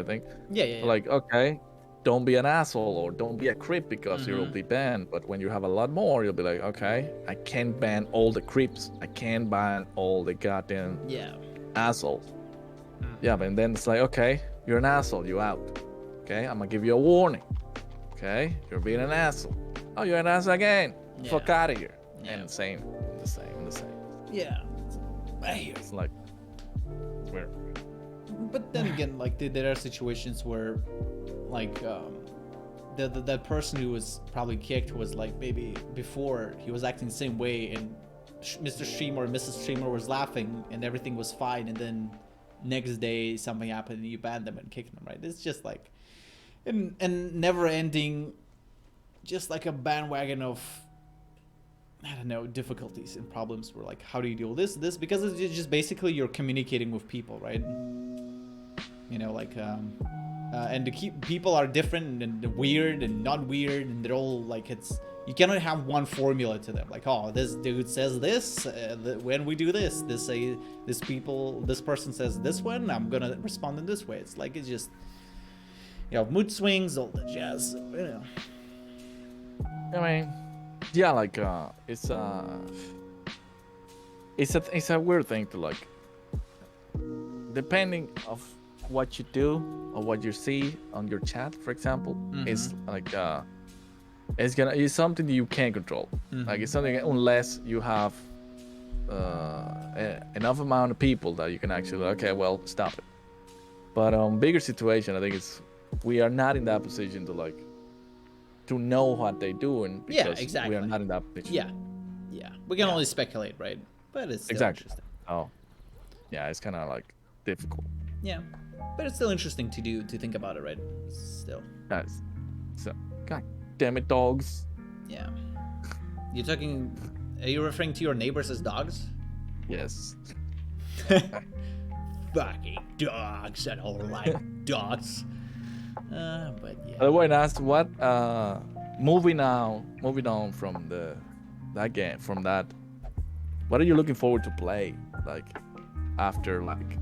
think. Yeah. Like, okay, don't be an asshole or don't be a creep because you'll be banned. But when you have a lot more, you'll be like, okay, I can't ban all the creeps. I can't ban all the goddamn assholes. Yeah, but then it's like, okay, you're an asshole, you out. Okay, I'm gonna give you a warning. Okay, you're being an asshole. Oh, you're an asshole again. Fuck out of here. And the same. Yeah. It's like weird. But then again, like there are situations where, like, that person who was probably kicked was like maybe before he was acting the same way, and Mr. Streamer or Mrs. Streamer was laughing and everything was fine, and then next day something happened and you banned them and kicked them, right? It's just like, and never ending, just like a bandwagon of, I don't know, difficulties and problems where like, how do you deal with this because it's just basically you're communicating with people, right? You know, like and people are different and weird and not weird, and they're all like, it's, you cannot have one formula to them, like, oh, this dude says this when we do this this person says this one, I'm gonna respond in this way. It's like, it's just, you know, mood swings, all the jazz, you know. I mean, yeah, like it's a weird thing to like, depending of what you do or what you see on your chat, for example, is like it's something that you can't control. Like, it's something unless you have enough amount of people that you can actually, okay, well, stop it. But on bigger situation, I think we are not in that position to like to know what they're doing, because we are not in that position. Yeah, we can only speculate, right? But it's still interesting. Oh, yeah, it's kind of like difficult. Yeah, but it's still interesting to think about it, right? Still. Guys, so god damn it, dogs. Yeah. Are you referring to your neighbors as dogs? Yes. Fucking dogs. I don't like dogs. But yeah. By the way, asked what moving on from that game, from that, what are you looking forward to play, like, after like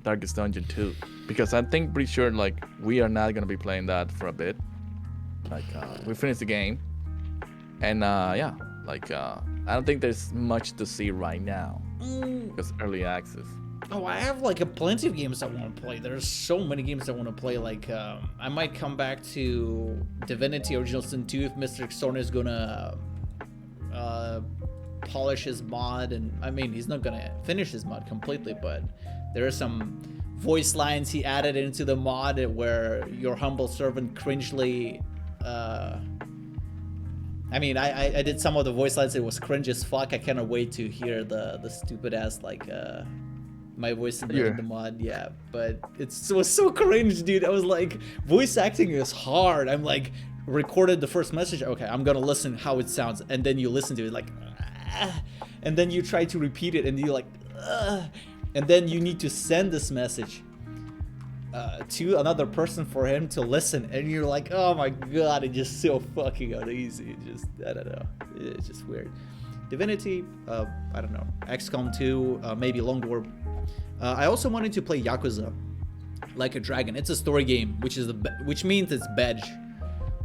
Darkest Dungeon 2? Because I think pretty sure like we are not gonna be playing that for a bit. Like we finished the game, and yeah, like I don't think there's much to see right now. Because early access. Oh, I have like a plenty of games I want to play. There's so many games I want to play. Like, I might come back to Divinity Original Sin 2 if Mr. Xorn is gonna polish his mod, and I mean he's not gonna finish his mod completely, but there are some voice lines he added into the mod where your humble servant cringely. I mean, I did some of the voice lines. It was cringe as fuck. I cannot wait to hear the stupid ass like my voice in the mod. Yeah, but it was so cringe, dude. I was like, voice acting is hard. I'm like, recorded the first message. Okay, I'm gonna listen how it sounds, and then you listen to it like, and then you try to repeat it, and you like, and then you need to send this message to another person for him to listen, and you're like, oh my god, it's just so fucking uneasy. It just, I don't know, it's just weird. Divinity, I don't know, XCOM 2, maybe Long War. I also wanted to play Yakuza Like a Dragon. It's a story game, which means it's badge.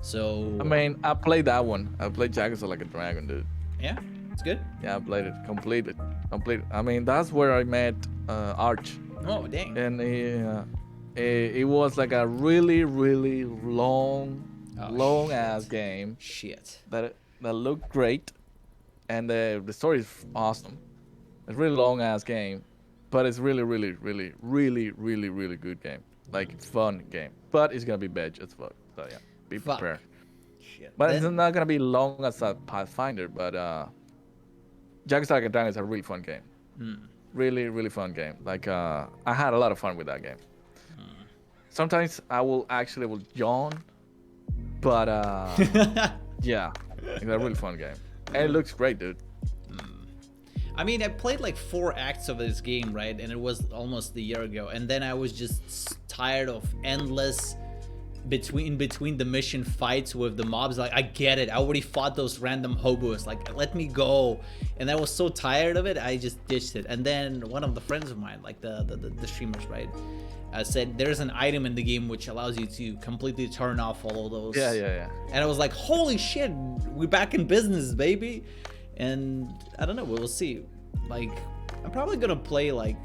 So I mean, I played that one. I played Yakuza Like a Dragon, dude. Yeah, it's good. Yeah, I played it completely. I mean, that's where I met Arch. Oh dang. And it was like a really, really long ass game. Shit. That looked great, and the story is awesome. It's a really long ass game, but it's really, really, really, really, really, really good game. Like fun game. But it's gonna be badge as fuck. So yeah, be prepared. Shit. But it's not gonna be long as a Pathfinder. But Yakuza Like a Dragon is a really fun game. Really, really fun game. Like I had a lot of fun with that game. Sometimes I will yawn, but yeah, it's a really fun game, and it looks great, dude. I mean, I played like 4 acts of this game, right? And it was almost a year ago, and then I was just tired of endless between the mission fights with the mobs. Like, I get it, I already fought those random hobos, like let me go. And I was so tired of it, I just ditched it. And then one of the friends of mine, like the streamers, right, said there's an item in the game which allows you to completely turn off all of those. Yeah. And I was like, holy shit, we're back in business, baby. And I don't know, we'll see. Like, I'm probably gonna play like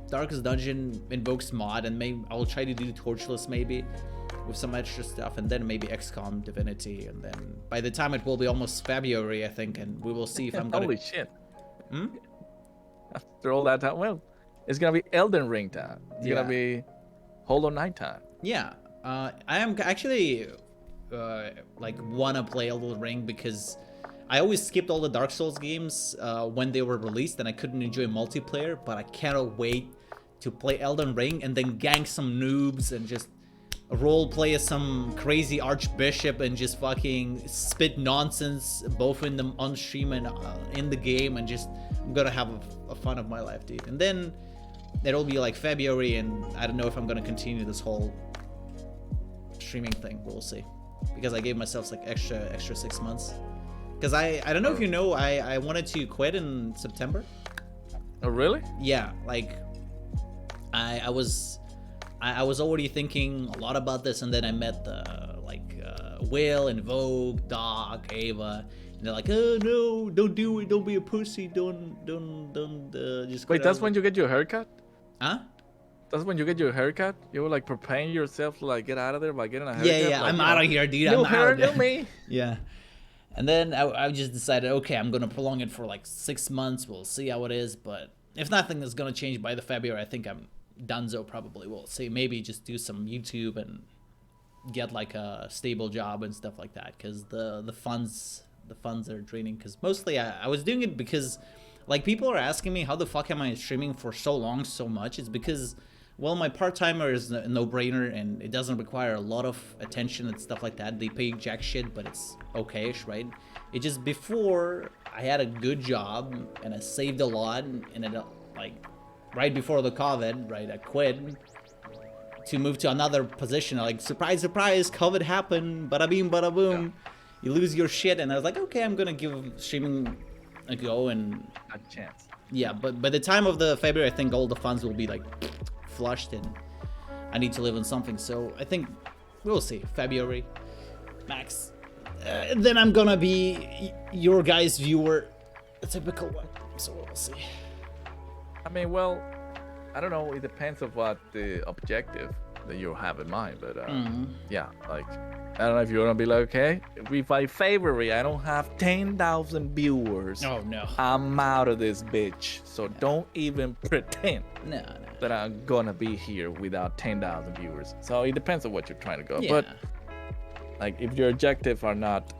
Darkest Dungeon Invokes mod, and maybe I'll try to do Torchless maybe with some extra stuff, and then maybe XCOM Divinity, and then by the time it will be almost February, I think, and we will see if I'm gonna. Holy shit! After all that time, well, it's gonna be Elden Ring time. It's gonna be Hollow Knight time. Yeah, I am actually like wanna play Elden Ring because I always skipped all the Dark Souls games when they were released, and I couldn't enjoy multiplayer. But I cannot wait to play Elden Ring and then gank some noobs and just role play as some crazy archbishop and just fucking spit nonsense both on stream and in the game, and just I'm gonna have a fun of my life, dude. And then it'll be like February, and I don't know if I'm gonna continue this whole streaming thing. We'll see, because I gave myself like extra 6 months, because I don't know if you know, I wanted to quit in September. Oh really? Yeah, like I was already thinking a lot about this, and then I met Will and Vogue, Doc, Ava, and they're like, oh no, don't do it, don't be a pussy, don't just wait. That's when you get your haircut? Huh? That's when you get your haircut? You were like preparing yourself to like get out of there by getting a haircut? Yeah, like, I'm out of here, dude. New I'm hair, out. new me. Yeah. And then I just decided, okay, I'm gonna prolong it for like 6 months. We'll see how it is, but if nothing is gonna change by the February, I think I'm donezo probably. We'll see. Maybe just do some YouTube and get like a stable job and stuff like that, because the funds are draining. Because mostly I was doing it because like people are asking me how the fuck am I streaming for so long so much. It's because, well, my part-timer is a no-brainer, and it doesn't require a lot of attention and stuff like that. They pay jack shit, but it's okay-ish, right? It just, before I had a good job and I saved a lot, and it like right before the COVID, right, I quit to move to another position. Like, surprise, surprise, COVID happened, bada bing, bada boom. Yeah. You lose your shit, and I was like, okay, I'm gonna give streaming a go, and a chance. Yeah, but by the time of the February, I think all the funds will be like flushed, and I need to live on something. So I think we'll see. February, max. Then I'm gonna be your guys' viewer, a typical one. So we'll see. I mean, well, I don't know. It depends of what the objective that you have in mind, but yeah, like I don't know if you're gonna be like, okay, if my favorite, I don't have 10,000 viewers. Oh no. I'm out of this bitch. So don't even pretend No. that I'm gonna be here without 10,000 viewers. So it depends on what you're trying to go. Yeah. But like, if your objective are not,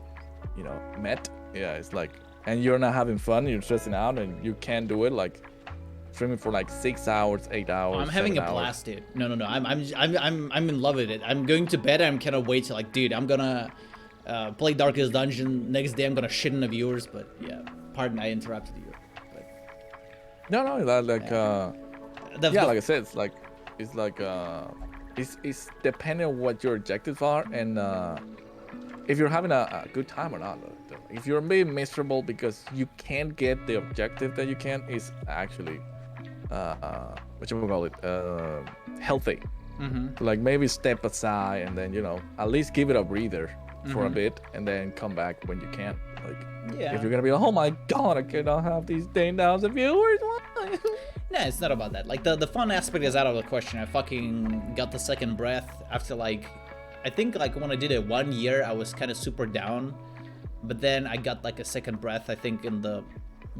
met, yeah, it's like, and you're not having fun, you're stressing out, and you can't do it, like streaming for like 6 hours, 8 hours. I'm having a blast, dude. No. I'm in love with it. I'm going to bed. I'm kind of wait to like, dude, I'm gonna play Darkest Dungeon. Next day, I'm gonna shit in the viewers. But yeah, pardon, I interrupted you. But, no, that like yeah, like I said, it's depending on what your objectives are, and if you're having a good time or not. If you're being miserable because you can't get the objective that you can, is actually what you call it, healthy. Like maybe step aside and then at least give it a breather for a bit, and then come back when you can. Like, if you're gonna be like, oh my god, I cannot have these 10,000 viewers. Why? No, it's not about that. Like the fun aspect is out of the question. I fucking got the second breath after like, I think like when I did it 1 year, I was kind of super down, but then I got like a second breath. I think in the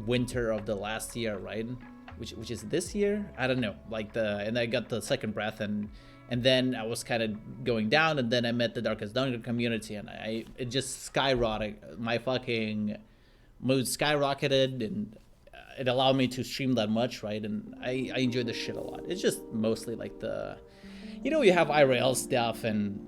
winter of the last year, right? Which is this year? I don't know. Like and I got the second breath, and then I was kind of going down, and then I met the Darkest Dungeon community, and it just skyrocketed. My fucking mood skyrocketed, and it allowed me to stream that much, right? And I enjoy this shit a lot. It's just mostly like you have IRL stuff and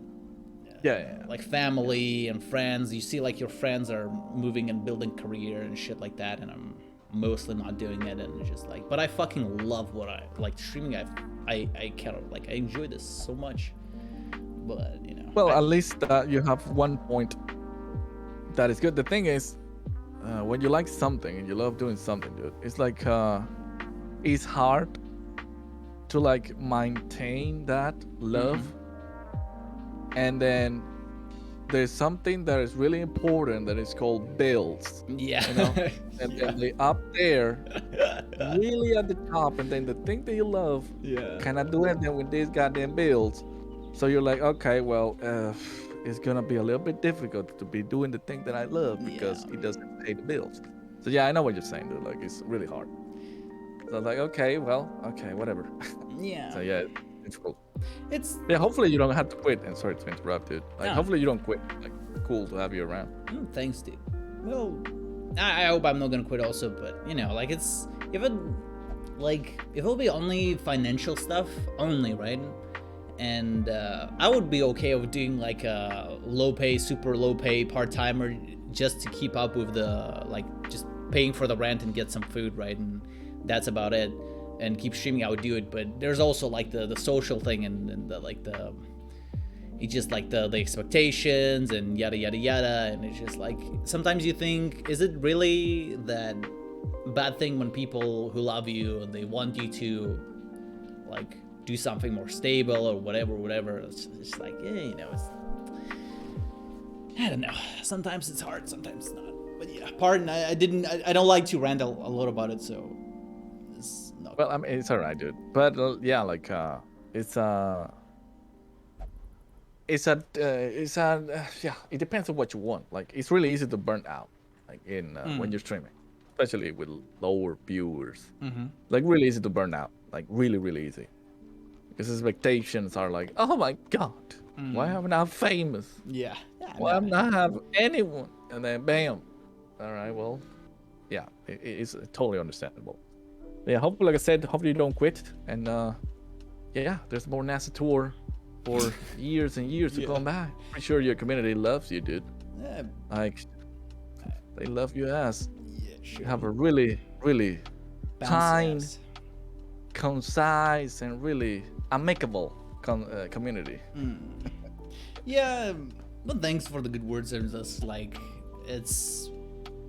like family and friends. You see like your friends are moving and building career and shit like that, and I'm mostly not doing it, and it's just like, but I fucking love what I like streaming. I kind of like, I enjoy this so much, but well, at least you have one point that is good. The thing is, when you like something and you love doing something, dude, it's like it's hard to like maintain that love. And then there's something that is really important that is called bills. Yeah. And then they up there, really at the top, and then the thing that you love, cannot do anything with these goddamn bills. So you're like, okay, well, it's gonna be a little bit difficult to be doing the thing that I love because it doesn't pay the bills. So yeah, I know what you're saying, dude. Like, it's really hard. So I'm like, okay, whatever. Yeah. So yeah, it's cool. It's hopefully you don't have to quit. And sorry to interrupt, dude. Like, hopefully you don't quit. Like, cool to have you around. Thanks, dude. Well, I hope I'm not gonna quit also, but like, it's if it'll be only financial stuff only, right? And I would be okay with doing like a super low pay part-timer just to keep up with the just paying for the rent and get some food, right? And that's about it. And keep streaming, I would do it. But there's also like the social thing and it's just like the expectations and yada yada yada, and it's just like, sometimes you think, is it really that bad thing when people who love you and they want you to like do something more stable or whatever? It's like, it's, I don't know, sometimes it's hard, sometimes it's not. But yeah, pardon, I don't like to rant a lot about it, so it's not. Well, I mean, it's alright, dude. But yeah, like yeah, it depends on what you want. Like, it's really easy to burn out, like when you're streaming, especially with lower viewers. Like, really easy to burn out, like really easy, because expectations are like, oh my god, why am I not famous? Yeah. Why am I not have anyone? And then bam, all right, well, yeah, it's totally understandable. Yeah, hopefully, like I said, hopefully you don't quit, and yeah, there's more Nazatur for years and years to come back. I'm sure your community loves you, dude. Yeah. Like, they love you as. Yeah, sure. You have a really kind, concise, and really amicable community. Yeah, but thanks for the good words. It's just like, it's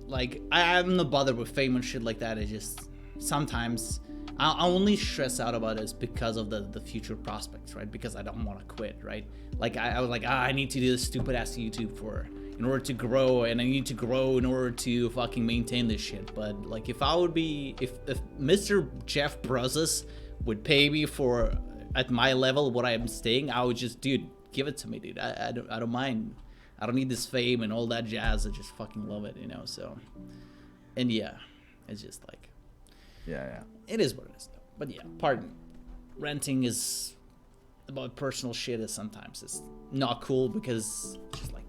like, I'm not bothered with fame and shit like that. It's just sometimes I only stress out about it because of the future prospects, right? Because I don't want to quit, right? Like, I was like, I need to do this stupid ass YouTube for in order to grow, and I need to grow in order to fucking maintain this shit. But like, if Mr. Jeff Bezos would pay me for at my level what I'm staying, I would just, dude, give it to me, dude. I don't mind. I don't need this fame and all that jazz. I just fucking love it, you know. So, and yeah, it's just like, Yeah. it is what it is. But yeah, pardon. Renting is about personal shit. Is sometimes it's not cool because it's just like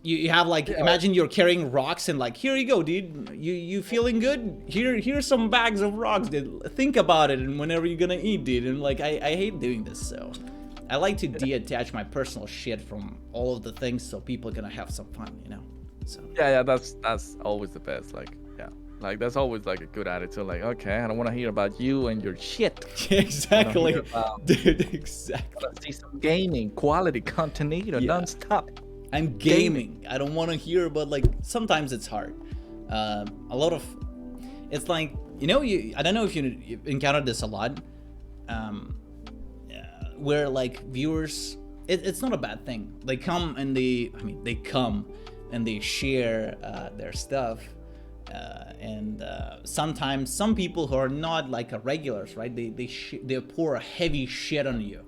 you have like, imagine you're carrying rocks and like, here you go, dude. You feeling good? Here's some bags of rocks, dude. Think about it, and whenever you're gonna eat, dude. And like, I hate doing this, so I like to detach my personal shit from all of the things, so people are gonna have some fun, you know. So Yeah, that's always the best. Like, yeah, like that's always like a good attitude. Like, okay, I don't want to hear about you and your shit. exactly, dude. I Exactly. want to see some gaming, quality content, non-stop. I'm gaming. I don't want to hear about, like, sometimes it's hard. A lot of, it's like, you know, I don't know if you've encountered this a lot, where like viewers, it's not a bad thing. They come and they come and they share their stuff, and sometimes some people who are not like regulars, right? They pour a heavy shit on you.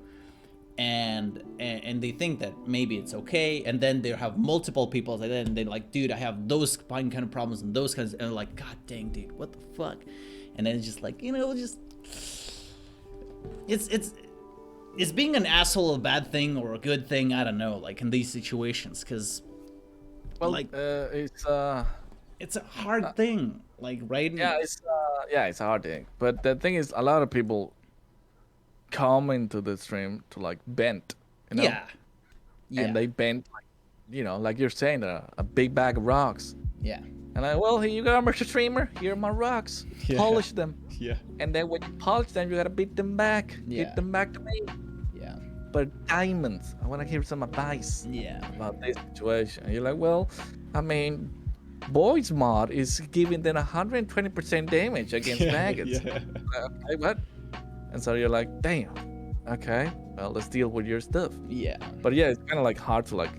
And they think that maybe it's okay, and then they have multiple people, and then they're like, dude, I have those kind of problems and those kinds, and they're like, god dang, dude, what the fuck? And then it's just like, you know, just it's being an asshole a bad thing or a good thing? I don't know, like in these situations, because like it's a hard thing, like, right? it's a hard thing. But the thing is, a lot of people come into the stream to like bend, you know. Yeah. And they bend, like, you know, like you're saying, a big bag of rocks. Yeah. And well, here you go, Mr. Streamer. Here are my rocks. Yeah. Polish them. Yeah. And then when you polish them, you gotta beat them back. Yeah. Hit them back to me. Yeah. But diamonds, I want to hear some advice. Yeah. About this situation. And you're like, well, I mean, Boys Mod is giving them 120% damage against maggots. Yeah. Okay, what? And so you're like, damn. Okay, well, let's deal with your stuff. Yeah. But yeah, it's kind of like hard to like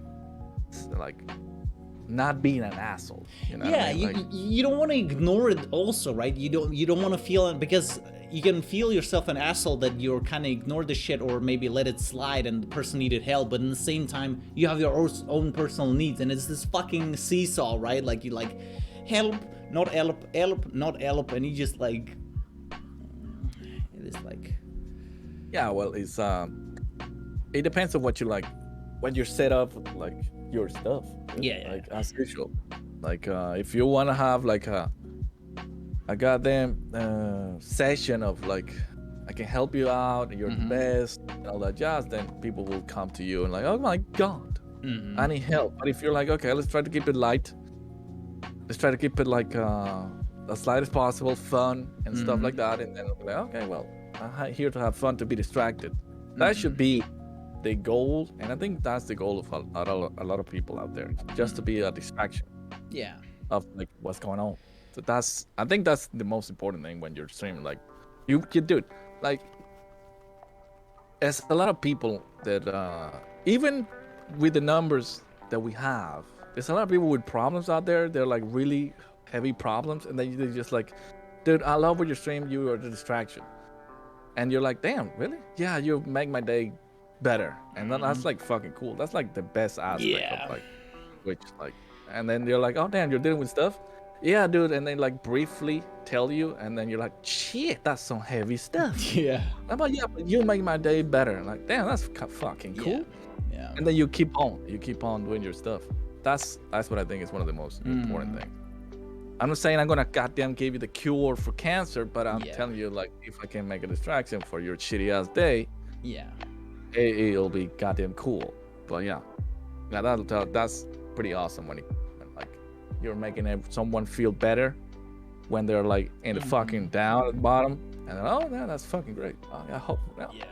not being an asshole. You know? Yeah, what I mean? Like, you don't want to ignore it also, right? You don't want to feel it, because you can feel yourself an asshole that you're kind of ignore the shit or maybe let it slide and the person needed help, but in the same time you have your own personal needs, and it's this fucking seesaw, right? Like, you like, help, not help, help, not help, and you just like, it is like, yeah, well, it's it depends on what you like, when you're set up, like your stuff. Yeah. Like as usual, like if you want to have like a goddamn session of like, I can help you out, you're the best, and all that jazz, then people will come to you and like, oh my god, I need help. But if you're like, okay, let's try to keep it light, let's try to keep it like as light as possible, fun and stuff like that, and then I'll be like, okay, well, I'm here to have fun, to be distracted. That should be the goal, and I think that's the goal of a lot of people out there, just to be a distraction yeah. of like what's going on. So I think that's the most important thing when you're streaming. Like, you do it. Like, as a lot of people that even with the numbers that we have, there's a lot of people with problems out there. They're like really heavy problems, and they just like, dude, I love what you stream. You are the distraction, and you're like, damn, really? Yeah, you make my day better, and then that's like fucking cool. That's like the best aspect of like, which like, and then you're like, oh damn, you're dealing with stuff. Yeah, dude, and they like briefly tell you, and then you're like, shit, that's some heavy stuff. Yeah. But yeah, but you make my day better. Like, damn, that's fucking cool. Yeah. And then you keep on doing your stuff. That's what I think is one of the most important things. I'm not saying I'm gonna goddamn give you the cure for cancer, but I'm telling you, like, if I can make a distraction for your shitty ass day, it'll be goddamn cool. But yeah, that's pretty awesome when like you're making someone feel better when they're like in the fucking down at the bottom, and then, oh yeah, that's fucking great. Oh yeah, I hope. Yeah.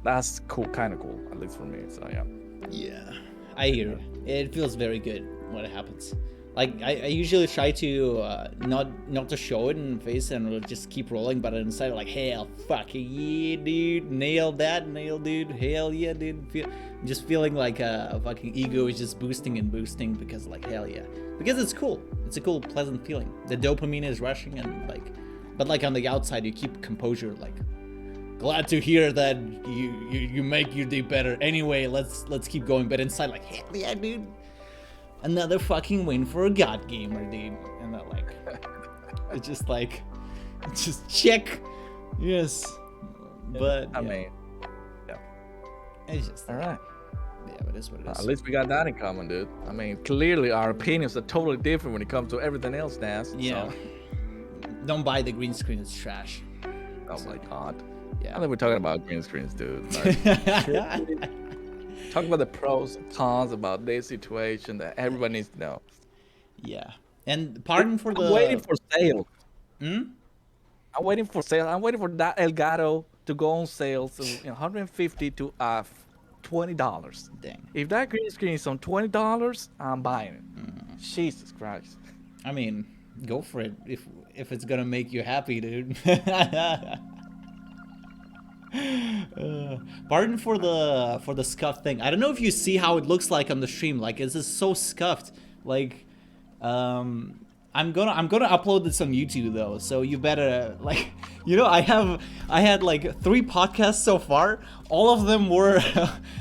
That's cool, kind of cool, at least for me. So yeah. Yeah, I hear it. It feels very good when it happens. Like I usually try to not to show it in the face and just keep rolling, but inside like hell fucking yeah, dude, nailed that, dude, hell yeah, dude. Just feeling like a fucking ego is just boosting and boosting because like hell yeah, because it's cool. It's a cool, pleasant feeling. The dopamine is rushing and like, but like on the outside you keep composure. Like glad to hear that you make your day better. Anyway, let's keep going. But inside like hell yeah, dude. Another fucking win for a god gamer, dude. And that like, it's just like, just check, yes. But I mean, yeah. It's just all right. Yeah, but it's what it is. At least we got that in common, dude. I mean, clearly our opinions are totally different when it comes to everything else, Nas. Yeah. So. Don't buy the green screen; it's trash. Oh my god. Yeah. I think we're talking about green screens, dude. Like, talk about the pros and cons about this situation that everybody needs to know. Yeah. And pardon for the. I'm waiting for sale. Hmm? I'm waiting for sale. I'm waiting for that Elgato to go on sale. So $150 to $20. Dang. If that green screen is on $20, I'm buying it. Jesus Christ. I mean, go for it if it's gonna make you happy, dude. Pardon for the scuffed thing. I don't know if you see how it looks like on the stream. Like, it's just so scuffed. Like, I'm gonna upload this on YouTube though. So you better like, I had like 3 podcasts so far. All of them were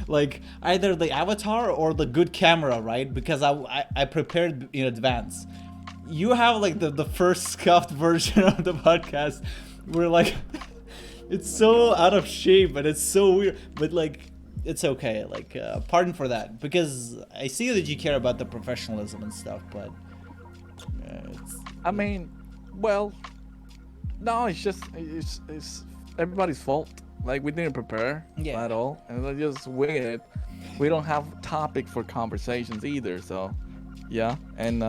like either the avatar or the good camera, right? Because I prepared in advance. You have like the first scuffed version of the podcast. We're like. It's so out of shape and it's so weird, but like it's okay. Like pardon for that, because I see that you care about the professionalism and stuff, but I mean, well, no, it's everybody's fault. Like we didn't prepare at all, and I just wing it. We don't have topic for conversations either, so yeah, and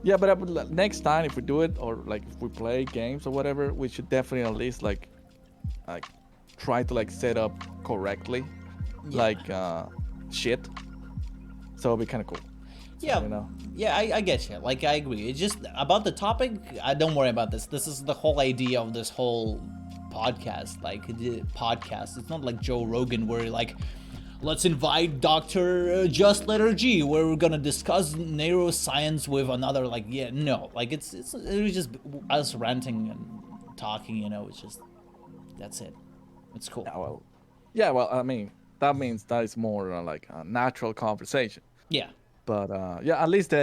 yeah, but next time if we do it or like if we play games or whatever, we should definitely at least like try to like set up correctly, like shit. So it'll be kind of cool. Yeah, so, yeah, I get you. Like I agree. It's just about the topic. Don't worry about this. This is the whole idea of this whole podcast. Like the podcast. It's not like Joe Rogan where like. Let's invite Dr. JustletterG, where we're gonna discuss neuroscience with another, like, no. Like, it was just us ranting and talking, it's just, that's it. It's cool. Yeah, well, I mean, that means that is more like a natural conversation. Yeah. But, yeah, at least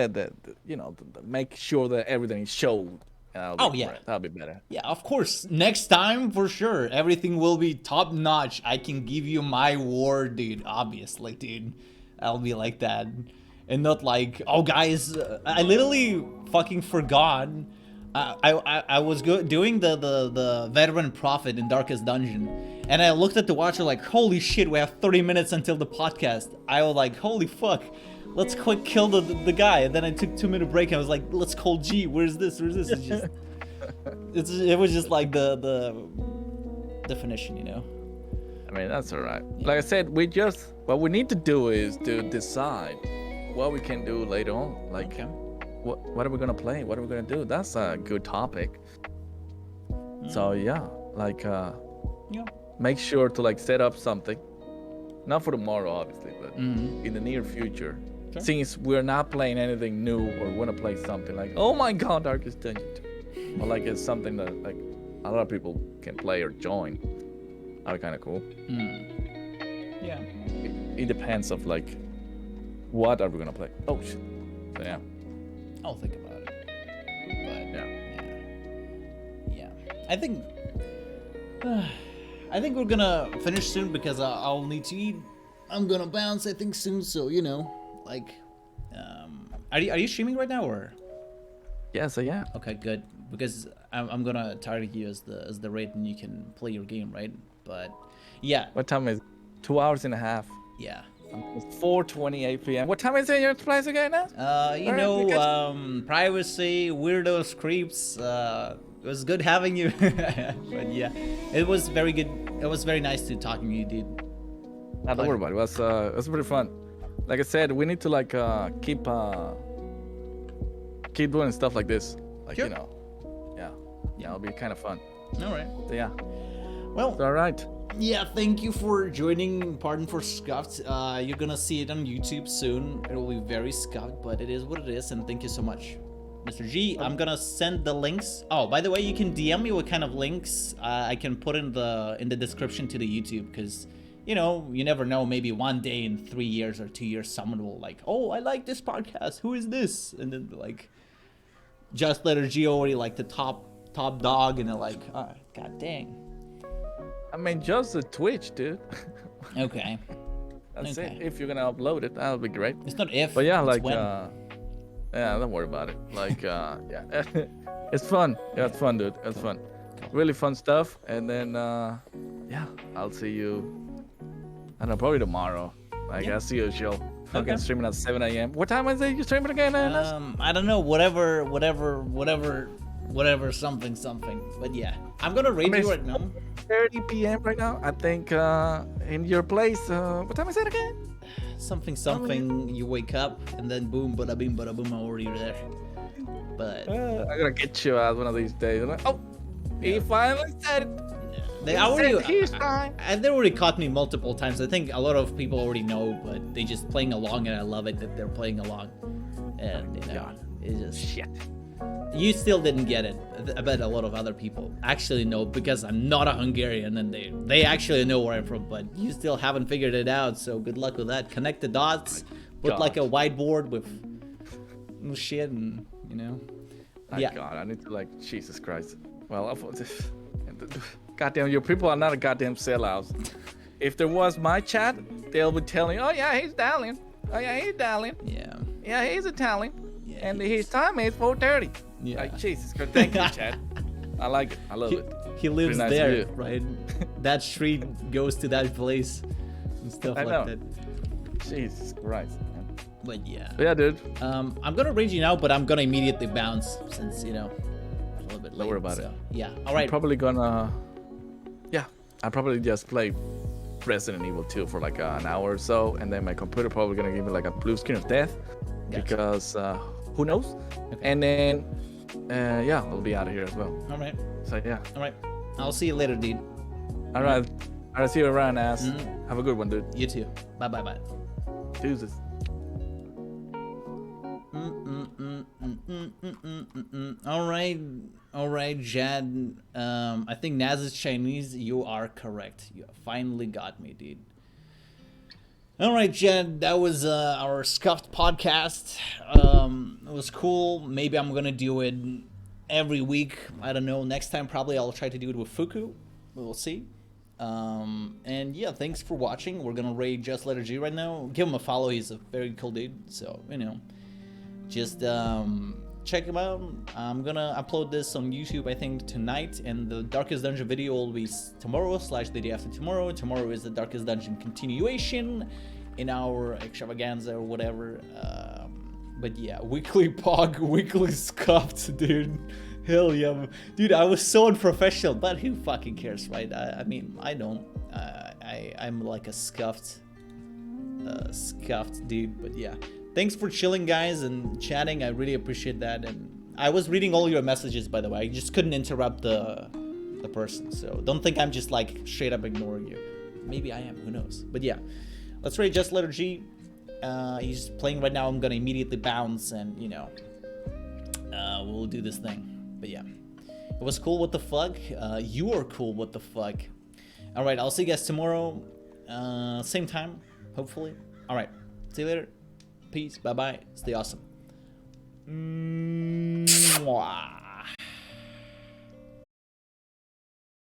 make sure that everything is showed. That'll be better. Yeah, of course. Next time, for sure, everything will be top notch. I can give you my word, dude. Obviously, dude. I'll be like that. And not like, oh, guys, I literally fucking forgot. I was doing the veteran prophet in Darkest Dungeon. And I looked at the watch, like, holy shit, we have 30 minutes until the podcast. I was like, holy fuck. Let's quick kill the guy, and then I took 2-minute break. And I was like, let's call G. Where's this? It's just, it was just like the definition, I mean, that's all right. Like I said, what we need to do is to decide what we can do later on. Like, what are we gonna play? What are we gonna do? That's a good topic. So yeah, like make sure to like set up something. Not for tomorrow, obviously, but in the near future. Sure. Since we're not playing anything new or want to play something like, oh my god, Darkest Dungeon 2. Or like it's something that like a lot of people can play or join. That'd be kind of cool. Yeah. It depends of like, what are we going to play? Oh, shit. So yeah. I'll think about it. But yeah. I think we're gonna finish soon because I'll need to eat. I'm gonna bounce, I think, soon. So like, are you streaming right now or? Yeah, so yeah. Okay, good. Because I'm gonna target you as the rate and you can play your game, right? But yeah. What time is it? 2 hours and a half. Yeah. It's 4:28 p.m. What time is it in your place again now? Privacy, weirdos, creeps. It was good having you. But yeah, it was very good. It was very nice to talking to you, dude. Don't worry about it. It was pretty fun. Like I said, we need to like keep keep doing stuff like this. Like Sure. you know, yeah, it'll be kind of fun. All right. So, yeah, Well, all right. yeah, thank you for joining Pardon for Scuffed. You're gonna see it on YouTube soon. It will be very scuffed, but it is what it is, and thank you so much, Mr. G. I'm gonna send the links. Oh, by the way, you can DM me what kind of links I can put in the description to the YouTube, because you know, you never know, maybe one day in 3 years or 2 years someone will like, oh, I like this podcast, who is this? And then like JustletterG already like the top dog, and they're like, oh, god dang. I mean, just the Twitch, dude. Okay. That's Okay. it. If you're gonna upload it, that'll be great. It's not if, But yeah, it's like when. yeah, don't worry about it. Like yeah, it's fun. Yeah, it's fun, dude. It's fun. Really fun stuff. And then yeah, I'll see you. I don't know, probably tomorrow. Like as usual. Fucking Okay. streaming at 7 a.m. What time is it you streaming again, Nas? I don't know, whatever, something. But yeah, I'm gonna rate you right now. 30 p.m. right now. I think in your place. What time is it again? Something. You wake up and then boom, bada bing, bada boom, I'm already there. But I'm gonna get you out one of these days. Oh, he finally said it. they already, He's fine. and they already caught me multiple times. I think a lot of people already know, but they just playing along, and I love it that they're playing along. And you know, it's just Shit. you still didn't get it. I bet a lot of other people actually know, because I'm not a Hungarian, and they actually know where I'm from, but you still haven't figured it out. So good luck with that. Connect the dots. Put like a whiteboard with shit, and you know. My Yeah. God, I need to like Jesus Christ. Well, goddamn, your people are not a goddamn sellouts. If there was my chat, they'll be telling, oh yeah, he's Italian. Oh yeah, he's Italian. Yeah. Yeah, he's Italian. Yeah, And his time is 4:30. Yeah. Like Jesus Christ, thank you, chat. I like it. I love it. He lives Pretty nice there, of you. right? That street goes to that place and stuff I like know. that. Jesus Christ. Man. But yeah. But yeah, dude. I'm gonna rage you now, but I'm gonna immediately bounce since you know a little bit late. Don't worry about it. Yeah. All right. Probably gonna. Yeah, I'll probably just play Resident Evil 2 for like an hour or so, and then my computer probably gonna give me like a blue screen of death, Gotcha. because who knows? Okay. And then yeah, we'll be out of here as well. All right. So yeah. All right. I'll see you later, dude. All right. All right. See you around, ass. Mhm. Have a good one, dude. You too. Bye. Deuces. All right, Jad. I think Naz is Chinese. You are correct. You finally got me, dude. All right, Jed, that was our Scuffed podcast. It was cool. Maybe I'm gonna do it every week. I don't know. Next time, probably I'll try to do it with Fuku. We'll see. And yeah, thanks for watching. We're gonna raid JustletterG right now. Give him a follow. He's a very cool dude. So you know, just check him out. I'm gonna upload this on YouTube, I think, tonight, and the Darkest Dungeon video will be tomorrow / the day after tomorrow. Tomorrow is the Darkest Dungeon continuation in our extravaganza or whatever. But yeah, weekly pog, weekly scuffed, dude. Hell yeah, dude. I was so unprofessional, but who fucking cares, right? I mean, I don't. I'm like a scuffed dude. But yeah, thanks for chilling, guys, and chatting. I really appreciate that. And I was reading all your messages, by the way. I just couldn't interrupt the person, so don't think I'm just like straight up ignoring you. Maybe I am. Who knows? But yeah, let's rate JustletterG. He's playing right now. I'm gonna immediately bounce, and you know, we'll do this thing. But yeah, it was cool. What the fuck? You are cool. What the fuck? All right, I'll see you guys tomorrow, same time, hopefully. All right, see you later. Peace. Bye bye. Stay awesome. Mwah.